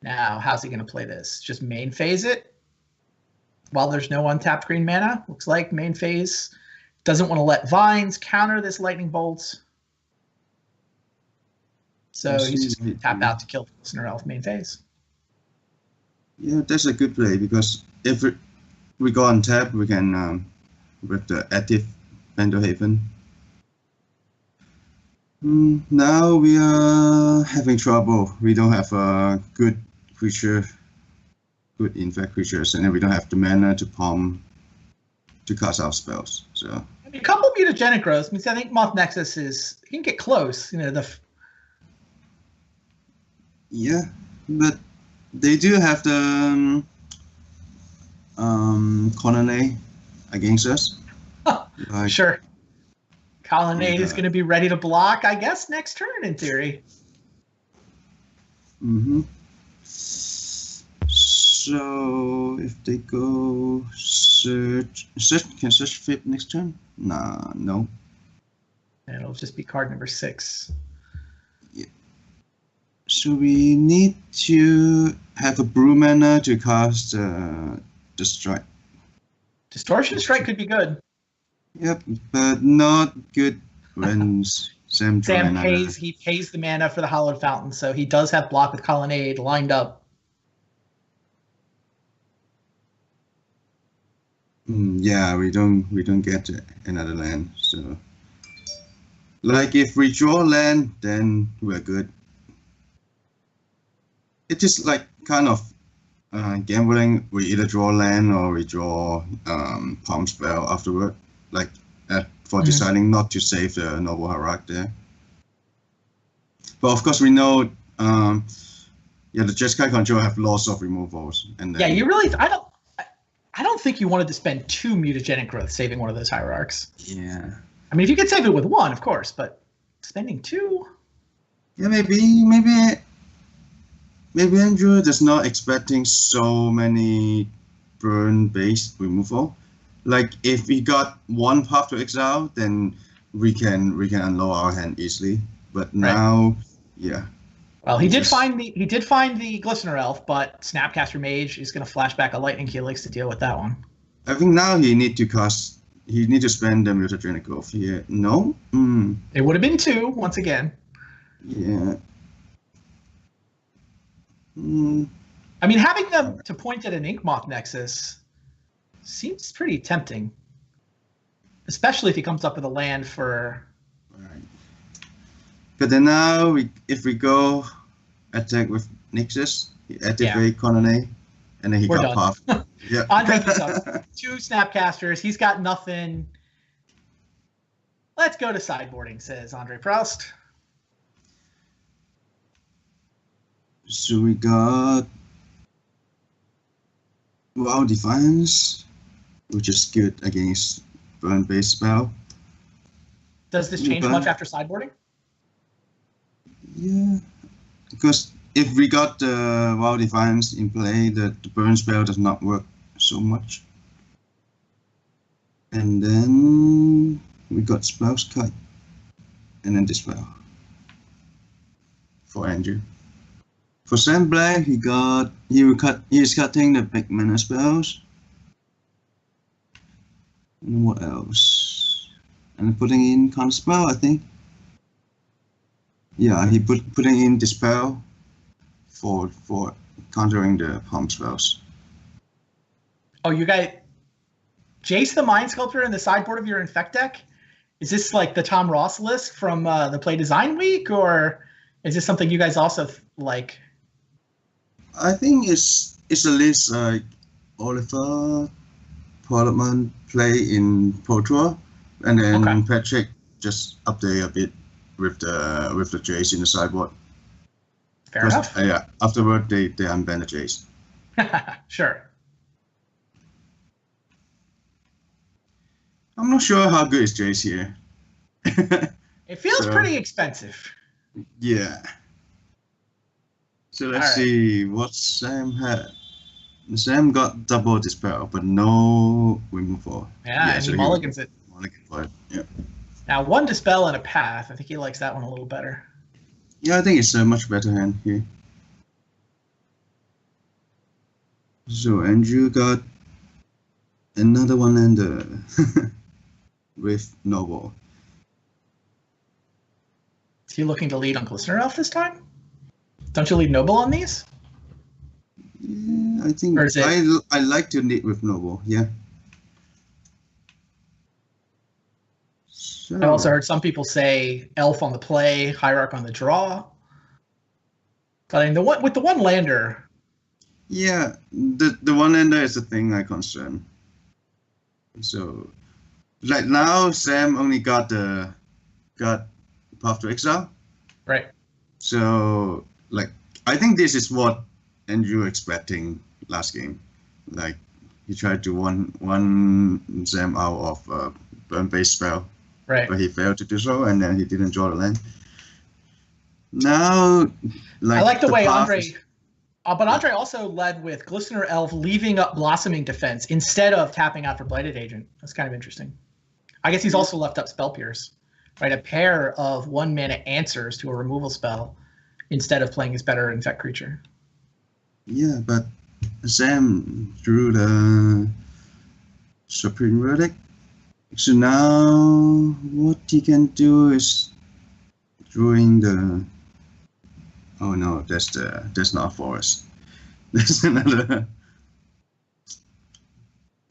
Now, how's he going to play this? Just main phase it? While there's no untapped green mana, looks like main phase doesn't want to let Vines counter this Lightning Bolt. So he's just going to tap out to kill the Listener Elf main phase. Yeah, that's a good play because if we go on tap, we can with the active Pendelhaven. Now we are having trouble. We don't have a good creature, good infect creatures, and then we don't have the mana to palm to cast our spells. So I mean, a couple of Mutagenic Growths means I think Moth Nexus he can get close. You know yeah, but they do have the Colonnade against us. Like, sure. Colonnade is going to be ready to block, I guess, next turn in theory. So if they go search can search fit next turn? Nah, no. And it'll just be card number 6. Yeah. So we need to have a brew mana to cast the strike. Distortion Strike could be good. Yep, but not good when Sam pays. He pays the mana for the Hallowed Fountain, so he does have block with Colonnade lined up. Yeah, we don't get another land. So, like if we draw land, then we're good. it is like kind of gambling. We either draw land or we draw palm spell afterward, like for deciding not to save the Noble Harak there. But of course, we know, the Jeskai control have lots of removals, and then, you really. I don't think you wanted to spend 2 mutagenic growth saving one of those hierarchs. Yeah. I mean, if you could save it with 1, of course, but spending 2. Yeah, maybe Andrew is not expecting so many burn-based removal. Like if we got 1 Path to Exile, then we can unload our hand easily. But now, yeah. Well, he did find the Glistener Elf, but Snapcaster Mage is going to flash back a Lightning Helix to deal with that one. I think now he need to spend the mutagenic growth here. No? It would have been 2 once again. Yeah. I mean, having them to point at an Inkmoth Nexus seems pretty tempting, especially if he comes up with a land for. Right. But then now, if we go attack with Nexus, he activate Conane, and then he got Path. Yeah. Andre picks up 2 Snapcasters. He's got nothing. Let's go to sideboarding, says Andre Proust. So we got Wow Defiance, which is good against burn-based spell. Does this change much after sideboarding? Yeah, because if we got the Wow Defiance in play, the burn spell does not work so much. And then we got Spell's Cut, and then Dispel for Andrew. For Sam Black, he's cutting the big mana spells. And what else? And putting in Counterspell, I think. Yeah, he putting in Dispel for countering the palm spells. Oh, you got Jace the Mind Sculptor in the sideboard of your Infect deck? Is this like the Tom Ross list from the Play Design Week, or is this something you guys also like? I think it's a list like Oliver Parliament play in Pro Tour, and then Patrick just update a bit with the Jace in the sideboard. Fair enough. Yeah, afterward they unban the Jace. Sure. I'm not sure how good is Jace here. It feels pretty expensive. Yeah. So let's see what Sam had. Sam got double Dispel, but no removal. Yeah, and he mulligans it. Mulligan for it, yeah. Now, 1 Dispel and a Path. I think he likes that one a little better. Yeah, I think it's a much better hand here. So Andrew got another one-lander with Noble. Is he looking to lead on Glistener Elf this time? Don't you lead Noble on these? Yeah, I think I like to lead with Noble, yeah. So, I also heard some people say Elf on the play, Hierarch on the draw. But I mean, with the one-lander. Yeah, the one-lander is the thing I concern. So, like now, Sam only got Path to Exile. Right. So, like, I think this is what Andrew expecting last game. Like, he tried to one Sam out of burn-based spell. Right. But he failed to do so, and then he didn't draw the land. Now, like, I like the way Andre. But Andre also led with Glistener Elf leaving up Blossoming Defense instead of tapping out for Blighted Agent. That's kind of interesting. I guess he's also left up Spell Pierce, right? A pair of 1-mana answers to a removal spell instead of playing his better Infect creature. Yeah, but Sam drew the Supreme Verdict. So now what he can do is drawing the. Oh no, that's not Forest. That's another.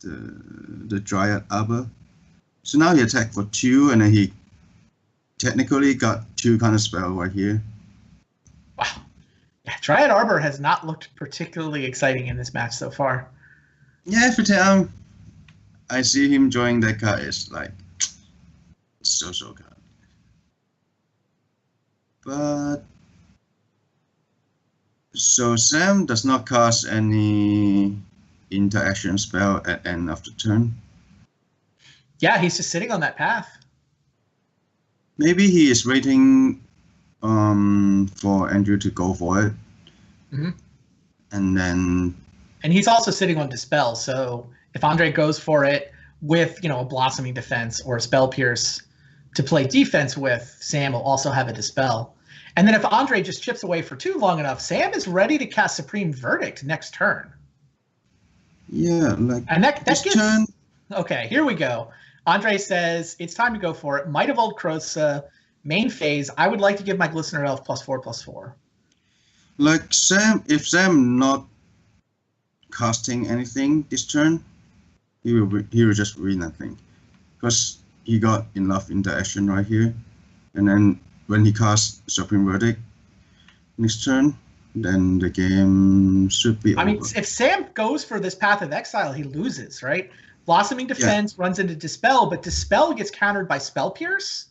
The Dryad Arbor. So now he attacked for 2, and then he technically got 2 kind of spell right here. Wow. Dryad Arbor has not looked particularly exciting in this match so far. Yeah, every time I see him drawing that card, it's like so card. But so Sam does not cast any interaction spell at end of the turn. Yeah, he's just sitting on that path. Maybe he is waiting for Andrew to go for it. Mhm. And he's also sitting on Dispel, so if Andre goes for it with, a Blossoming Defense or a Spell Pierce to play defense with, Sam will also have a Dispel. And then if Andre just chips away for too long enough, Sam is ready to cast Supreme Verdict next turn. Yeah, like and that this gets, turn. Okay, here we go. Andre says, it's time to go for it. Might of Old Krosa, main phase. I would like to give my Glistener Elf +4/+4. Like Sam, if Sam not casting anything this turn, he will just win, I think, because he got enough interaction right here, and then when he casts Supreme Verdict next turn, then the game should be over. I mean, if Sam goes for this Path of Exile, he loses, right? Blossoming Defense runs into Dispel, but Dispel gets countered by Spell Pierce.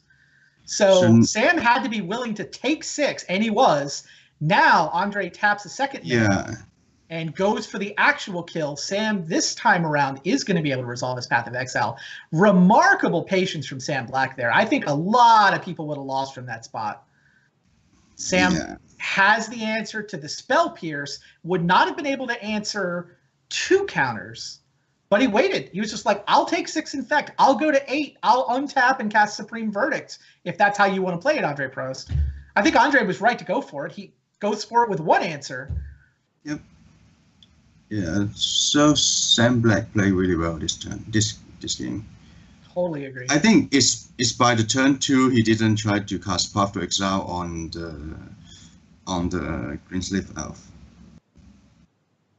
So Sam had to be willing to take 6, and he was. Now Andre taps a second mana and goes for the actual kill. Sam, this time around, is going to be able to resolve his Path of Exile. Remarkable patience from Sam Black there. I think a lot of people would have lost from that spot. Sam has the answer to the Spell Pierce, would not have been able to answer 2 counters, but he waited. He was just like, I'll take 6 Infect. I'll go to 8. I'll untap and cast Supreme Verdict if that's how you want to play it, Andre Prost. I think Andre was right to go for it. He goes for it with 1 answer. Yep. Yeah, so Sam Black played really well this turn, this game. Totally agree. I think it's by the turn 2 he didn't try to cast Path to Exile on the Greensleeve Elf.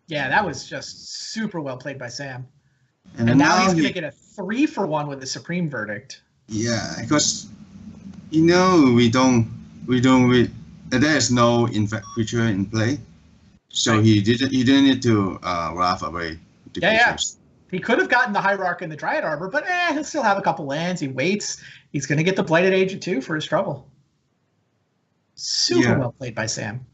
Yeah, that was just super well played by Sam. And now he's going to get a 3-for-1 with the Supreme Verdict. Yeah, because there is no infect creature in play, so he didn't need to wrath away the creatures. He could have gotten the Hierarch and the Dryad Arbor, but he'll still have a couple lands. He waits. He's going to get the Blighted Agent too for his trouble. Super well played by Sam.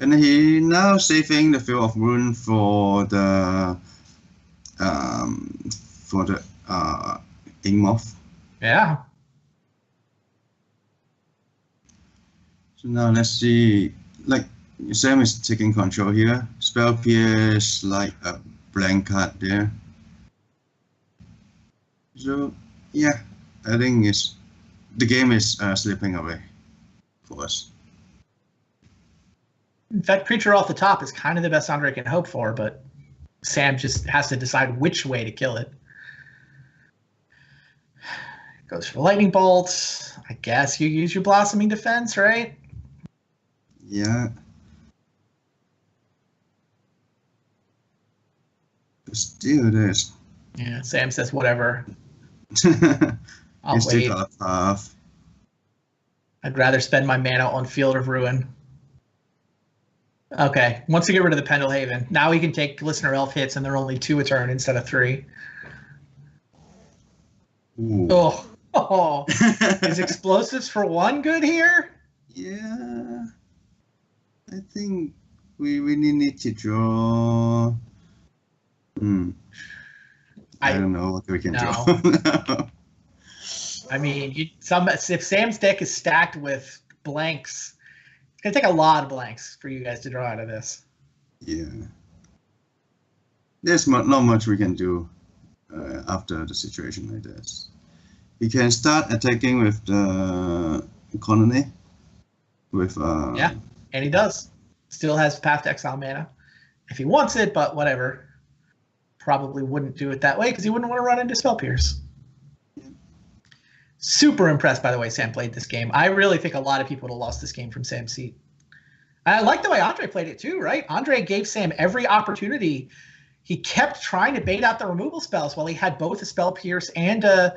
And he now saving the Field of Ruin for the Inkmoth. Yeah. So now let's see. Like Sam is taking control here. Spell Pierce, like a blank card there. So yeah, I think the game is slipping away for us. That creature off the top is kind of the best Andre can hope for, but Sam just has to decide which way to kill it. Goes for the Lightning Bolt. I guess you use your Blossoming Defense, right? Yeah. But still, there's. Yeah, Sam says whatever. I'll It's wait. too tough. I'd rather spend my mana on Field of Ruin. Okay, once we get rid of the Pendelhaven, now he can take Glistener Elf hits, and they're only 2 a turn instead of 3. Ooh. Oh. Is Explosives for 1 good here? Yeah. I think we really need to draw. I don't know what we can draw. I mean, if Sam's deck is stacked with blanks, it's going to take a lot of blanks for you guys to draw out of this. Yeah. There's not much we can do after the situation like this. We can start attacking with the Colony. Yeah, and he does. Still has Path to Exile mana if he wants it, but whatever. Probably wouldn't do it that way because he wouldn't want to run into Spell Pierce. Super impressed by the way Sam played this game. I really think a lot of people would have lost this game from Sam's seat. I like the way Andre played it too, right? Andre gave Sam every opportunity. He kept trying to bait out the removal spells while he had both a Spell Pierce and a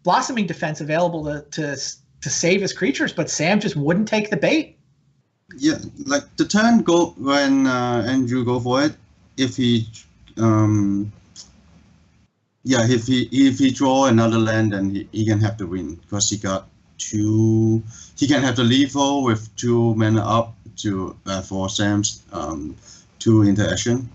Blossoming Defense available to save his creatures, but Sam just wouldn't take the bait. Yeah, like the turn go when Andrew go for it. If he if he draw another land, then he can have the win because he got two. He can have the lethal with 2 mana up to for Sam's 2 interaction.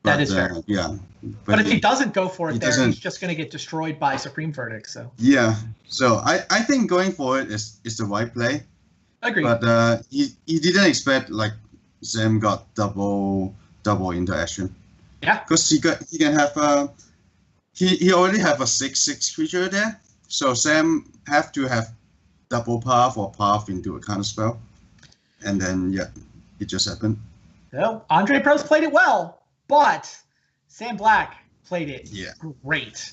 That is fair. Yeah. But if he doesn't go for it there, doesn't- he's just going to get destroyed by Supreme Verdict. So Yeah. So I think going for it is the right play. agreed. But he didn't expect like Sam got double interaction. Yeah. Because he can have he already have a 6/6 creature there, so Sam have to have double path or path into a counter spell, and then it just happened. So Andre Pros played it well, but Sam Black played it great.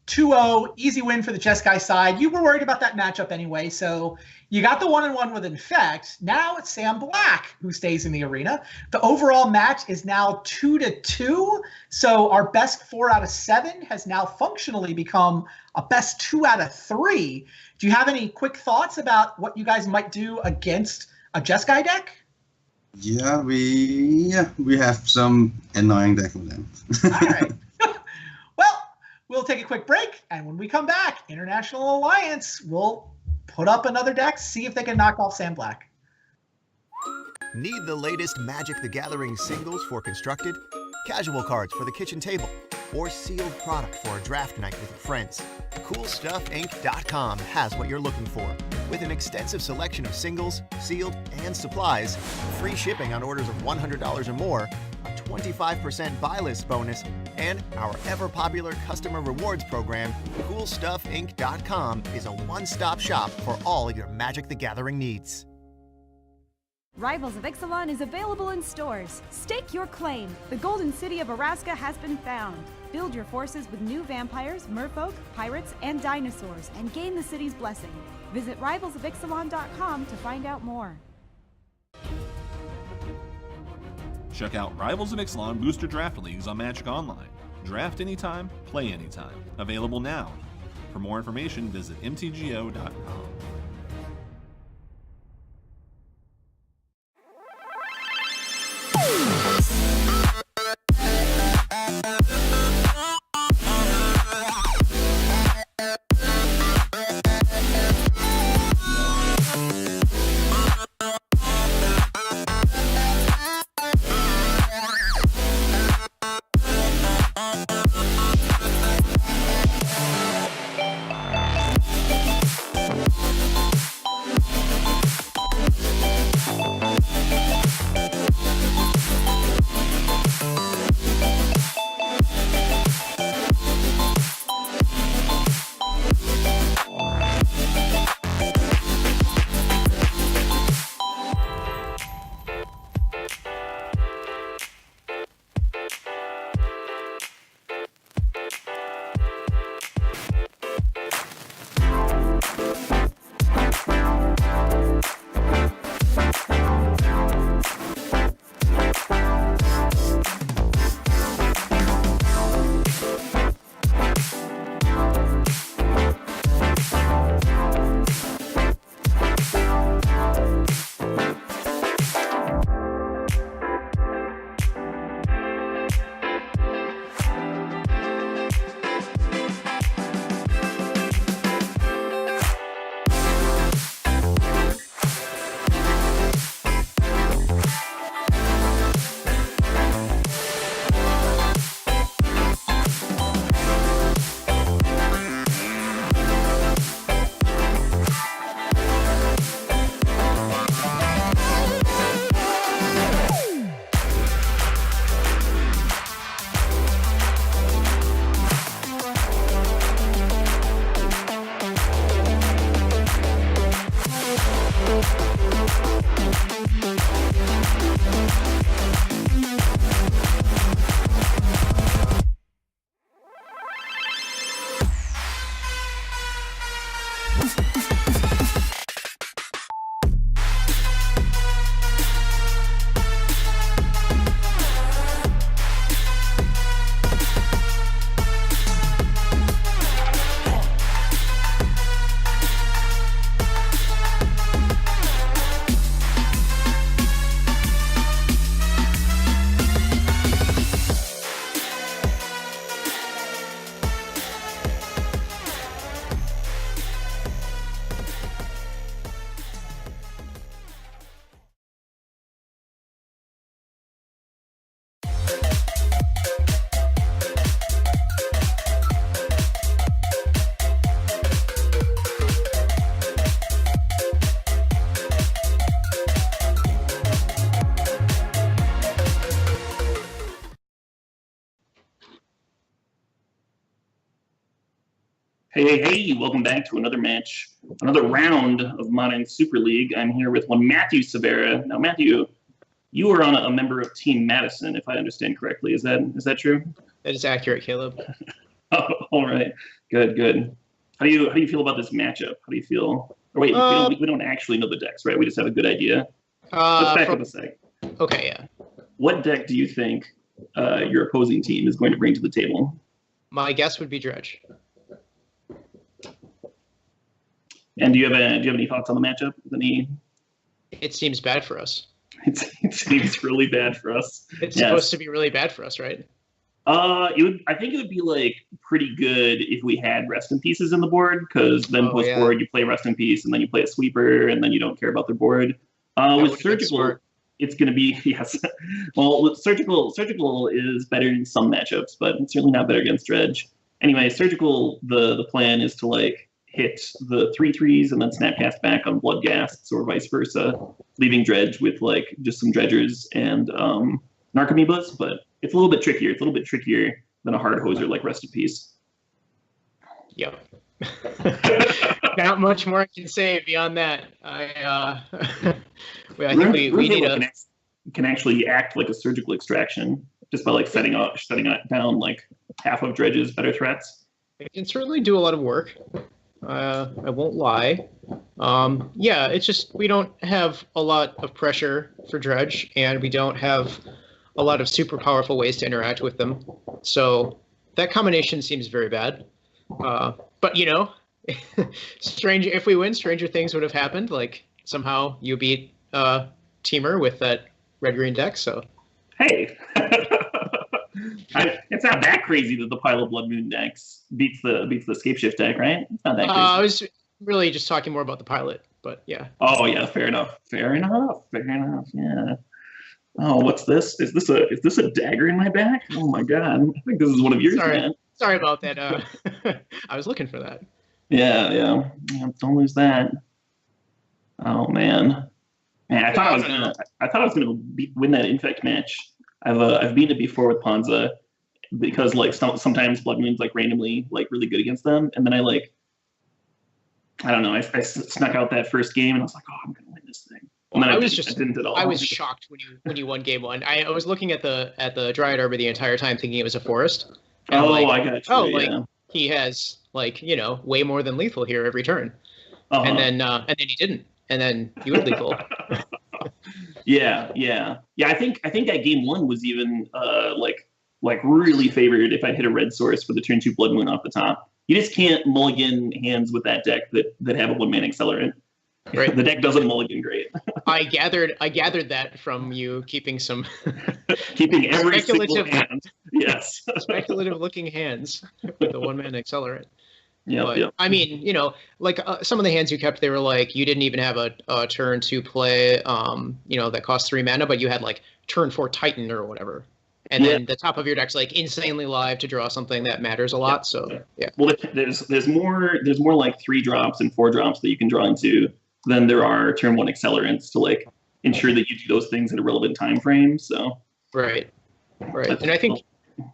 2-0, easy win for the chess guy side. You were worried about that matchup anyway, so you got the 1-1 with Infect. Now it's Sam Black who stays in the arena. The overall match is now 2-2, so our best 4 out of 7 has now functionally become a best 2 out of 3. Do you have any quick thoughts about what you guys might do against a chess guy deck? Yeah, we have some annoying deck with them. All right. Well, we'll take a quick break, and when we come back, International Alliance will put up another deck, see if they can knock off Sam Black. Need the latest Magic the Gathering singles for constructed, casual cards for the kitchen table, or sealed product for a draft night with your friends? CoolStuffInc.com has what you're looking for. With an extensive selection of singles, sealed, and supplies, free shipping on orders of $100 or more, a 25% buy list bonus, and our ever-popular customer rewards program, CoolStuffInc.com is a one-stop shop for all your Magic the Gathering needs. Rivals of Ixalan is available in stores. Stake your claim. The Golden City of Araska has been found. Build your forces with new vampires, merfolk, pirates, and dinosaurs, and gain the city's blessing. Visit rivalsofixalan.com to find out more. Check out Rivals of Ixalan Booster Draft Leagues on Magic Online. Draft anytime, play anytime. Available now. For more information, visit mtgo.com. Hey, welcome back to another match, another round of Modern Super League. I'm here with one Matthew Severa. Now, Matthew, you are on a member of Team Madison, if I understand correctly. Is that true? That is accurate, Caleb. Oh, all right. Good. How do you feel about this matchup? How do you feel? Or wait, we don't actually know the decks, right? We just have a good idea. Let's back up a sec. Okay, yeah. What deck do you think your opposing team is going to bring to the table? My guess would be Dredge. And do you have any thoughts on the matchup? It seems bad for us. It seems really bad for us. It's supposed to be really bad for us, right? I think it would be like pretty good if we had Rest in Pieces in the board, because then post board you play Rest in Peace and then you play a sweeper and then you don't care about their board. With Surgical, it's going to be Well, with Surgical is better in some matchups, but it's certainly not better against Dredge. Anyway, Surgical, the plan is to like hit the 3/3s and then snapcast back on Bloodghasts or vice versa, leaving Dredge with like just some Dredgers and Narcomoebas, but it's a little bit trickier. It's a little bit trickier than a hard hoser like Rest in Peace. Yep. Not much more I can say beyond that. I think we need a can actually act like a surgical extraction just by like setting down like half of Dredge's better threats. It can certainly do a lot of work. I won't lie. It's just we don't have a lot of pressure for Dredge, and we don't have a lot of super powerful ways to interact with them. So that combination seems very bad. But strange. If we win, stranger things would have happened. Like somehow you beat Teamer with that red-green deck. So hey. It's not that crazy that the pile of Blood Moon decks beats the Scapeshift deck, right? It's not that crazy. I was really just talking more about the pilot, but yeah. Oh yeah, fair enough. Yeah. Oh, what's this? Is this a dagger in my back? Oh my god! I think this is one of yours, man. Sorry about that. I was looking for that. Yeah. Don't lose that. Oh man. I thought I was gonna win that Infect match. I've beaten it before with Ponza because like sometimes Blood Moon's like randomly like really good against them, and then I don't know, I snuck out that first game and I was like, oh, I'm gonna win this thing. And then I didn't at all. I was shocked when you won game one. I was looking at the Dryad Arbor the entire time thinking it was a forest. I got you. He has way more than lethal here every turn, and then he didn't, and then he would lethal. Yeah. I think that game one was even like really favored if I hit a red source for the turn 2 Blood Moon off the top. You just can't mulligan hands with that deck that have a 1-mana accelerant. Right. The deck doesn't mulligan great. I gathered that from you keeping every single hand. Yes. Speculative looking hands with the 1-mana accelerant. Yeah. I mean, some of the hands you kept, they were like you didn't even have a turn to play, that cost 3 mana, but you had like turn 4 Titan or whatever, and then the top of your deck's like insanely live to draw something that matters a lot. So yeah. Well, there's more like 3 drops and 4 drops that you can draw into than there are turn 1 accelerants to like ensure that you do those things in a relevant time frame. So right, and I think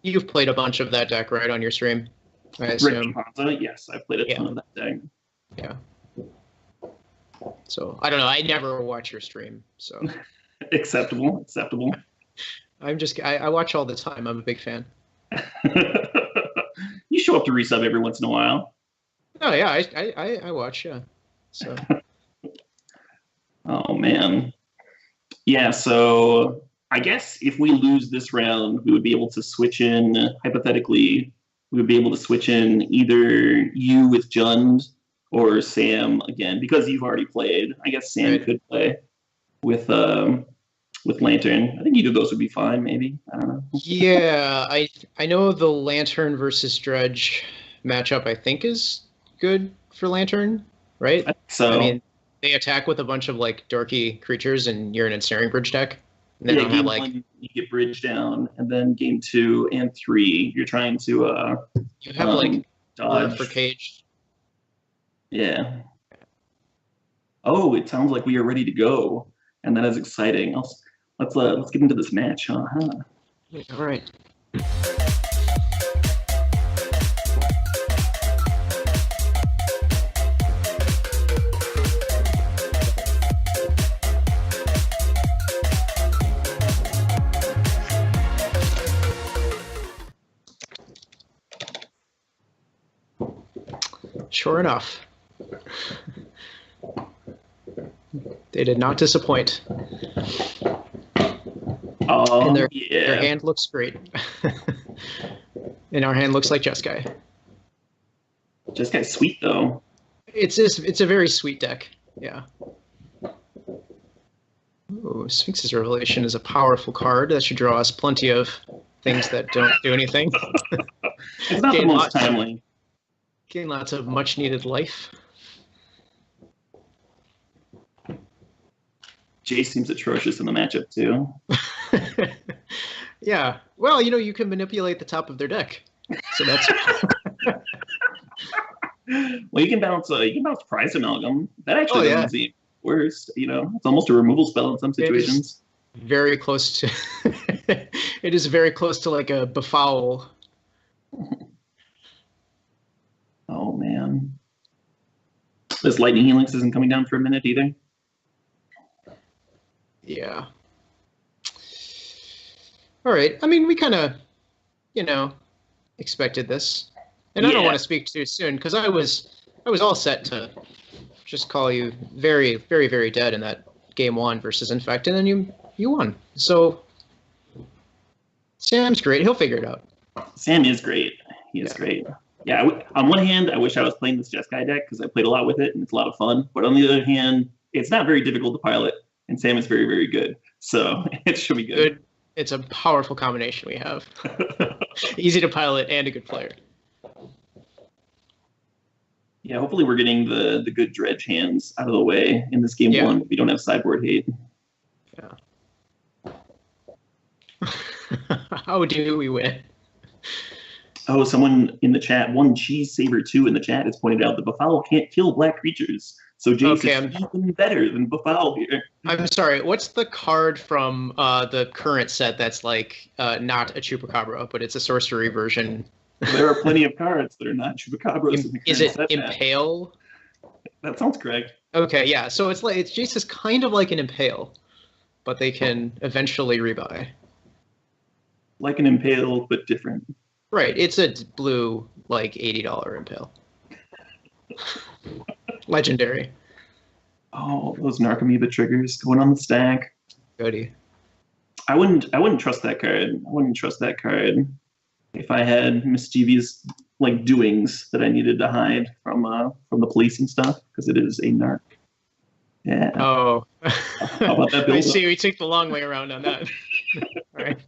you've played a bunch of that deck right on your stream. I assume. Yes, I've played a ton of that deck. Yeah. So I don't know. I never watch your stream, so acceptable. I watch all the time. I'm a big fan. You show up to resub every once in a while. Oh yeah, I watch. Yeah. So. Oh man. Yeah. So I guess if we lose this round, we would be able to switch in hypothetically. We would be able to switch in either you with Jund or Sam again, because you've already played. I guess Sam could play with Lantern. I think either of those would be fine, maybe. I don't know. Yeah, I know the Lantern versus Dredge matchup I think is good for Lantern, right? So I mean, they attack with a bunch of like dorky creatures and you're an Ensnaring Bridge deck. And then game 1, you get Bridge down, and then game 2 and 3, you're trying to you have like dodge for Cage. Yeah. Oh, it sounds like we are ready to go, and that is exciting. Let's get into this match, huh? All right. Sure enough. They did not disappoint. Oh, And their yeah. hand looks great. And our hand looks like Jeskai. Jeskai's sweet, though. It's a very sweet deck. Yeah. Ooh, Sphinx's Revelation is a powerful card that should draw us plenty of things that don't do anything. It's not the Gain most lots- timely. Gain lots of much needed life. Jace seems atrocious in the matchup, too. Yeah. Well, you can manipulate the top of their deck. So that's Well, you can bounce Prize Amalgam. That actually yeah. doesn't seem worse. It's almost a removal spell in some situations. very close to it is very close to like a befoul. Oh man. This Lightning Helix isn't coming down for a minute either. Yeah. All right. I mean, we kind of, expected this, and I don't Yeah. want to speak too soon because I was all set to just call you very, very, very dead in that game 1 versus Infect, and then you won. So Sam's great. He'll figure it out. Sam is great. He is great. Yeah. On one hand, I wish I was playing this Jeskai deck because I played a lot with it and it's a lot of fun. But on the other hand, it's not very difficult to pilot, and Sam is very, very good. So it should be good. It's a powerful combination we have. Easy to pilot and a good player. Yeah, hopefully we're getting the good dredge hands out of the way in this game 1. We don't have sideboard hate. Yeah. How do we win? Oh, someone in the chat, One Cheese Saver 2 in the chat has pointed out that Befoul can't kill black creatures. So Jace is even better than Befoul here. I'm sorry, what's the card from the current set that's like not a Chupacabra, but it's a sorcery version? There are plenty of cards that are not Chupacabras. Is it Impale? That sounds correct. Okay, yeah. So it's Jace is kind of like an Impale, but they can eventually rebuy. Like an Impale, but different. Right. It's a blue, like $80 Impale. Legendary. Oh, those Narcomoeba triggers going on the stack. Goody. I wouldn't trust that card. I wouldn't trust that card if I had mischievous doings that I needed to hide from the police and stuff, because it is a narc. Yeah. Oh. How about that build? I see. We took the long way around on that. All right.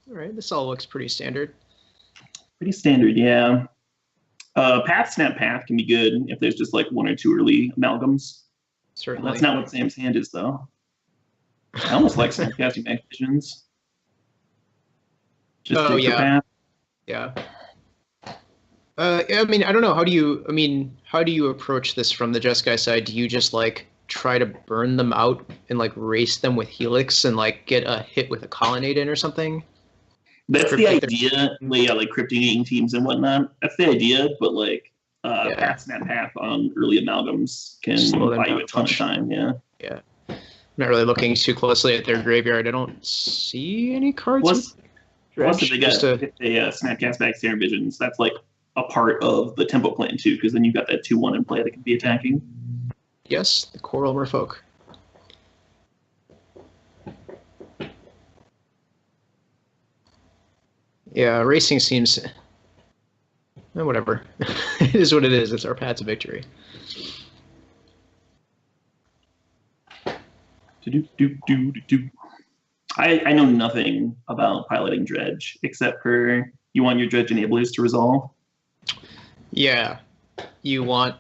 All right. This all looks pretty standard. Pretty standard, yeah. Path Snap Path can be good if there's just 1 or 2 early amalgams. Certainly. That's not what Sam's hand is, though. I almost like Snapcasting Mag Visions. Just take the path. Yeah. I mean, I don't know. How do you approach this from the Jeskai side? Do you just try to burn them out and race them with Helix and get a hit with a Colonnade in or something? That's the idea. Crypting teams and whatnot. That's the idea, but Path Snap Path on early amalgams can buy you a ton of time. Yeah. Yeah. I'm not really looking too closely at their graveyard. I don't see any cards. Plus, if they got Snapcast back Serum Visions, that's a part of the tempo plan too, because then you've got that 2/1 in play that can be attacking. Yes, the Coral Merfolk. Yeah, racing seems... whatever. It is what it is. It's our path to victory. I know nothing about piloting Dredge, except for you want your Dredge enablers to resolve. Yeah. You want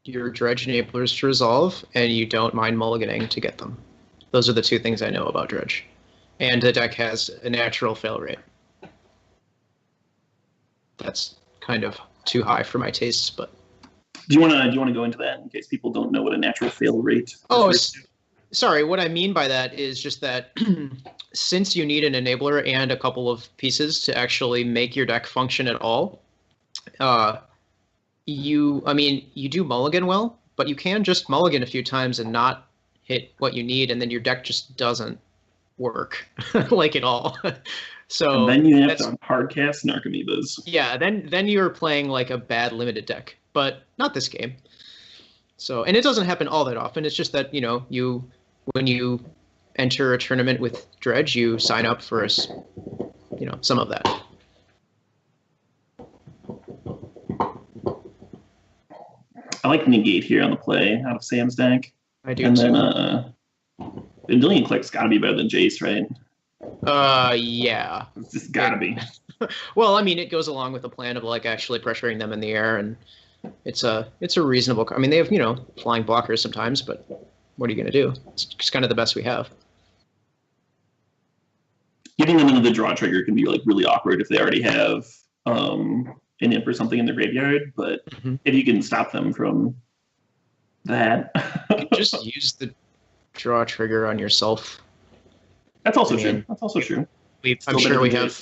your Dredge enablers to resolve, and you don't mind mulliganing to get them. Those are the 2 things I know about Dredge. And the deck has a natural fail rate. That's kind of too high for my tastes, but... Do you want to go into that in case people don't know what a natural fail rate is? Sorry, what I mean by that is just that since you need an enabler and a couple of pieces to actually make your deck function at all, you do mulligan well, but you can just mulligan a few times and not hit what you need, and then your deck just doesn't work at all. So and then you have to hardcast Narcomoebas. Yeah, then you're playing like a bad limited deck, but not this game. So, and it doesn't happen all that often. It's just that, when you enter a tournament with Dredge, you sign up for some of that. I like Negate here on the play out of Sam's deck. I do and too. then Vendilion Click's got to be better than Jace, right? Yeah. It's just got to be. Well, I mean, it goes along with the plan of like actually pressuring them in the air, and it's a reasonable. I mean, they have flying blockers sometimes, but what are you going to do? It's kind of the best we have. Getting them into the draw trigger can be like really awkward if they already have an imp or something in their graveyard. But if you can stop them from that, just use the draw trigger on yourself. That's also true. That's also true. I'm sure we have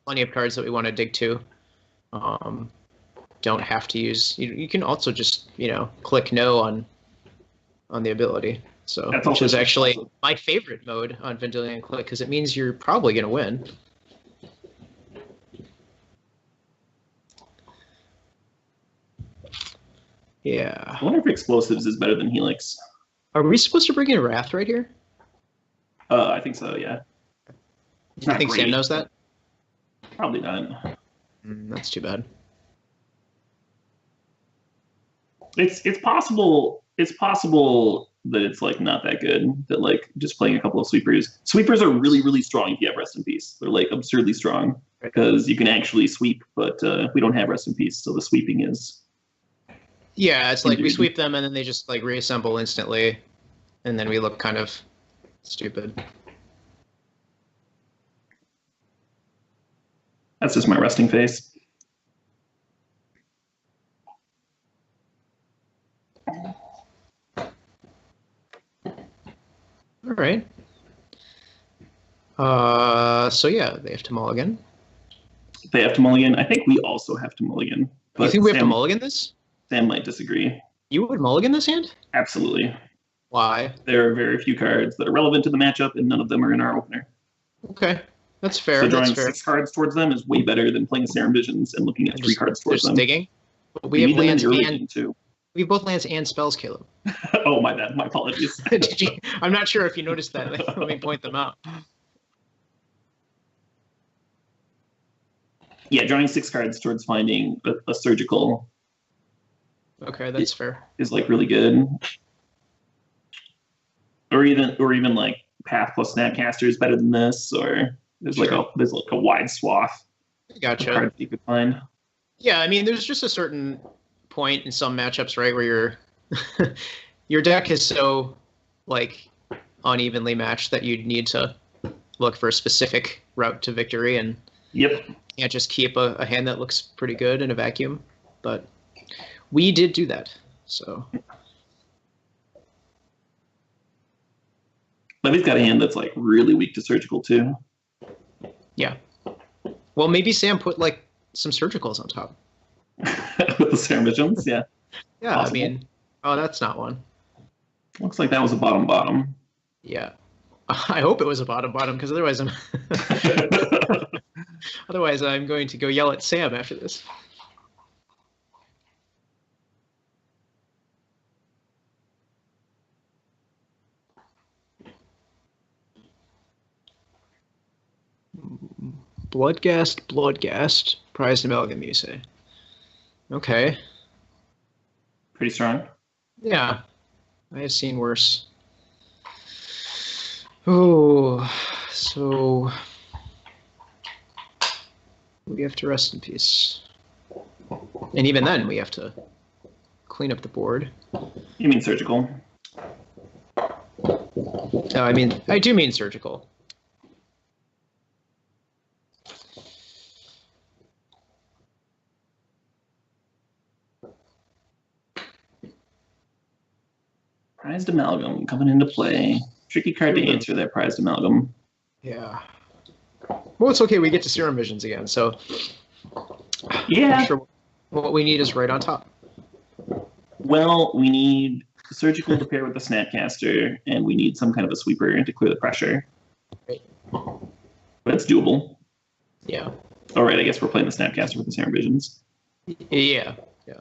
plenty of cards that we want to dig to. Don't have to use. You can also just click no on the ability. So which is actually my favorite mode on Vendilion Click because it means you're probably going to win. Yeah. I wonder if Explosives is better than Helix. Are we supposed to bring in Wrath right here? I think so, yeah. Do you think Sam knows that? Probably not. That's too bad. It's possible. It's possible that it's like not that good. That like just playing a couple of sweepers. Sweepers are really, really strong if you have Rest in Peace. They're like absurdly strong because you can actually sweep, but we don't have Rest in Peace, so the sweeping is. Yeah, it's like we sweep them and then they just like reassemble instantly, and then we look kind of stupid. That's just my resting face. All right. So yeah, they have to mulligan. They have to mulligan. I think we also have to mulligan. But You think we have to mulligan this? Sam might disagree. You would mulligan this hand? Absolutely. Why? There are very few cards that are relevant to the matchup, and none of them are in our opener. Okay, that's fair. So drawing that's fair. 6 cards towards them is way better than playing Serum Visions and looking at 3 cards towards them. Digging. But we You have need them in lands your and region, too. we have both lands and spells, Caleb. Oh, my bad. My apologies. Did you? I'm not sure if you noticed that. Let me point them out. Yeah, drawing 6 cards towards finding a surgical. Okay, that's fair. Is like really good. Or even like Path plus Snapcaster is better than this, or there's like a wide swath Gotcha. of cards you could find. Yeah, I mean, there's just a certain point in some matchups, right, where your deck is so like unevenly matched that you'd need to look for a specific route to victory, and Yep. you can't just keep a hand that looks pretty good in a vacuum. But we did do that, so. But he's got a hand that's like really weak to surgical too. Yeah. Well, maybe Sam put like some surgicals on top. With the Serum Visions, yeah. Yeah, Possible. I mean, oh, that's not one. Looks like that was a bottom. Yeah. I hope it was a bottom, because otherwise I'm going to go yell at Sam after this. Bloodgast, prized amalgam, you say? Okay. Pretty strong. Yeah. I have seen worse. Oh, so we have to rest in peace. And even then, we have to clean up the board. You mean surgical? No, I mean, I do mean surgical. Prized amalgam coming into play. Tricky card to answer that prized amalgam. Yeah. Well, it's okay. We get to Serum Visions again, so Yeah. I'm sure what we need is right on top. Well, we need surgical to pair with the Snapcaster, and we need some kind of a sweeper to clear the pressure. Right. But it's doable. Yeah. All right, I guess we're playing the Snapcaster with the Serum Visions. Yeah. Yeah.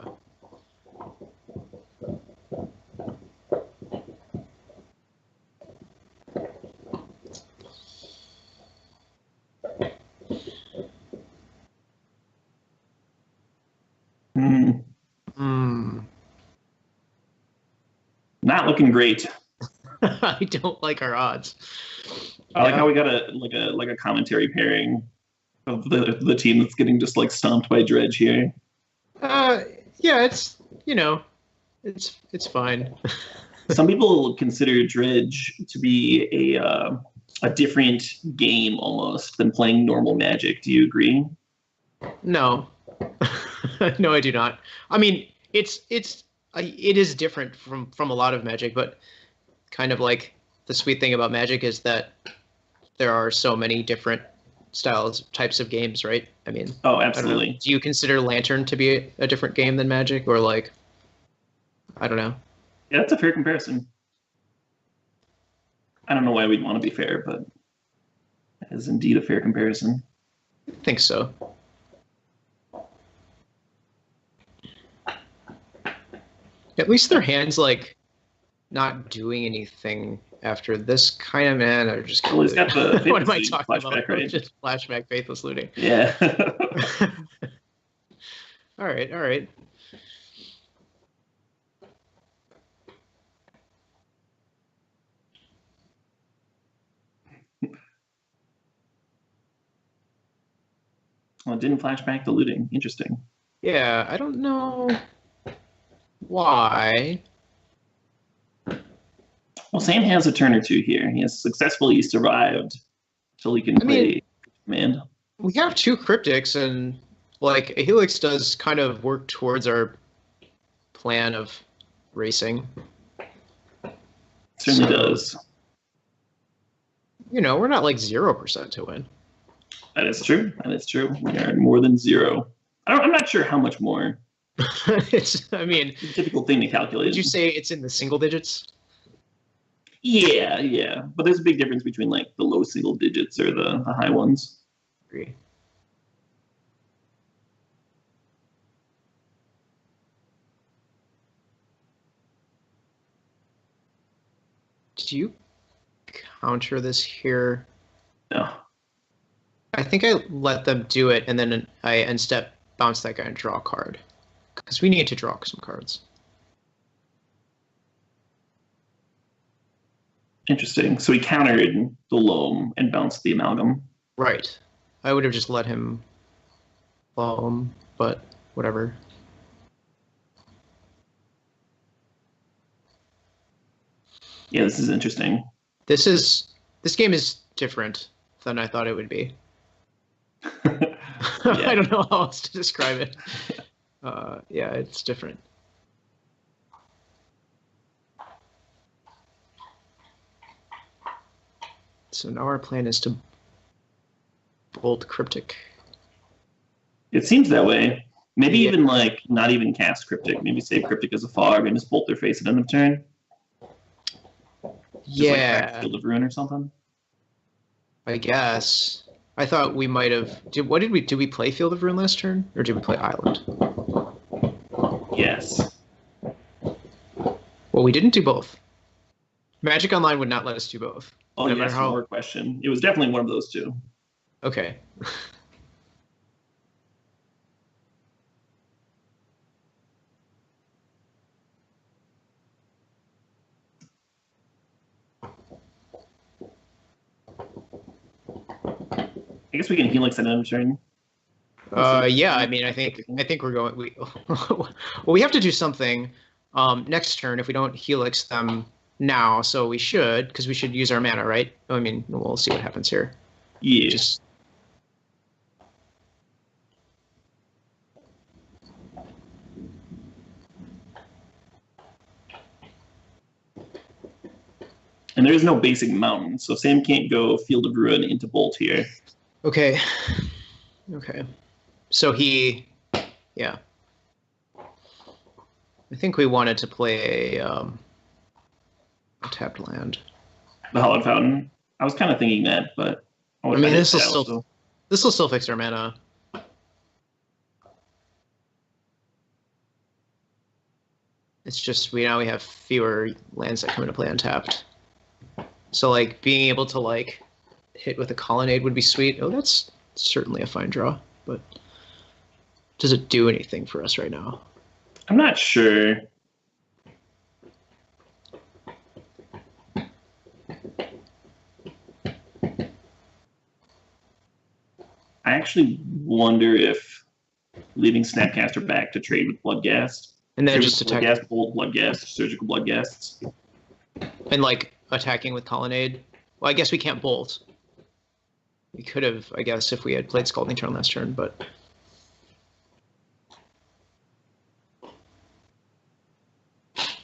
Not looking great. I don't like our odds. I like how we got a commentary pairing of the team that's getting just like stomped by Dredge here. Yeah, it's it's fine. Some people consider Dredge to be a different game almost than playing normal Magic. Do you agree? No. No, I do not. I mean, it is different from a lot of Magic, but kind of like the sweet thing about Magic is that there are so many different types of games, right? I mean, oh, absolutely. Do you consider Lantern to be a different game than Magic, or like, I don't know? Yeah, that's a fair comparison. I don't know why we'd want to be fair, but it is indeed a fair comparison. I think so. At least their hands like not doing anything after this kind of man are just. Well, he's got the what am I talking about? Right? Just flashback, faithless looting. Yeah. All right. All right. Well, it didn't flash back to looting. Interesting. Yeah, I don't know why. Well, Sam has a turn or two here. He has successfully survived till he can play command. We have 2 cryptics, and like a Helix does kind of work towards our plan of racing. Certainly does. You know, we're not like 0% to win. That is true. That is true. We are more than 0. I'm not sure how much more. It's a typical thing to calculate. Did you say it's in the single digits? Yeah. But there's a big difference between like the low single digits or the high ones. Agree. Do you counter this here? No. I think I let them do it, and then I end step bounce that guy and draw a card. Because we need to draw some cards. Interesting. So he countered the loam and bounced the amalgam. Right. I would have just let him loam, but whatever. Yeah, this is interesting. This game is different than I thought it would be. I don't know how else to describe it. Yeah, it's different. So now our plan is to bolt Cryptic. It seems that way. Maybe even like not even cast Cryptic. Maybe save Cryptic as a fog and just bolt their face at end of turn. Yeah. Like Field of Ruin or something. I guess. I thought we might have. Did we play Field of Ruin last turn, or did we play Island? Yes. Well, we didn't do both. Magic Online would not let us do both. Oh, no yes, more question. It was definitely one of those two. Okay. I guess we can Helix at end of turn. Yeah, I mean, I think we're going. Well, we have to do something next turn if we don't Helix them now. So we should, because we should use our mana, right? I mean, we'll see what happens here. Yeah. And there is no basic mountain, so Sam can't go Field of Ruin into Bolt here. Okay. Okay. So yeah. I think we wanted to play a tapped land. The Hallowed Fountain. I was kind of thinking that, but I mean, this will still This will still fix our mana. It's just we have fewer lands that come into play untapped. So like being able to like hit with a colonnade would be sweet. Oh, that's certainly a fine draw, but does it do anything for us right now? I'm not sure. I actually wonder if leaving Snapcaster back to trade with Bloodghast. And then just attack. Bloodghast, Bolt Bloodghast, Surgical Bloodghasts. And like attacking with Colonnade. Well, I guess we can't bolt. We could have, I guess, if we had played Scalding Tarn last turn, but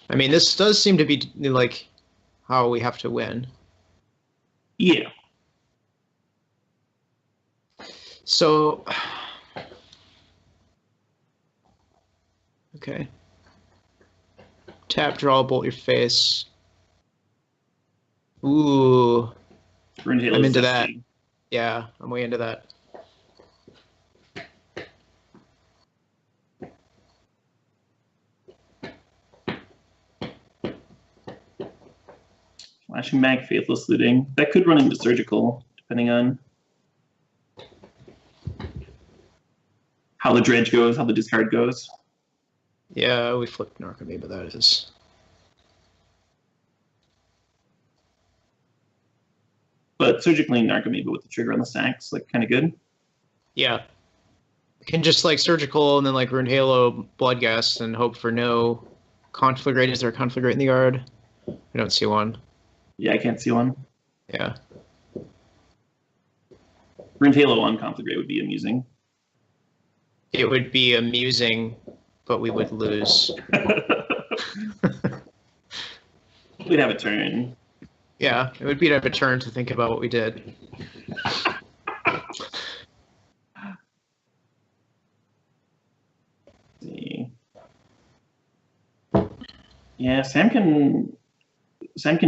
I mean, this does seem to be like how we have to win. Yeah. So, okay. Tap, draw, bolt your face. Ooh. I'm into that. Yeah, I'm way into that. Flashing back, Faithless Looting. That could run into Surgical, depending on how the dredge goes, how the discard goes. Yeah, we flipped Narcomy, but that is... But Surgically Narcomy, but with the trigger on the stacks, like, kind of good. Yeah. We can just, like, Surgical and then, like, Rune Halo, Bloodghast, and hope for no Conflagrate. Is there a Conflagrate in the yard? I don't see one. Yeah, I can't see one. Yeah. Rune Halo on Conflagrate would be amusing. It would be amusing, but we would lose. We'd have a turn. Yeah, it would be to have a turn to think about what we did. See. Yeah, Sam can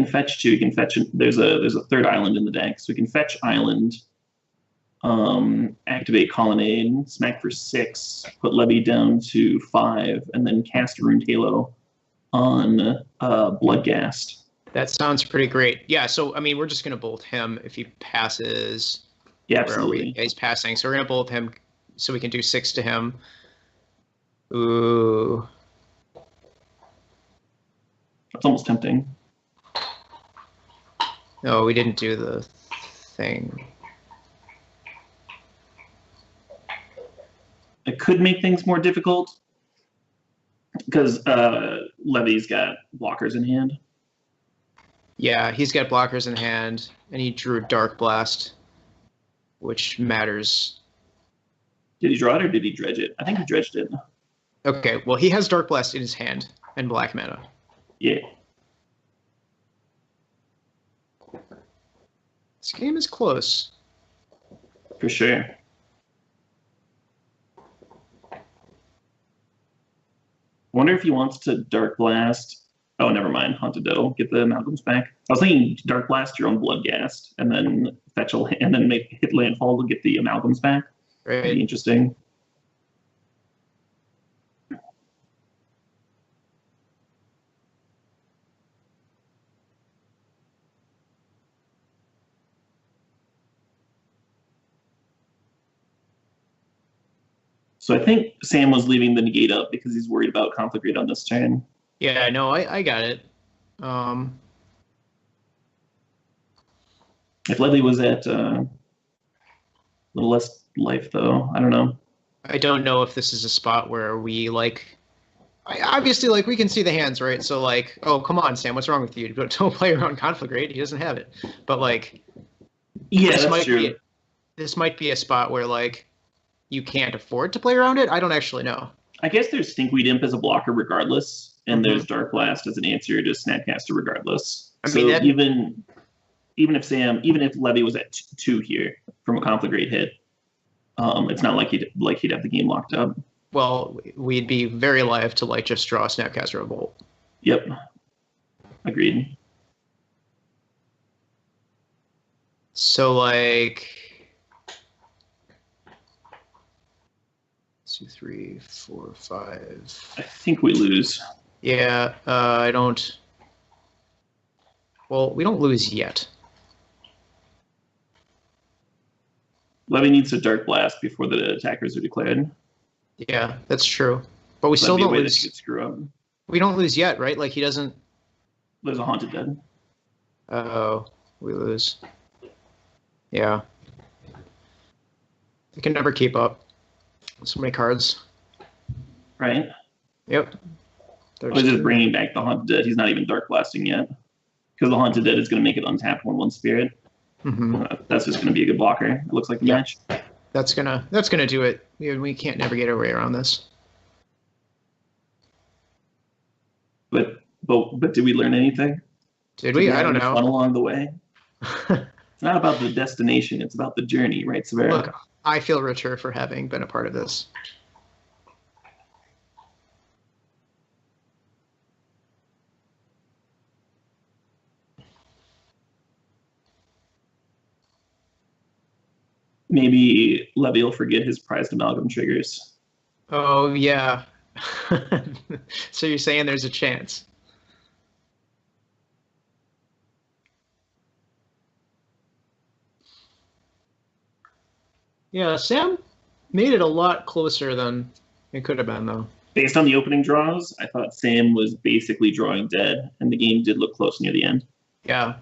fetch too. He can fetch. There's a third island in the deck, so we can fetch island. Activate Colonnade, smack for 6, put Levy down to 5, and then cast Rune Halo on Bloodghast. That sounds pretty great. Yeah, so, I mean, we're just going to bolt him if he passes. Yeah, absolutely. Yeah, he's passing, so we're going to bolt him so we can do 6 to him. Ooh. That's almost tempting. No, we didn't do the thing. It could make things more difficult because Levy's got blockers in hand. Yeah, he's got blockers in hand, and he drew Dark Blast, which matters. Did he draw it or did he dredge it? I think he dredged it. Okay, well, he has Dark Blast in his hand and black mana. Yeah. This game is close. For sure. Wonder if he wants to Dark Blast. Oh, never mind. Haunted Dead'll get the Amalgams back. I was thinking Dark Blast your own Bloodghast, and then fetch and then make hit landfall to get the Amalgams back. Right. That'd be interesting. So I think Sam was leaving the negate up because he's worried about Conflagrate on this turn. Yeah, no, I got it. If Levy was at a little less life, though, I don't know. I don't know if this is a spot where we, like... obviously, like, we can see the hands, right? So, like, oh, come on, Sam, what's wrong with you? Don't play around Conflagrate. He doesn't have it. But, like... Yeah, that's true. This might be a spot where, like, you can't afford to play around it? I don't actually know. I guess there's Stinkweed Imp as a blocker regardless, and there's Dark Blast as an answer to Snapcaster regardless. I mean, so even if Levy was at 2 here from a Conflagrate hit, it's not like he'd have the game locked up. Well, we'd be very live to like just draw a Snapcaster or a Bolt. Yep. Agreed. So like 2, 3, 4, 5. I think we lose. Yeah, I don't. Well, we don't lose yet. Levy needs a Dark Blast before the attackers are declared. Yeah, that's true. But we still That'd be a don't way that lose. he could screw up. We don't lose yet, right? Like he doesn't. There's a Haunted Dead. Oh, we lose. Yeah. They can never keep up. So many cards. Right? Yep. Or just bringing back the Haunted Dead. He's not even Dark Blasting yet. Because the Haunted Dead is going to make it untapped 1/1 Spirit. That's just going to be a good blocker. It looks like the match. That's gonna do it. We can't navigate our way around this. But did we learn anything? Did we? I don't know. Fun along the way. It's not about the destination. It's about the journey, right, Severa? Look, I feel richer for having been a part of this. Maybe Levy will forget his prized amalgam triggers. Oh yeah. So you're saying there's a chance? Yeah, Sam made it a lot closer than it could have been, though. Based on the opening draws, I thought Sam was basically drawing dead, and the game did look close near the end. Yeah.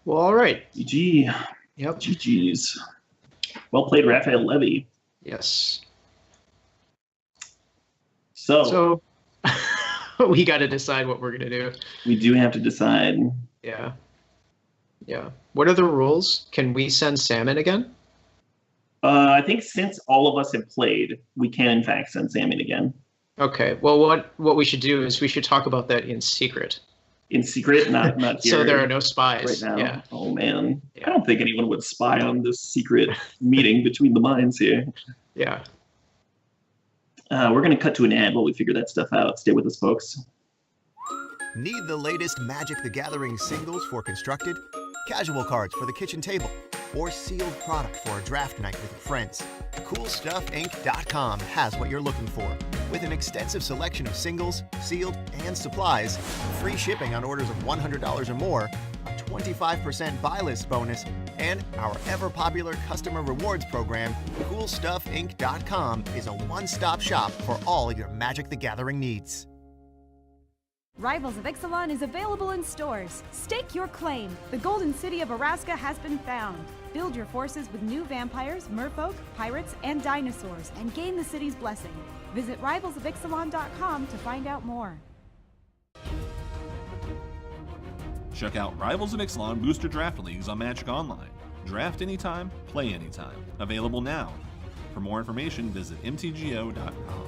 Well, all right. GG. Yep. GG's. Well played, Raphael Levy. Yes. So we got to decide what we're going to do. We do have to decide. Yeah. Yeah. What are the rules? Can we send Salmon again? I think since all of us have played, we can in fact send Salmon again. Okay. Well, what we should do is we should talk about that in secret. In secret, not here. So there are no spies. Right now. Yeah. Oh man. Yeah. I don't think anyone would spy on this secret meeting between the minds here. Yeah. We're going to cut to an ad while we figure that stuff out. Stay with us, folks. Need the latest Magic the Gathering singles for constructed, casual cards for the kitchen table, or sealed product for a draft night with your friends? CoolStuffInc.com has what you're looking for. With an extensive selection of singles, sealed, and supplies, free shipping on orders of $100 or more, a 25% buy list bonus, and our ever-popular customer rewards program, CoolStuffInc.com is a one-stop shop for all your Magic the Gathering needs. Rivals of Ixalan is available in stores. Stake your claim. The Golden City of Araska has been found. Build your forces with new vampires, merfolk, pirates, and dinosaurs, and gain the city's blessing. Visit rivalsofixalan.com to find out more. Check out Rivals of Ixalan Booster Draft Leagues on Magic Online. Draft anytime, play anytime. Available now. For more information, visit mtgo.com.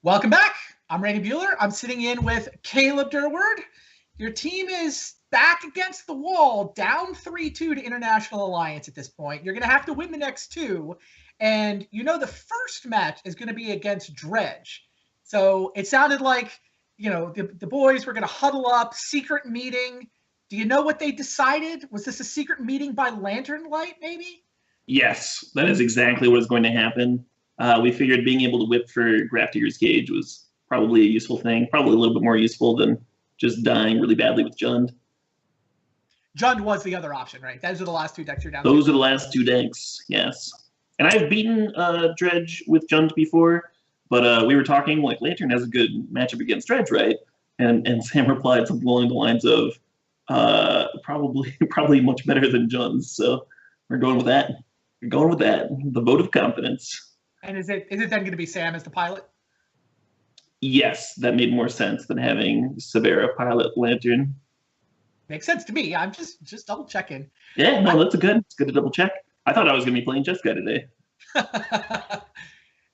Welcome back. I'm Randy Bueller. I'm sitting in with Caleb Durward. Your team is back against the wall, down 3-2 to International Alliance at this point. You're going to have to win the next two. And you know the first match is going to be against Dredge. So it sounded like, you know, the boys were going to huddle up, secret meeting. Do you know what they decided? Was this a secret meeting by lantern light, maybe? Yes, that is exactly what is going to happen. We figured being able to whip for Grafdigger's Cage was probably a useful thing, probably a little bit more useful than just dying really badly with Jund. Jund was the other option, right? Those are the last two decks you're down to. Those are the last two decks, yes. And I've beaten Dredge with Jund before, but we were talking, like, Lantern has a good matchup against Dredge, right? And Sam replied something along the lines of, probably much better than Jund's, so we're going with that. We're going with that. The vote of confidence. And is it then going to be Sam as the pilot? Yes, that made more sense than having Severa pilot Lantern. Makes sense to me. I'm just double checking. Yeah, no, it's good to double check. I thought I was going to be playing Jessica today.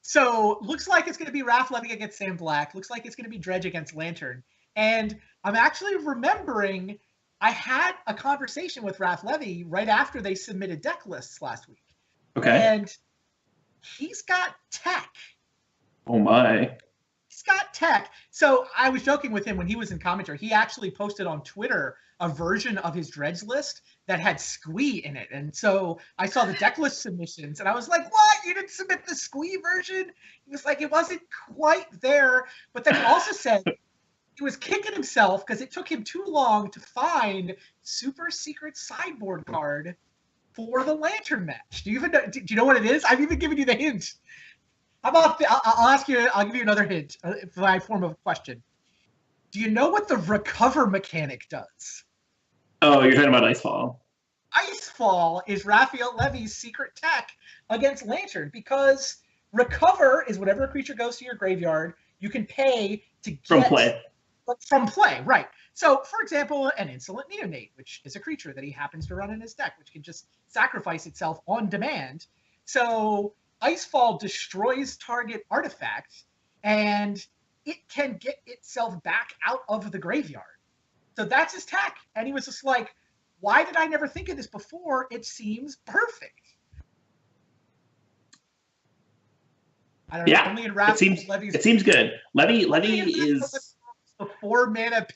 So looks like it's going to be Raph Levy against Sam Black. Looks like it's going to be Dredge against Lantern. And I'm actually remembering I had a conversation with Raph Levy right after they submitted deck lists last week. Okay. And he's got tech. Oh my. He's got tech. So I was joking with him when he was in commentary. He actually posted on Twitter a version of his Dredge list that had Squee in it. And so I saw the deck list submissions and I was like, what? You didn't submit the Squee version? He was like, it wasn't quite there. But then he also said he was kicking himself because it took him too long to find super secret sideboard card for the Lantern match. Do you know what it is? I've even given you the hint. How about I'll give you another hint by form of a question. Do you know what the recover mechanic does? Oh, you're talking about Icefall. Icefall is Raphael Levy's secret tech against Lantern because recover is whenever a creature goes to your graveyard, you can pay to get from play. From play, right. So, for example, an Insolent Neonate, which is a creature that he happens to run in his deck, which can just sacrifice itself on demand. So Icefall destroys target artifact, and it can get itself back out of the graveyard. So that's his tech. And he was just like, why did I never think of this before? It seems perfect. I don't know. Yeah, Only in Raph, it seems good. Levy is... The 4-mana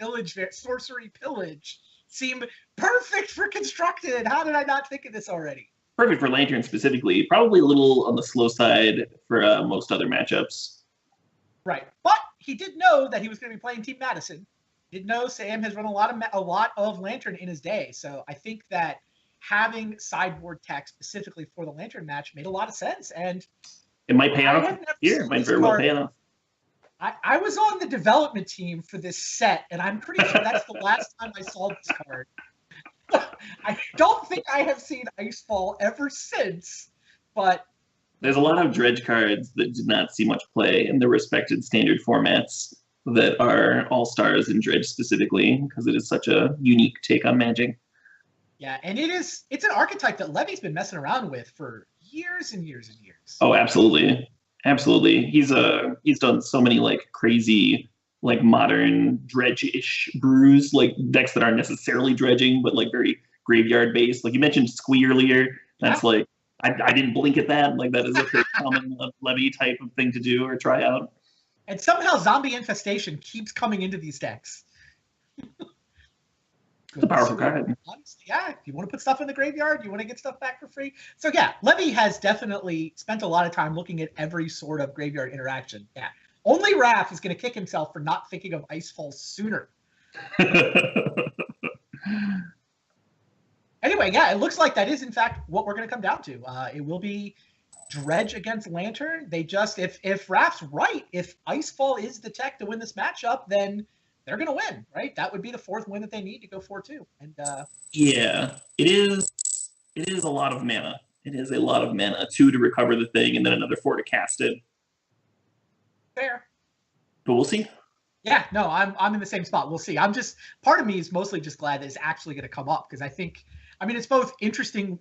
sorcery pillage seem perfect for Constructed. How did I not think of this already? Perfect for Lantern specifically. Probably a little on the slow side for most other matchups. Right, but he did know that he was going to be playing Team Madison. He did know Sam has run a lot of Lantern in his day, so I think that having sideboard tech specifically for the Lantern match made a lot of sense, and it might pay off here. It might very well pay off. I was on the development team for this set, and I'm pretty sure that's the last time I saw this card. I don't think I have seen Icefall ever since, but... There's a lot of Dredge cards that did not see much play in their respected standard formats that are all-stars in Dredge specifically, because it is such a unique take on Magic. Yeah, and it's an archetype that Levy's been messing around with for years and years and years. Oh, absolutely. Absolutely. He's done so many like crazy like modern dredge-ish brews, like decks that aren't necessarily dredging, but like very graveyard based. Like you mentioned Squee earlier. That's like I didn't blink at that. Like that is a very common Levy type of thing to do or try out. And somehow Zombie Infestation keeps coming into these decks. It's a powerful card. Honestly, yeah, if you want to put stuff in the graveyard, you want to get stuff back for free. So yeah, Levy has definitely spent a lot of time looking at every sort of graveyard interaction. Yeah. Only Raph is going to kick himself for not thinking of Icefall sooner. Anyway, yeah, it looks like that is in fact what we're going to come down to. It will be Dredge against Lantern. They just, if Raph's right, if Icefall is the tech to win this matchup, then they're going to win, right? That would be the fourth win that they need to go 4-2. And yeah, it is a lot of mana. It is a lot of mana, 2 to recover the thing, and then another 4 to cast it. Fair. But we'll see. Yeah, no, I'm in the same spot. We'll see. I'm just, part of me is mostly just glad that it's actually going to come up, because I mean, it's both interesting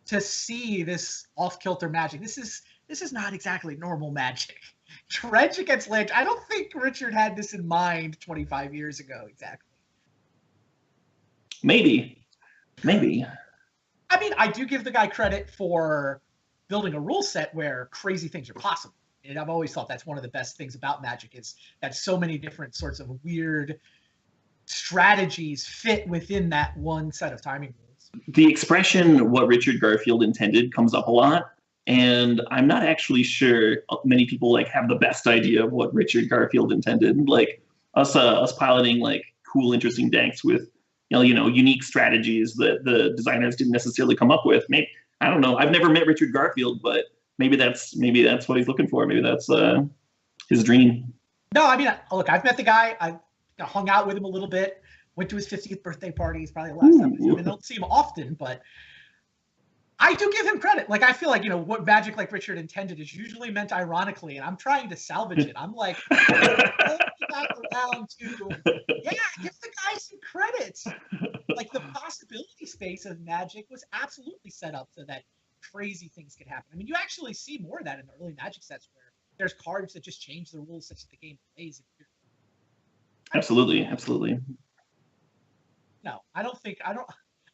to see this off-kilter Magic. This is not exactly normal Magic. Dredge against Lantern. I don't think Richard had this in mind 25 years ago, exactly. Maybe. I mean, I do give the guy credit for building a rule set where crazy things are possible. And I've always thought that's one of the best things about Magic is that so many different sorts of weird strategies fit within that one set of timing rules. The expression "what Richard Garfield intended" comes up a lot, and I'm not actually sure many people like have the best idea of what Richard Garfield intended. Like us piloting like cool, interesting decks with unique strategies that the designers didn't necessarily come up with. Maybe, I don't know. I've never met Richard Garfield, but maybe that's what he's looking for. Maybe that's his dream. No, I mean, look, I've met the guy. I hung out with him a little bit. Went to his 50th birthday party. He's probably the last time. I don't see him often, but I do give him credit. Like, I feel like, what Magic Like Richard intended is usually meant ironically, and I'm trying to salvage it. I'm like, back around to, give the guy some credit. Like, the possibility space of Magic was absolutely set up so that crazy things could happen. I mean, you actually see more of that in the early Magic sets where there's cards that just change the rules such that the game plays. Absolutely. No,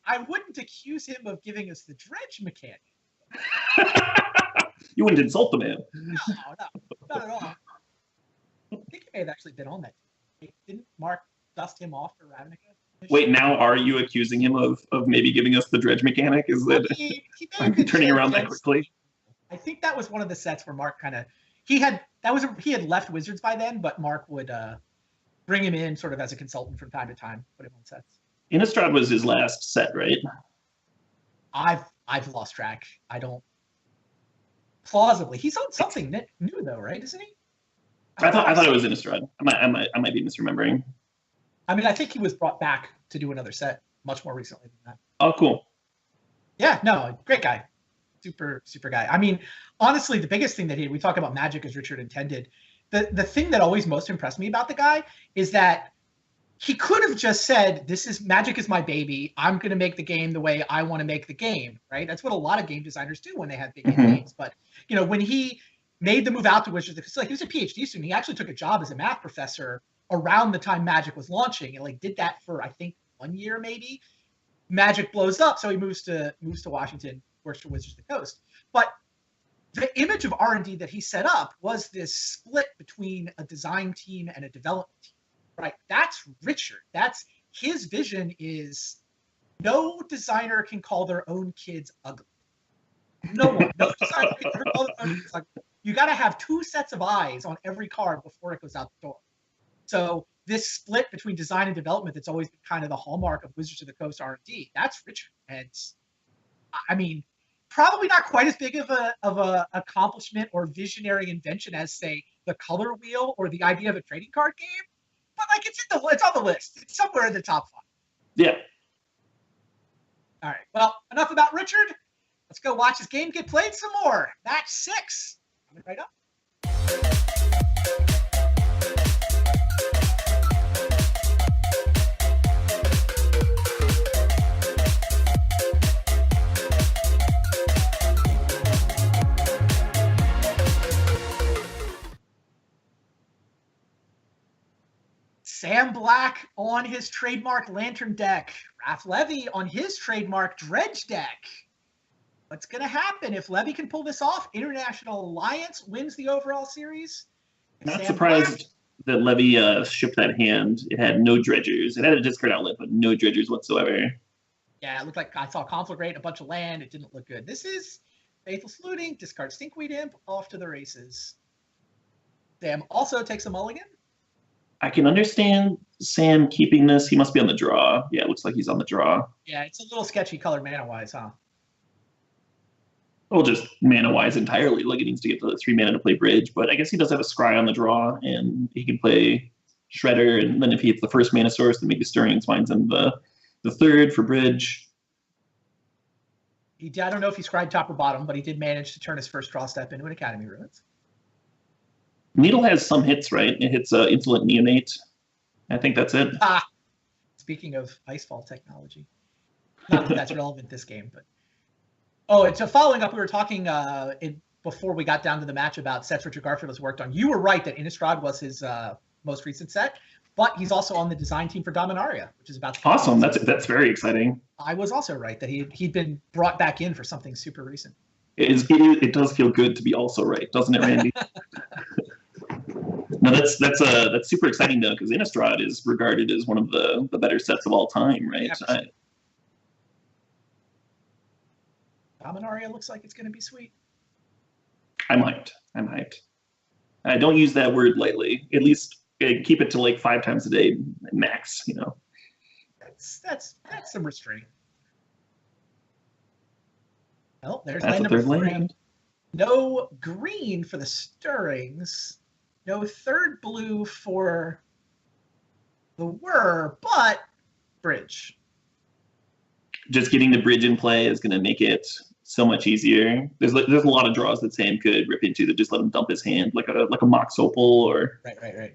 I wouldn't accuse him of giving us the dredge mechanic. You wouldn't insult the man. No, not at all. I think he may have actually been on that team. Didn't Mark dust him off for Ravnica? Wait, now are you accusing him of maybe giving us the dredge mechanic? Is that I'm turning around that quickly? I think that was one of the sets where Mark he had left Wizards by then, but Mark would bring him in sort of as a consultant from time to time, put him on sets. Innistrad was his last set, right? I've lost track. I don't. Plausibly, he's on something new though, right? Isn't he? I thought it was Innistrad. I might be misremembering. I mean, I think he was brought back to do another set much more recently than that. Oh, cool. Yeah, no, great guy. Super guy. I mean, honestly, the biggest thing that we talk about Magic as Richard intended. The thing that always most impressed me about the guy is that he could have just said, Magic is my baby. I'm going to make the game the way I want to make the game, right? That's what a lot of game designers do when they have big games. But, when he made the move out to Wizards, because he was a PhD student, he actually took a job as a math professor around the time Magic was launching and did that for, I think, 1 year maybe. Magic blows up, so he moves to Washington, works for Wizards of the Coast. But the image of R&D that he set up was this split between a design team and a development team. Right, that's Richard. That's his vision. Is no designer can call their own kids ugly. No one, no designer can ever call their own kids ugly. You got to have two sets of eyes on every card before it goes out the door. So this split between design and development that's always been kind of the hallmark of Wizards of the Coast R&D. That's Richard, and I mean, probably not quite as big of a accomplishment or visionary invention as, say, the color wheel or the idea of a trading card game. But it's on the list. It's somewhere in the top 5. Yeah. All right. Well, enough about Richard. Let's go watch this game get played some more. Match 6. Coming right up. Sam Black on his trademark Lantern deck. Raph Levy on his trademark Dredge deck. What's going to happen if Levy can pull this off? International Alliance wins the overall series. Not surprised that Levy shipped that hand. It had no dredgers. It had a discard outlet, but no dredgers whatsoever. Yeah, it looked like I saw Conflagrate, a bunch of land. It didn't look good. This is Faithless Looting, discard Stinkweed Imp, off to the races. Sam also takes a mulligan. I can understand Sam keeping this. He must be on the draw. Yeah, it looks like he's on the draw. Yeah, it's a little sketchy colored mana-wise, huh? Well, just mana-wise entirely. Like, it needs to get the 3 mana to play Bridge, but I guess he does have a Scry on the draw, and he can play Shredder, and then if he hits the first mana source, then maybe Stirring Spines in the third for Bridge. I don't know if he scried top or bottom, but he did manage to turn his first draw step into an Academy Ruins. Needle has some hits, right? It hits Insolent Neonate. I think that's it. Speaking of Icefall technology. Not that that's relevant this game, but... Oh, and so following up, we were talking before we got down to the match about sets Richard Garfield has worked on. You were right that Innistrad was his most recent set, but he's also on the design team for Dominaria, which is about to awesome. That's very exciting. I was also right that he'd been brought back in for something super recent. It does feel good to be also right, doesn't it, Randy? No, that's super exciting though, because Innistrad is regarded as one of the better sets of all time, right? Dominaria looks like it's going to be sweet. I'm hyped. I'm hyped. I don't use that word lightly. At least keep it to like 5 times a day max. You know. That's some restraint. Well, there's That's land a number third 3. land. No green for the Stirrings. No third blue for the Whir, but bridge. Just getting the bridge in play is going to make it so much easier. There's a lot of draws that Sam could rip into that just let him dump his hand, like a Mox Opal or. Right.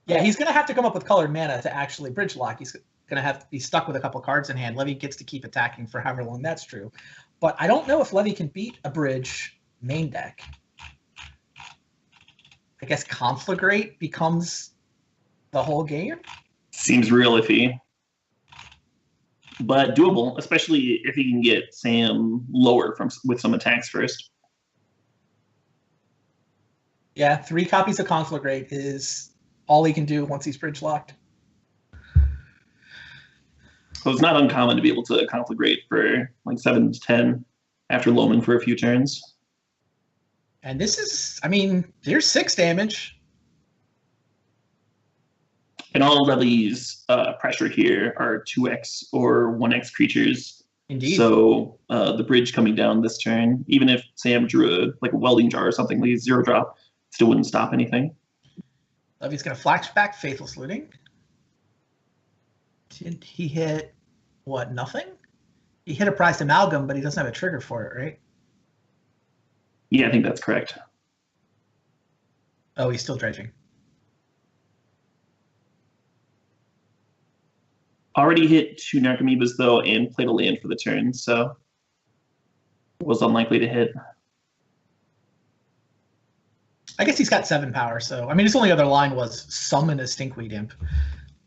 Yeah, he's going to have to come up with colored mana to actually bridge lock. He's going to have to be stuck with a couple cards in hand. Levy gets to keep attacking for however long that's true. But I don't know if Levy can beat a bridge main deck. I guess Conflagrate becomes the whole game. Seems real iffy. But doable, especially if he can get Sam lower with some attacks first. Yeah, 3 copies of Conflagrate is all he can do once he's bridge locked. So it's not uncommon to be able to Conflagrate for like 7 to 10 after Loman for a few turns. And this is, I mean, there's 6 damage. And all Levy's pressure here are 2x or 1x creatures. Indeed. So the bridge coming down this turn, even if Sam drew a welding jar or something, like 0 drop, still wouldn't stop anything. Levy's going to flashback Faithless Looting. Did he hit, what, nothing? He hit a Prized Amalgam, but he doesn't have a trigger for it, right? Yeah, I think that's correct. Oh, he's still dredging. Already hit 2 Narcomoebas, though, and played a land for the turn, so was unlikely to hit. I guess he's got 7 power, so I mean his only other line was summon a Stinkweed Imp,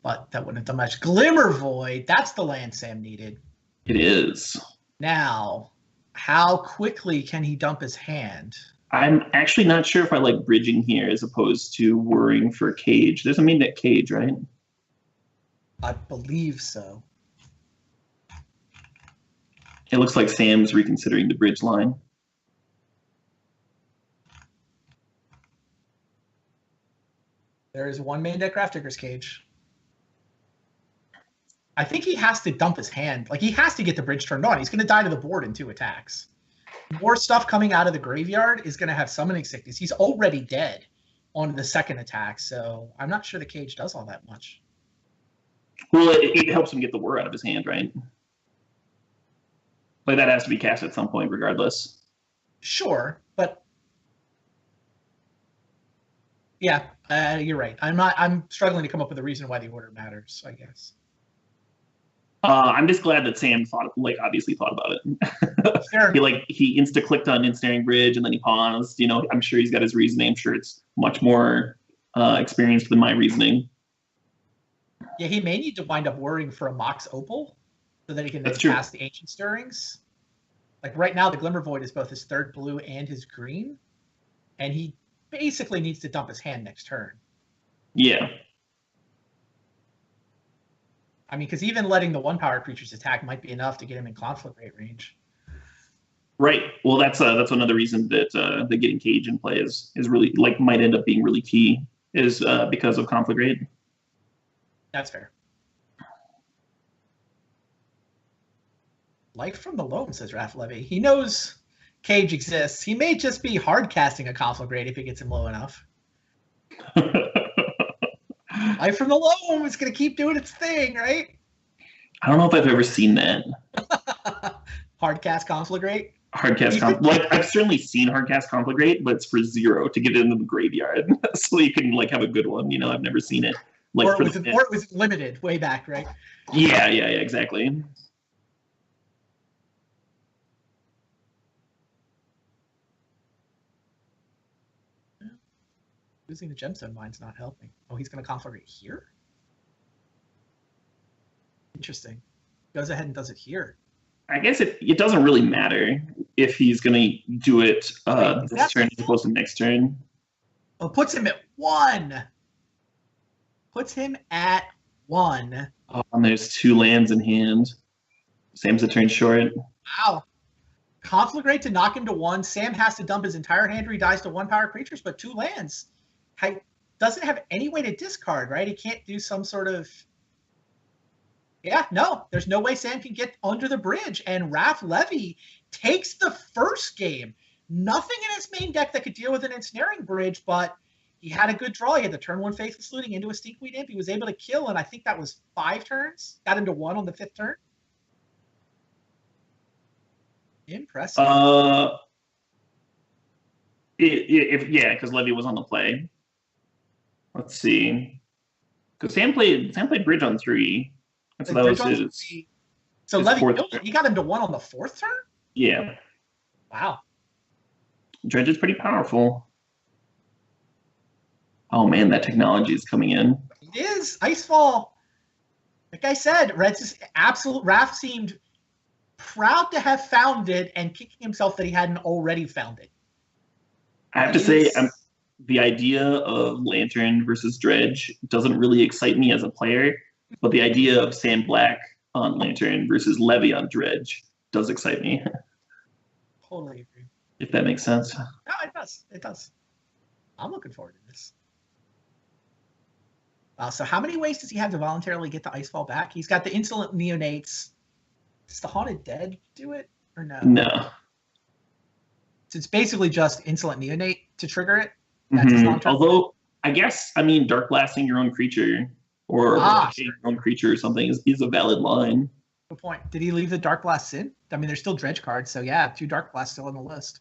but that wouldn't have done much. Glimmer Void, that's the land Sam needed. It is. Now, how quickly can he dump his hand? I'm actually not sure if I like bridging here as opposed to worrying for Cage. There's a main deck Cage, right? I believe so. It looks like Sam's reconsidering the bridge line. There is 1 main deck Grafdigger's Cage. I think he has to dump his hand. Like, he has to get the bridge turned on. He's going to die to the board in 2 attacks. More stuff coming out of the graveyard is going to have Summoning Sickness. He's already dead on the 2nd attack, so I'm not sure the Cage does all that much. Well, it helps him get the Whir out of his hand, right? Like, that has to be cast at some point regardless. Sure, but yeah, you're right. I'm struggling to come up with a reason why the order matters, I guess. I'm just glad that Sam obviously thought about it. Sure. he insta-clicked on Ensnaring Bridge and then he paused. You know, I'm sure he's got his reasoning. I'm sure it's much more experienced than my reasoning. Yeah, he may need to wind up worrying for a Mox Opal so that he can then That's true. cast the Ancient Stirrings. Like right now, the Glimmer Void is both his 3rd blue and his green, and he basically needs to dump his hand next turn. Yeah. I mean, because even letting the 1-power creatures attack might be enough to get him in Conflagrate range. Right. Well, that's another reason that getting Cage in play is really might end up being really key is because of Conflagrate. That's fair. Life from the Loam, says Raph Levy. He knows Cage exists. He may just be hard casting a Conflagrate if he gets him low enough. Life from the Loam is going to keep doing its thing, right? I don't know if I've ever seen that. Hard cast Conflagrate? I've certainly seen Hardcast Conflagrate, but it's for 0 to get it into the graveyard. So you can have a good one. You know, I've never seen it. Or it was limited way back, right? Yeah, exactly. Losing the Gemstone Mine's not helping. Oh, he's going to Conflagrate here? Interesting. Goes ahead and does it here. I guess it doesn't really matter if he's going to do it this turn as opposed to next turn. Well, puts him at 1. Puts him at 1. Oh, and there's 2 lands in hand. Sam's a turn short. Wow. Conflagrate to knock him to 1. Sam has to dump his entire hand or he dies to 1 power creatures, but 2 lands. Doesn't have any way to discard, right? He can't do some sort of... Yeah, no. There's no way Sam can get under the bridge. And Raph Levy takes the first game. Nothing in his main deck that could deal with an ensnaring bridge, but he had a good draw. He had the turn 1 Faithless Looting into a Stinkweed Imp. He was able to kill, and I think that was 5 turns. Got into 1 on the 5th turn. Impressive. Because Levy was on the play. Let's see. Because Sam played bridge on 3. And so that was his. So his Levy, fourth he got into 1 on the 4th turn? Yeah. Wow. Dredge is pretty powerful. Oh man, that technology is coming in. It is. Icefall. Like I said, Raph seemed proud to have found it and kicking himself that he hadn't already found it. I have to say, the idea of Lantern versus Dredge doesn't really excite me as a player, but the idea of Sam Black on Lantern versus Levy on Dredge does excite me. Totally agree. If that makes sense. No, it does. It does. I'm looking forward to this. So how many ways does he have to voluntarily get the Icefall back? He's got the Insolent Neonates. Does the Haunted Dead do it or no? No. So it's basically just Insolent Neonate to trigger it. That's his long-term. Although, Dark Blasting your own creature or your own creature or something is a valid line. Good point. Did he leave the Dark Blast in? I mean, there's still Dredge cards, so yeah, 2 Dark Blasts still on the list.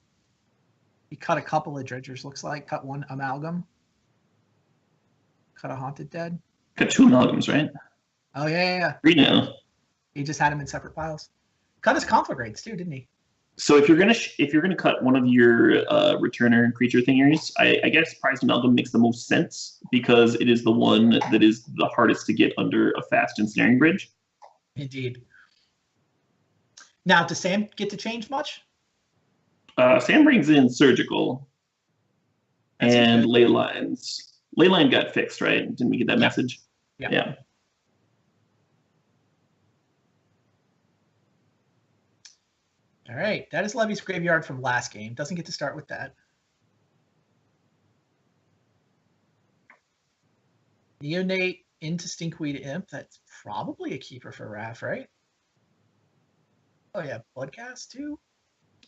He cut a couple of Dredgers, looks like. Cut 1 Amalgam. Cut a Haunted Dead. Cut 2 Amalgams, right? Oh, yeah. 3 now. He just had them in separate piles. Cut his Conflagrates too, didn't he? So if you're gonna cut one of your returner creature thingers, I guess Prized Amalgam makes the most sense because it is the one that is the hardest to get under a fast ensnaring bridge. Indeed. Now, does Sam get to change much? Sam brings in Surgical and Ley Lines. Ley Line got fixed, right? Didn't we get that message? Yeah. All right, that is Levy's graveyard from last game. Doesn't get to start with that. Neonate into Stinkweed Imp. That's probably a keeper for Raph, right? Oh yeah, Bloodcast too?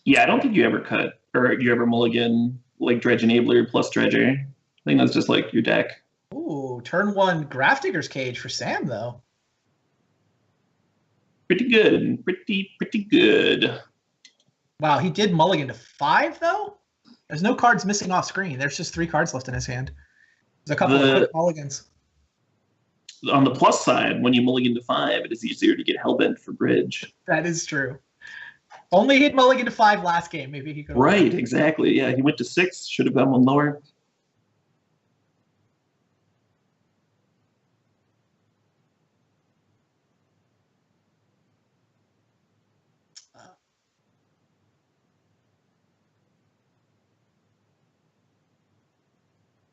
Yeah, I don't think you ever cut, or you ever mulligan like Dredge Enabler plus Dredger. I think that's just like your deck. Ooh, turn 1 Grafdigger's Cage for Sam, though. Pretty good. Pretty good. Wow, he did mulligan to 5, though? There's no cards missing off screen. There's just 3 cards left in his hand. There's a couple of quick mulligans. On the plus side, when you mulligan to 5, it is easier to get Hellbent for bridge. That is true. Only hit mulligan to 5 last game. Maybe he could. Right, exactly. Yeah, he went to 6. Should have gone one lower.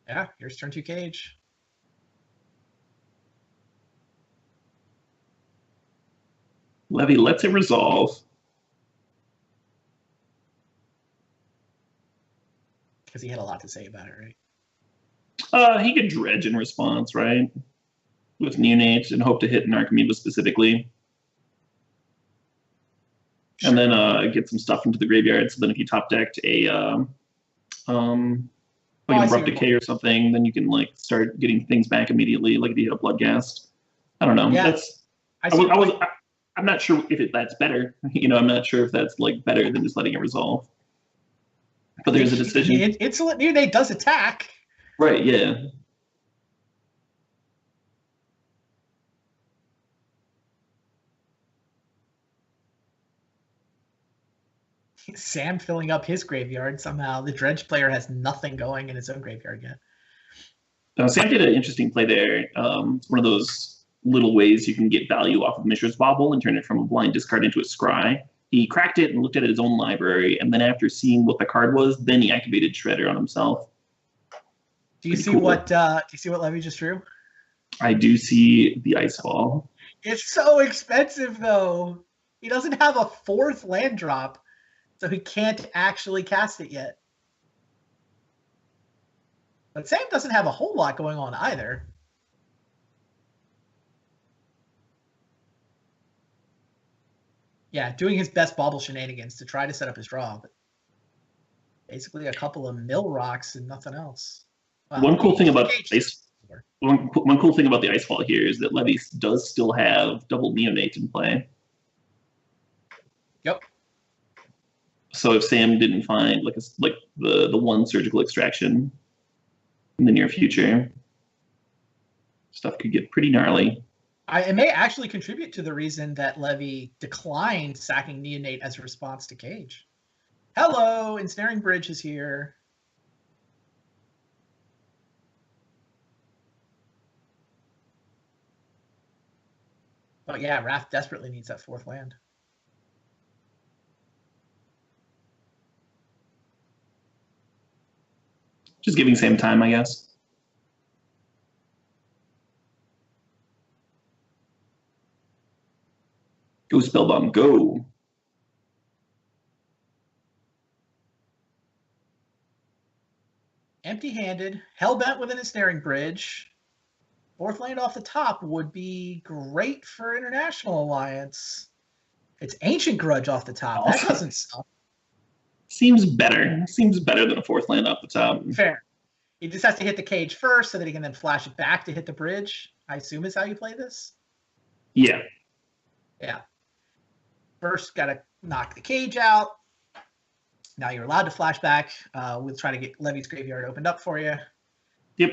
Yeah, here's turn 2 Cage. Levy lets it resolve. Because he had a lot to say about it, right? He could Dredge in response, right? With Neonate and hope to hit an Archimedes specifically. Sure. And then get some stuff into the graveyard. So then if you top decked a like an Abrupt Decay or something, then you can like start getting things back immediately, like if you hit a Bloodghast. I don't know. Yeah, I'm not sure if that's better. I'm not sure if that's like better than just letting it resolve. But there's a decision. Insolent Neonate does attack. Right, yeah. Sam filling up his graveyard somehow. The Dredge player has nothing going in his own graveyard yet. Sam did an interesting play there. It's one of those little ways you can get value off of Mishra's Bauble and turn it from a blind discard into a scry. He cracked it and looked at his own library, and then after seeing what the card was, then he activated Shredder on himself. Do you see cool. what Levy just drew? I do see the Icefall. It's so expensive though. He doesn't have a 4th land drop. So he can't actually cast it yet. But Sam doesn't have a whole lot going on either. Yeah, doing his best bauble shenanigans to try to set up his draw, but basically a couple of mill rocks and nothing else. Wow, one cool thing about Cage- one cool thing about the Icefall here is that Levy does still have double Neonate in play. Yep. So if Sam didn't find like the one surgical extraction in the near future, stuff could get pretty gnarly. It may actually contribute to the reason that Levy declined sacking Neonate as a response to Cage. Hello, Ensnaring Bridge is here. But yeah, Wrath desperately needs that 4th land. Just giving Sam time, I guess. Go Spellbomb, go. Empty-handed, hell-bent with an Ensnaring Bridge. 4th land off the top would be great for International Alliance. It's Ancient Grudge off the top. That doesn't suck. Seems better. Seems better than a 4th land off the top. Fair. He just has to hit the Cage first so that he can then flash it back to hit the bridge, I assume is how you play this. Yeah. Yeah. First, got to knock the Cage out. Now you're allowed to flash back. We'll try to get Levy's Graveyard opened up for you. Yep.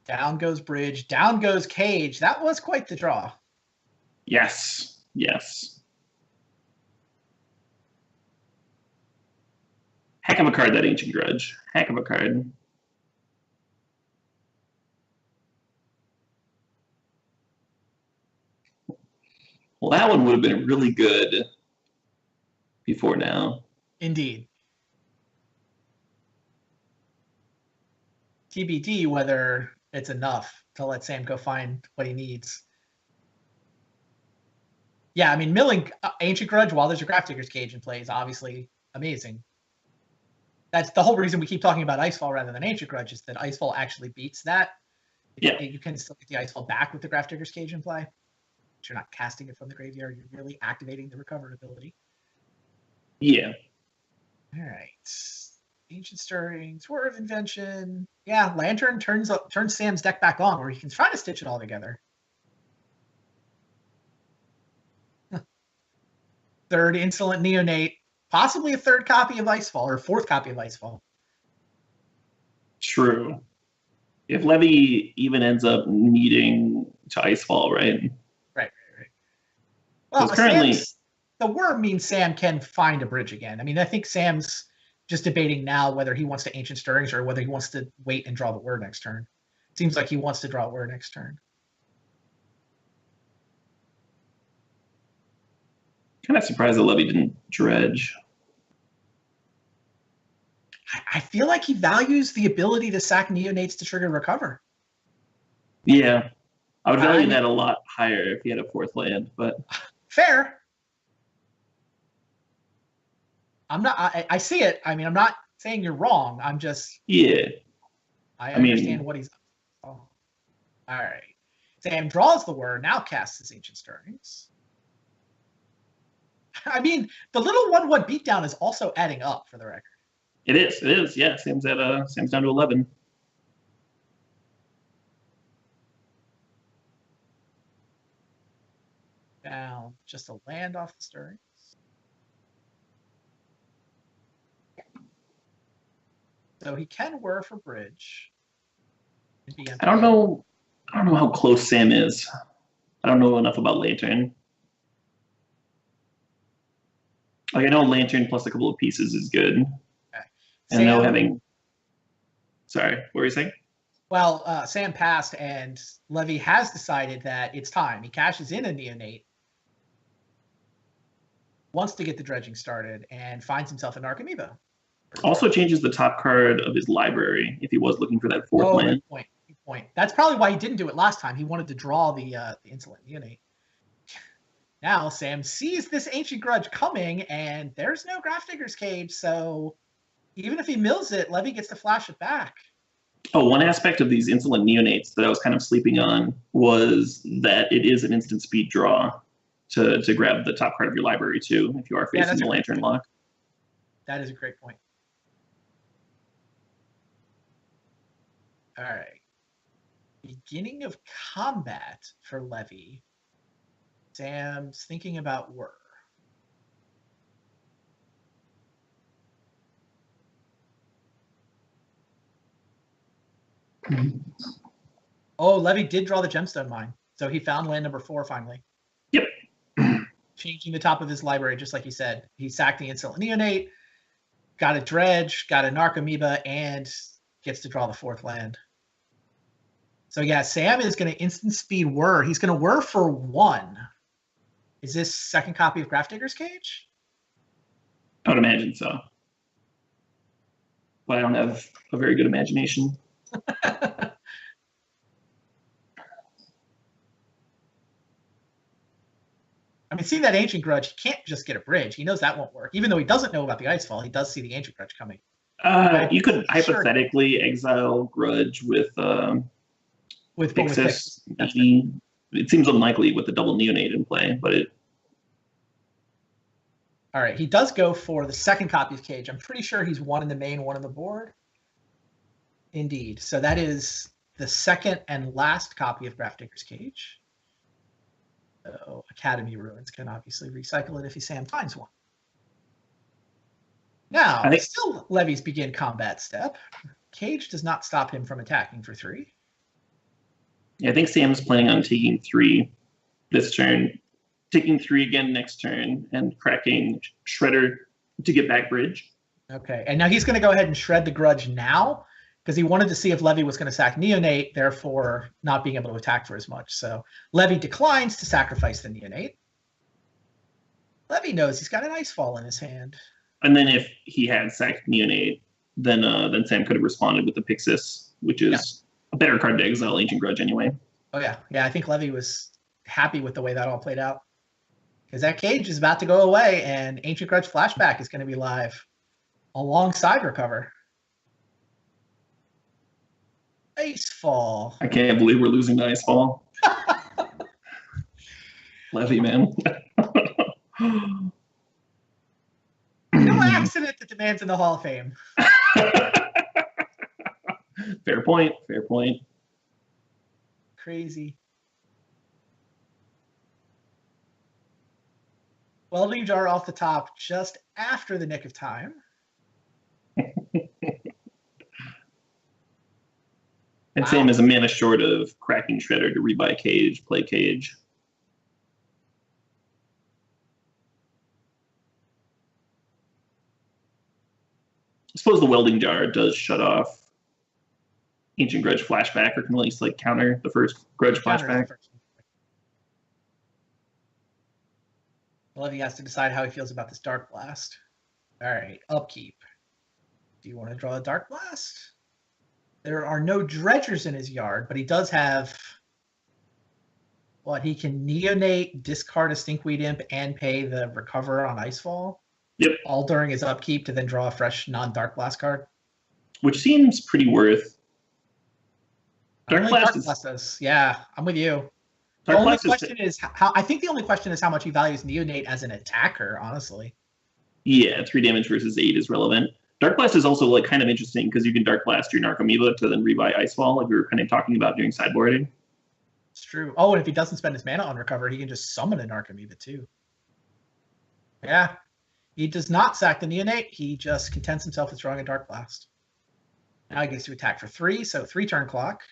Down goes Bridge. Down goes Cage. That was quite the draw. Yes. Yes. Heck of a card, that Ancient Grudge. Heck of a card. Well, that one would have been really good before now. Indeed. TBD whether it's enough to let Sam go find what he needs. Yeah, I mean, milling Ancient Grudge while there's a Grafdigger's Cage in play is obviously amazing. That's the whole reason we keep talking about Icefall rather than Ancient Grudge, is that Icefall actually beats that. Yeah. You can still get the Icefall back with the Grafdigger's Cage in play. But you're not casting it from the graveyard. You're really activating the recover ability. Yeah. All right. Ancient Stirring, Swerve Invention. Yeah, Lantern turns Sam's deck back on, where he can try to stitch it all together. Third Insolent Neonate, possibly a 3rd copy of Icefall, or 4th copy of Icefall. True. If Levy even ends up needing to Icefall, right? Right. Well, currently, the worm means Sam can find a bridge again. I mean, I think Sam's just debating now whether he wants to Ancient Stirrings or whether he wants to wait and draw the word next turn. Seems like he wants to draw a word next turn. Kind of surprised that Levy didn't dredge. I feel like he values the ability to sack Neonates to trigger recover. Yeah. I would value that a lot higher if he had a 4th land, but fair. I'm not. I see it. I mean, I'm not saying you're wrong. I'm just. Yeah. I understand what he's. Oh. All right. Sam draws the word. Now casts his Ancient Stirrings. I mean, the little 1/1 beatdown is also adding up, for the record. It is. Yeah, Sam's down to 11. Down just a land off the Stirrings. So he can whir for bridge. I don't know how close Sam is. I don't know enough about Lantern. Like, I know Lantern plus a couple of pieces is good. Okay. And I know having. Sorry, what were you saying? Well, Sam passed, and Levy has decided that it's time. He cashes in a Neonate, wants to get the dredging started, and finds himself an Archimevo. Also changes the top card of his library if he was looking for that 4th land. Good point. That's probably why he didn't do it last time. He wanted to draw the Insolent Neonate. Now Sam sees this Ancient Grudge coming, and there's no Grafdigger's Cage, so even if he mills it, Levy gets to flash it back. Oh, one aspect of these Insolent Neonates that I was kind of sleeping on was that it is an instant speed draw to grab the top card of your library too, if you are facing the Lantern Lock. That is a great point. All right. Beginning of combat for Levy. Sam's thinking about Whir. Oh, Levy did draw the Gemstone Mine. So he found land number 4 finally. Yep. Changing the top of his library, just like he said. He sacked the Insolent Neonate, got a Dredge, got a Narcomoeba, and gets to draw the 4th land. So yeah, Sam is going to instant speed Whir. He's going to Whir for 1. Is this second copy of Grafdigger's Cage? I would imagine so. But I don't have a very good imagination. I mean, seeing that Ancient Grudge, he can't just get a bridge. He knows that won't work. Even though he doesn't know about the Icefall, he does see the Ancient Grudge coming. You could hypothetically exile Grudge with Pixis. It seems unlikely with the double Neonate in play, but it. All right, he does go for the second copy of Cage. I'm pretty sure he's 1 in the main, 1 on the board. Indeed. So that is the second and last copy of Grafdigger's Cage. So Academy Ruins can obviously recycle it if Sam finds one. Now, still Levy's begin combat step. Cage does not stop him from attacking for 3. Yeah, I think Sam's planning on taking 3 this turn, taking 3 again next turn, and cracking Shredder to get back bridge. Okay, and now he's going to go ahead and shred the Grudge now, because he wanted to see if Levy was going to sack Neonate, therefore not being able to attack for as much. So Levy declines to sacrifice the Neonate. Levy knows he's got an Icefall in his hand. And then if he had sacked Neonate, then Sam could have responded with the Pixis, which is a better card to exile Ancient Grudge anyway. Oh yeah, I think Levy was happy with the way that all played out. Because that Cage is about to go away, and Ancient Grudge Flashback is going to be live alongside Recover. Icefall. I can't believe we're losing to Icefall. Levy, man. No accident that demands in the Hall of Fame. Fair point. Fair point. Crazy. Welding Jar off the top just after the nick of time. And Sam is a mana short of cracking Shredder to rebuy Cage, play Cage. I suppose the Welding Jar does shut off Ancient Grudge Flashback, or can at least like counter the first Grudge Flashback. Levy has to decide how he feels about this Dark Blast. All right, upkeep. Do you want to draw a Dark Blast? There are no Dredgers in his yard, but he does have what he can Neonate, discard a Stinkweed Imp, and pay the Recover on Icefall. Yep. All during his upkeep to then draw a fresh non-Dark Blast card. Which seems pretty worth. Dark Blast does. Yeah, I'm with you. The only question is how. I think the only question is how much he values Neonate as an attacker. Honestly. Yeah, 3 damage versus 8 is relevant. Dark Blast is also like kind of interesting because you can Dark Blast your Narcomoeba to then rebuy Icefall, like we were kind of talking about doing sideboarding. It's true. Oh, and if he doesn't spend his mana on Recover, he can just summon a Narcomoeba too. Yeah. He does not sack the Neonate. He just contents himself with drawing a Dark Blast. Now he gets to attack for 3, so 3 turn clock.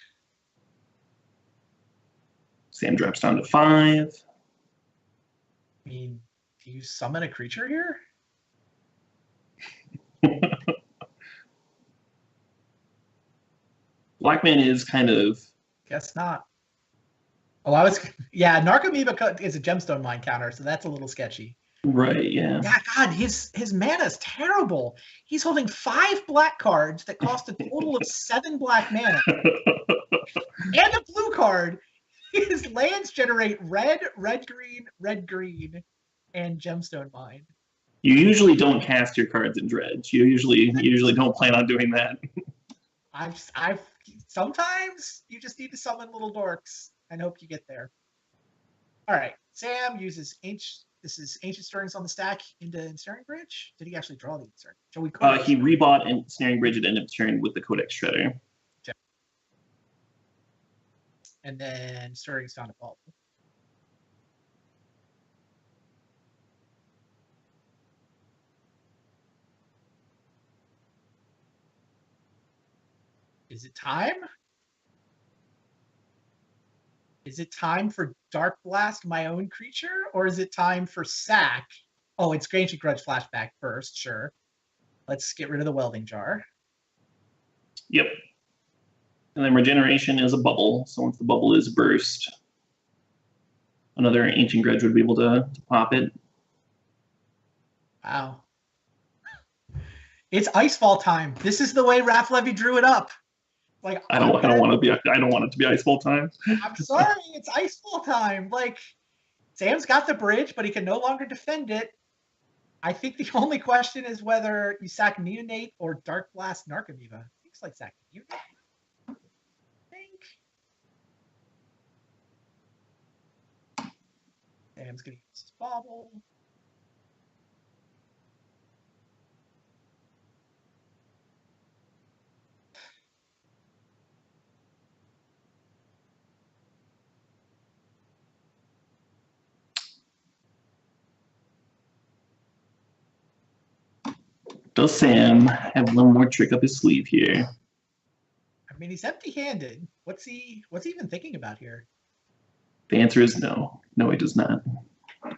Sam drops down to 5. I mean, do you summon a creature here? Blackman is kind of. Guess not. Oh, Narcomoeba is a Gemstone Mine counter, so that's a little sketchy. Right, yeah. Yeah, God, his mana is terrible. He's holding 5 black cards that cost a total of 7 black mana. And a blue card. His lands generate red, red-green, red-green, and gemstone mine. You usually don't cast your cards in dredge. You usually don't plan on doing that. I've sometimes you just need to summon little dorks and hope you get there. All right, Sam uses This is Ancient Stirrings on the stack into Ensnaring Bridge. Did he actually draw the Ensnaring? He rebought Ensnaring Bridge at end of turn with the Codex Shredder. And then Stirrings found a ball. Is it time? Is it time for Dark Blast, my own creature, or is it time for sack? Oh, it's Ancient Grudge flashback first, sure. Let's get rid of the Welding Jar. Yep. And then Regeneration is a bubble, so once the bubble is burst, another Ancient Grudge would be able to pop it. Wow. It's Icefall time. This is the way Wrath Levy drew it up. Like I don't want it to be Icefall time. I'm sorry, it's Icefall time. Like Sam's got the bridge, but he can no longer defend it. I think the only question is whether you sack Neonate or Dark Blast Narcomoeba. Seems like sack Neonate. I think. Sam's gonna use his bobble. Does Sam have one more trick up his sleeve here? I mean, he's empty-handed. What's he even thinking about here? The answer is no. No, he does not. I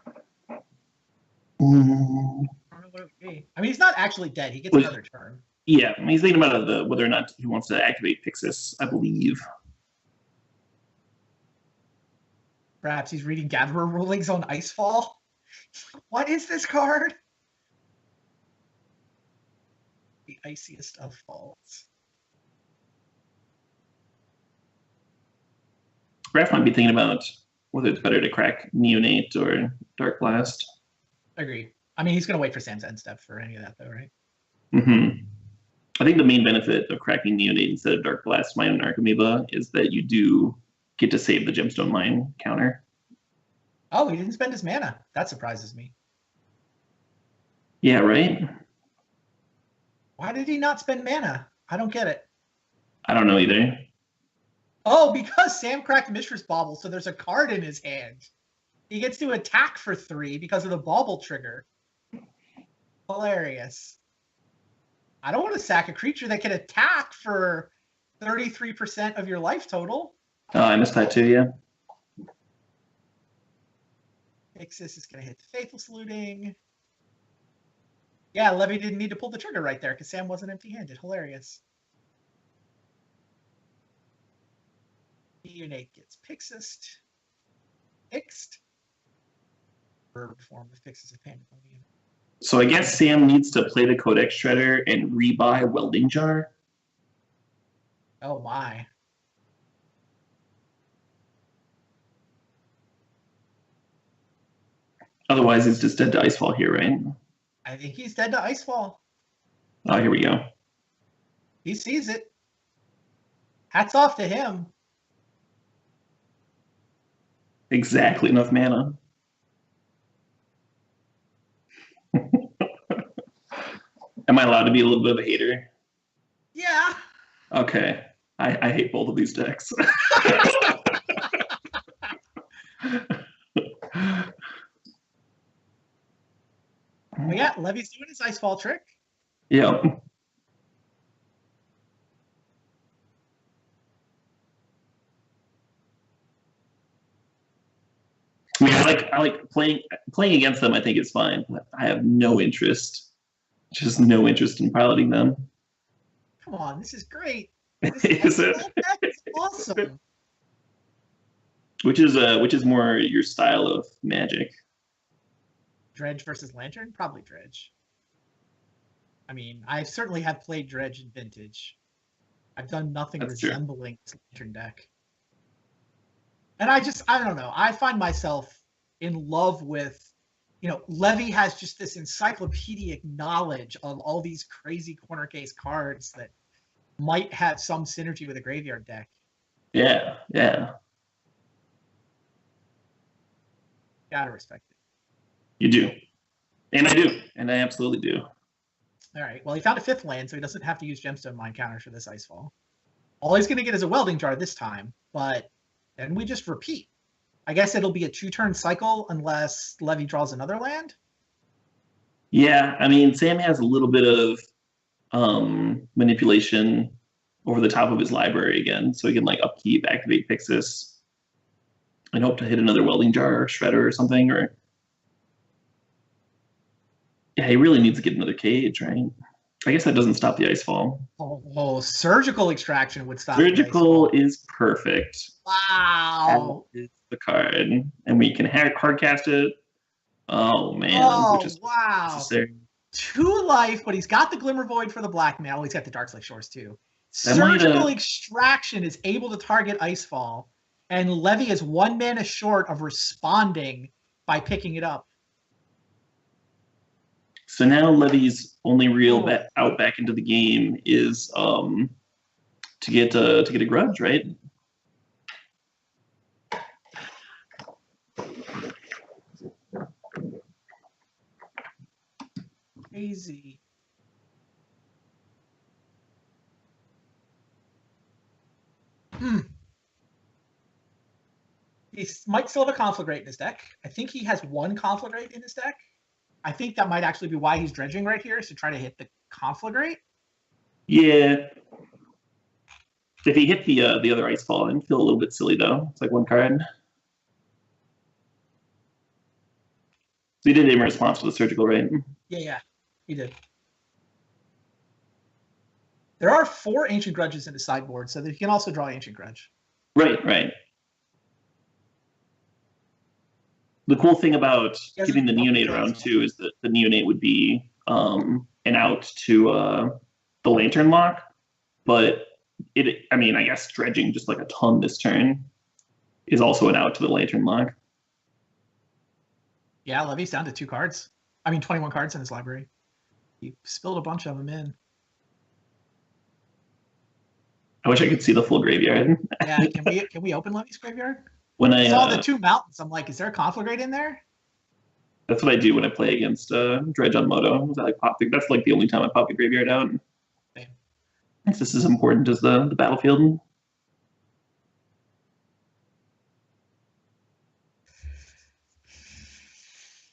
don't know what it would be. I mean, he's not actually dead. He gets another turn. Yeah, I mean, he's thinking about whether or not he wants to activate Pixis, I believe. Perhaps he's reading Gatherer rulings on Icefall. What is this card? The iciest of falls. Graf might be thinking about whether it's better to crack Neonate or Dark Blast. Agree. I mean, he's going to wait for Sam's end step for any of that, though, right? Mm-hmm. I think the main benefit of cracking Neonate instead of Dark Blast, my own Narcomoeba, is that you do get to save the Gemstone Mine counter. Oh, he didn't spend his mana. That surprises me. Yeah, right? Why did he not spend mana? I don't get it. I don't know either. Oh, because Sam cracked Mishra's Bauble, so there's a card in his hand. He gets to attack for 3 because of the Bauble trigger. Hilarious. I don't want to sack a creature that can attack for 33% of your life total. Oh, I missed that too, yeah. Ixis is going to hit the Faithful Saluting. Yeah, Levy didn't need to pull the trigger right there because Sam wasn't empty-handed. Hilarious. Neonate gets Pixist. Fixed. Verb form of Pixis of Pandemonium. So I guess Sam needs to play the Codex Shredder and rebuy Welding Jar. Oh my. Otherwise, he's just dead to Icefall here, right? I think he's dead to Icefall. Oh, here we go. He sees it. Hats off to him. Exactly enough mana. Am I allowed to be a little bit of a hater? Yeah. Okay. I hate both of these decks. Well, yeah, Levy's doing his Icefall trick. Yeah. I mean, I like playing against them. I think it's fine. But I have no interest, just no interest in piloting them. Come on, this is great. Is it? That's awesome. Which is more your style of Magic? Dredge versus Lantern? Probably Dredge. I mean, I certainly have played Dredge in Vintage. I've done nothing That's resembling this Lantern deck. And I don't know. I find myself in love with, Levy has just this encyclopedic knowledge of all these crazy corner case cards that might have some synergy with a graveyard deck. Yeah, yeah. Gotta respect it. You do. And I do. And I absolutely do. All right. Well, he found a 5th land, so he doesn't have to use Gemstone Mine counters for this Icefall. All he's going to get is a Welding Jar this time, but then we just repeat. I guess it'll be a 2-turn cycle unless Levy draws another land. Yeah, I mean, Sam has a little bit of manipulation over the top of his library again, so he can like upkeep, activate Pixis, and hope to hit another Welding Jar or Shredder or something. Or yeah, he really needs to get another Cage, right? I guess that doesn't stop the Icefall. Oh, Surgical Extraction would stop. Surgical is perfect. Wow. That is the card, and we can hard cast it. Oh man! Oh, which is wow. necessary. 2 life, but he's got the Glimmer Void for the blackmail. He's got the Darkslake Shores too. That might, Surgical Extraction is able to target Icefall, and Levy is 1 mana short of responding by picking it up. So now Levy's only real out back into the game is to get a grudge, right? Crazy. He might still have a Conflagrate in his deck. I think he has 1 Conflagrate in his deck. I think that might actually be why he's dredging right here, is to try to hit the Conflagrate. Yeah. If he hit the other Icefall, I'd feel a little bit silly though. It's like 1 card. So he did it in response to the Surgical, right? Yeah, he did. There are 4 Ancient Grudges in his sideboard, so that he can also draw Ancient Grudge. Right. The cool thing about keeping the Neonate around too is that the Neonate would be an out to the Lantern Lock, but I guess dredging just like a ton this turn is also an out to the Lantern Lock. Yeah, Levy's down to 2 cards. I mean, 21 cards in his library. He spilled a bunch of them in. I wish I could see the full graveyard. Yeah, can we open Levy's graveyard? When I saw the 2 mountains, I'm like, is there a Conflagrate in there? That's what I do when I play against Dredge on Moto. I like pop that's like the only time I pop the graveyard out. Same. It's just as important as the battlefield.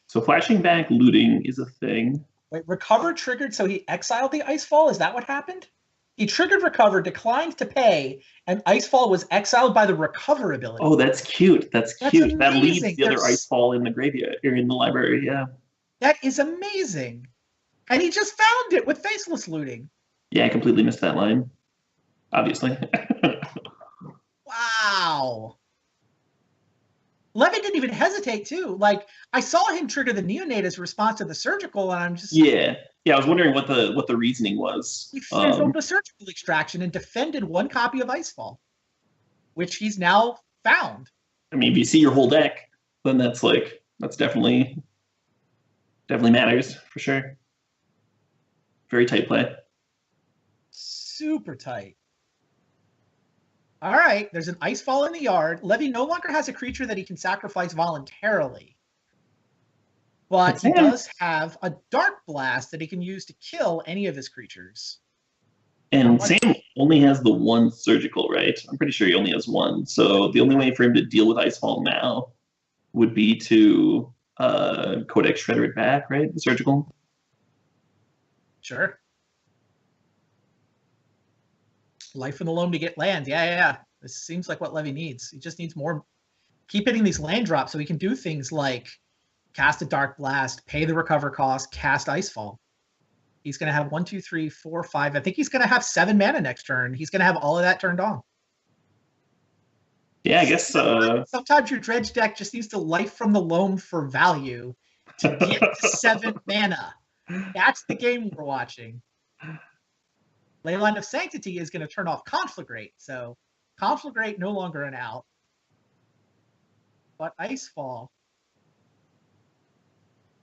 So flashing back looting is a thing. Wait, Recover triggered, so he exiled the Icefall? Is that what happened? He triggered Recover, declined to pay, and Icefall was exiled by the Recover ability. Oh, that's cute. That's cute. Amazing. That leaves the other Icefall in the graveyard or in the library. Yeah. That is amazing. And he just found it with Faceless looting. Yeah, I completely missed that line. Obviously. Wow. Levy didn't even hesitate too. Like, I saw him trigger the Neonate as a response to the Surgical, and I'm just Yeah. I was wondering what the reasoning was. He fizzled the Surgical Extraction and defended 1 copy of Icefall, which he's now found. I mean, if you see your whole deck, then that's definitely matters for sure. Very tight play. Super tight. All right, there's an Icefall in the yard. Levy no longer has a creature that he can sacrifice voluntarily. But he does have a Dark Blast that he can use to kill any of his creatures. And Sam only has the 1 Surgical, right? I'm pretty sure he only has 1. So the only way for him to deal with Icefall now would be to Codex Shredder it back, right? The Surgical. Sure. Life in the Loam to get lands. Yeah. This seems like what Levy needs. He just needs more. Keep hitting these land drops so he can do things like cast a Dark Blast, pay the Recover cost, cast Icefall. He's going to have 1, 2, 3, 4, 5. I think he's going to have 7 mana next turn. He's going to have all of that turned on. Yeah, I guess. Sometimes your dredge deck just needs to Life from the Loam for value to get to 7 mana. That's the game we're watching. Leyline of Sanctity is going to turn off Conflagrate, so Conflagrate no longer an out. but Icefall.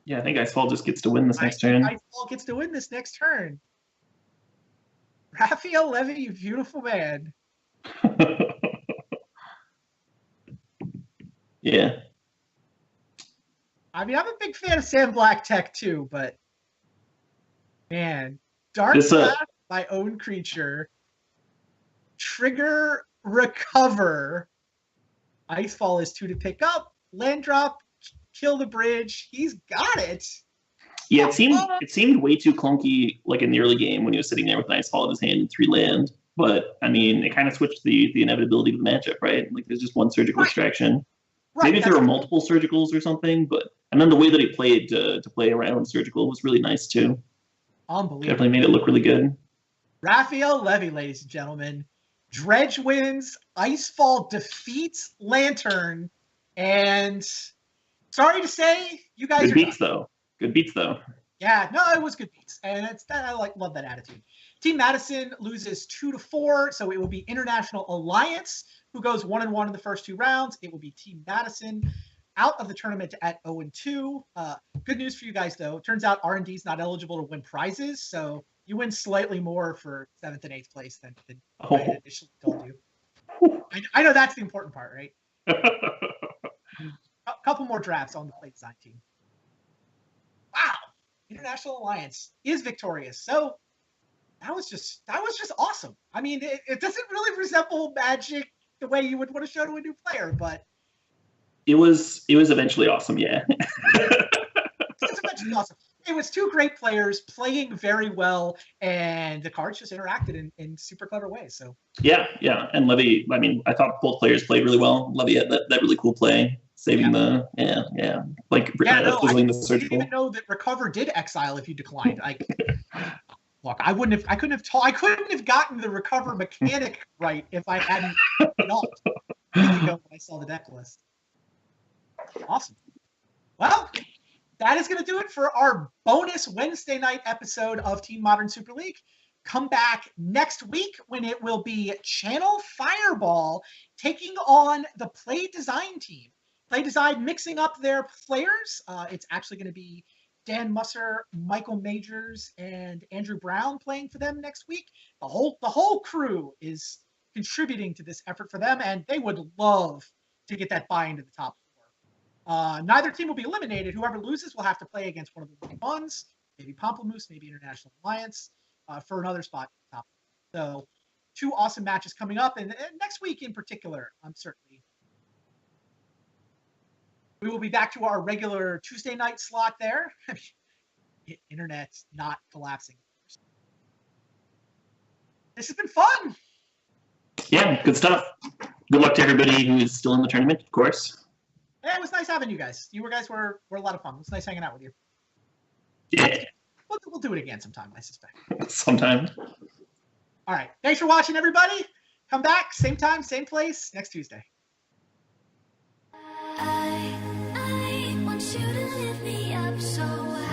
Yeah, I think Icefall just gets to win this next turn. Icefall gets to win this next turn. Raphael Levy, you beautiful man. Yeah. I mean, I'm a big fan of Sam Black Tech too, but man, Dark This, Path, my own creature, trigger, recover. Icefall is 2 to pick up. Land drop, kill the bridge. He's got it. Yeah, it seemed way too clunky, like in the early game when he was sitting there with an Icefall in his hand and 3 land. But I mean, it kind of switched the inevitability of the matchup, right? Like there's just one surgical extraction. Right, Maybe if there were multiple surgicals or something, and then the way that he played to play around surgical was really nice too. Unbelievable. Definitely made it look really good. Raphael Levy, ladies and gentlemen. Dredge wins, Icefall defeats Lantern, and sorry to say, you guys Good are beats though. Good beats though. Yeah, no, it was good beats, and I love that attitude. Team Madison loses 2-4, so it will be International Alliance who goes 1-1 in the first 2 rounds. It will be Team Madison out of the tournament at 0-2. Good news for you guys though. It turns out R&D is not eligible to win prizes, so you win slightly more for 7th and 8th place than I had initially told you. I know that's the important part, right? A couple more drafts on the play design team. Wow, International Alliance is victorious. So that was just awesome. I mean, it doesn't really resemble Magic the way you would want to show to a new player, but it was eventually awesome. Yeah. It's eventually awesome. It was 2 great players playing very well, and the cards just interacted in super clever ways. So Yeah, and Levy. I mean, I thought both players played really well. Levy had that really cool play, saving the fizzling the surgical. I didn't even know that Recover did exile if you declined. Look, I couldn't have gotten the Recover mechanic right if I hadn't when I saw the deck list. Awesome. Well, that is going to do it for our bonus Wednesday night episode of Team Modern Super League. Come back next week when it will be Channel Fireball taking on the Play Design team. Play Design mixing up their players. It's actually going to be Dan Musser, Michael Majors, and Andrew Brown playing for them next week. The whole crew is contributing to this effort for them, and they would love to get that buy into the top 4. Neither team will be eliminated. Whoever loses will have to play against one of the big ones, maybe Pomplamoose, maybe International Alliance, for another spot at the top. So 2 awesome matches coming up, and next week in particular, I'm certainly. We will be back to our regular Tuesday night slot there. Internet's not collapsing. This has been fun. Yeah, good stuff. Good luck to everybody who is still in the tournament, of course. Yeah, it was nice having you guys. You guys were a lot of fun. It was nice hanging out with you. Yeah. We'll do it again sometime, I suspect. Sometime. All right. Thanks for watching, everybody. Come back, same time, same place, next Tuesday. I want you to lift me up so high.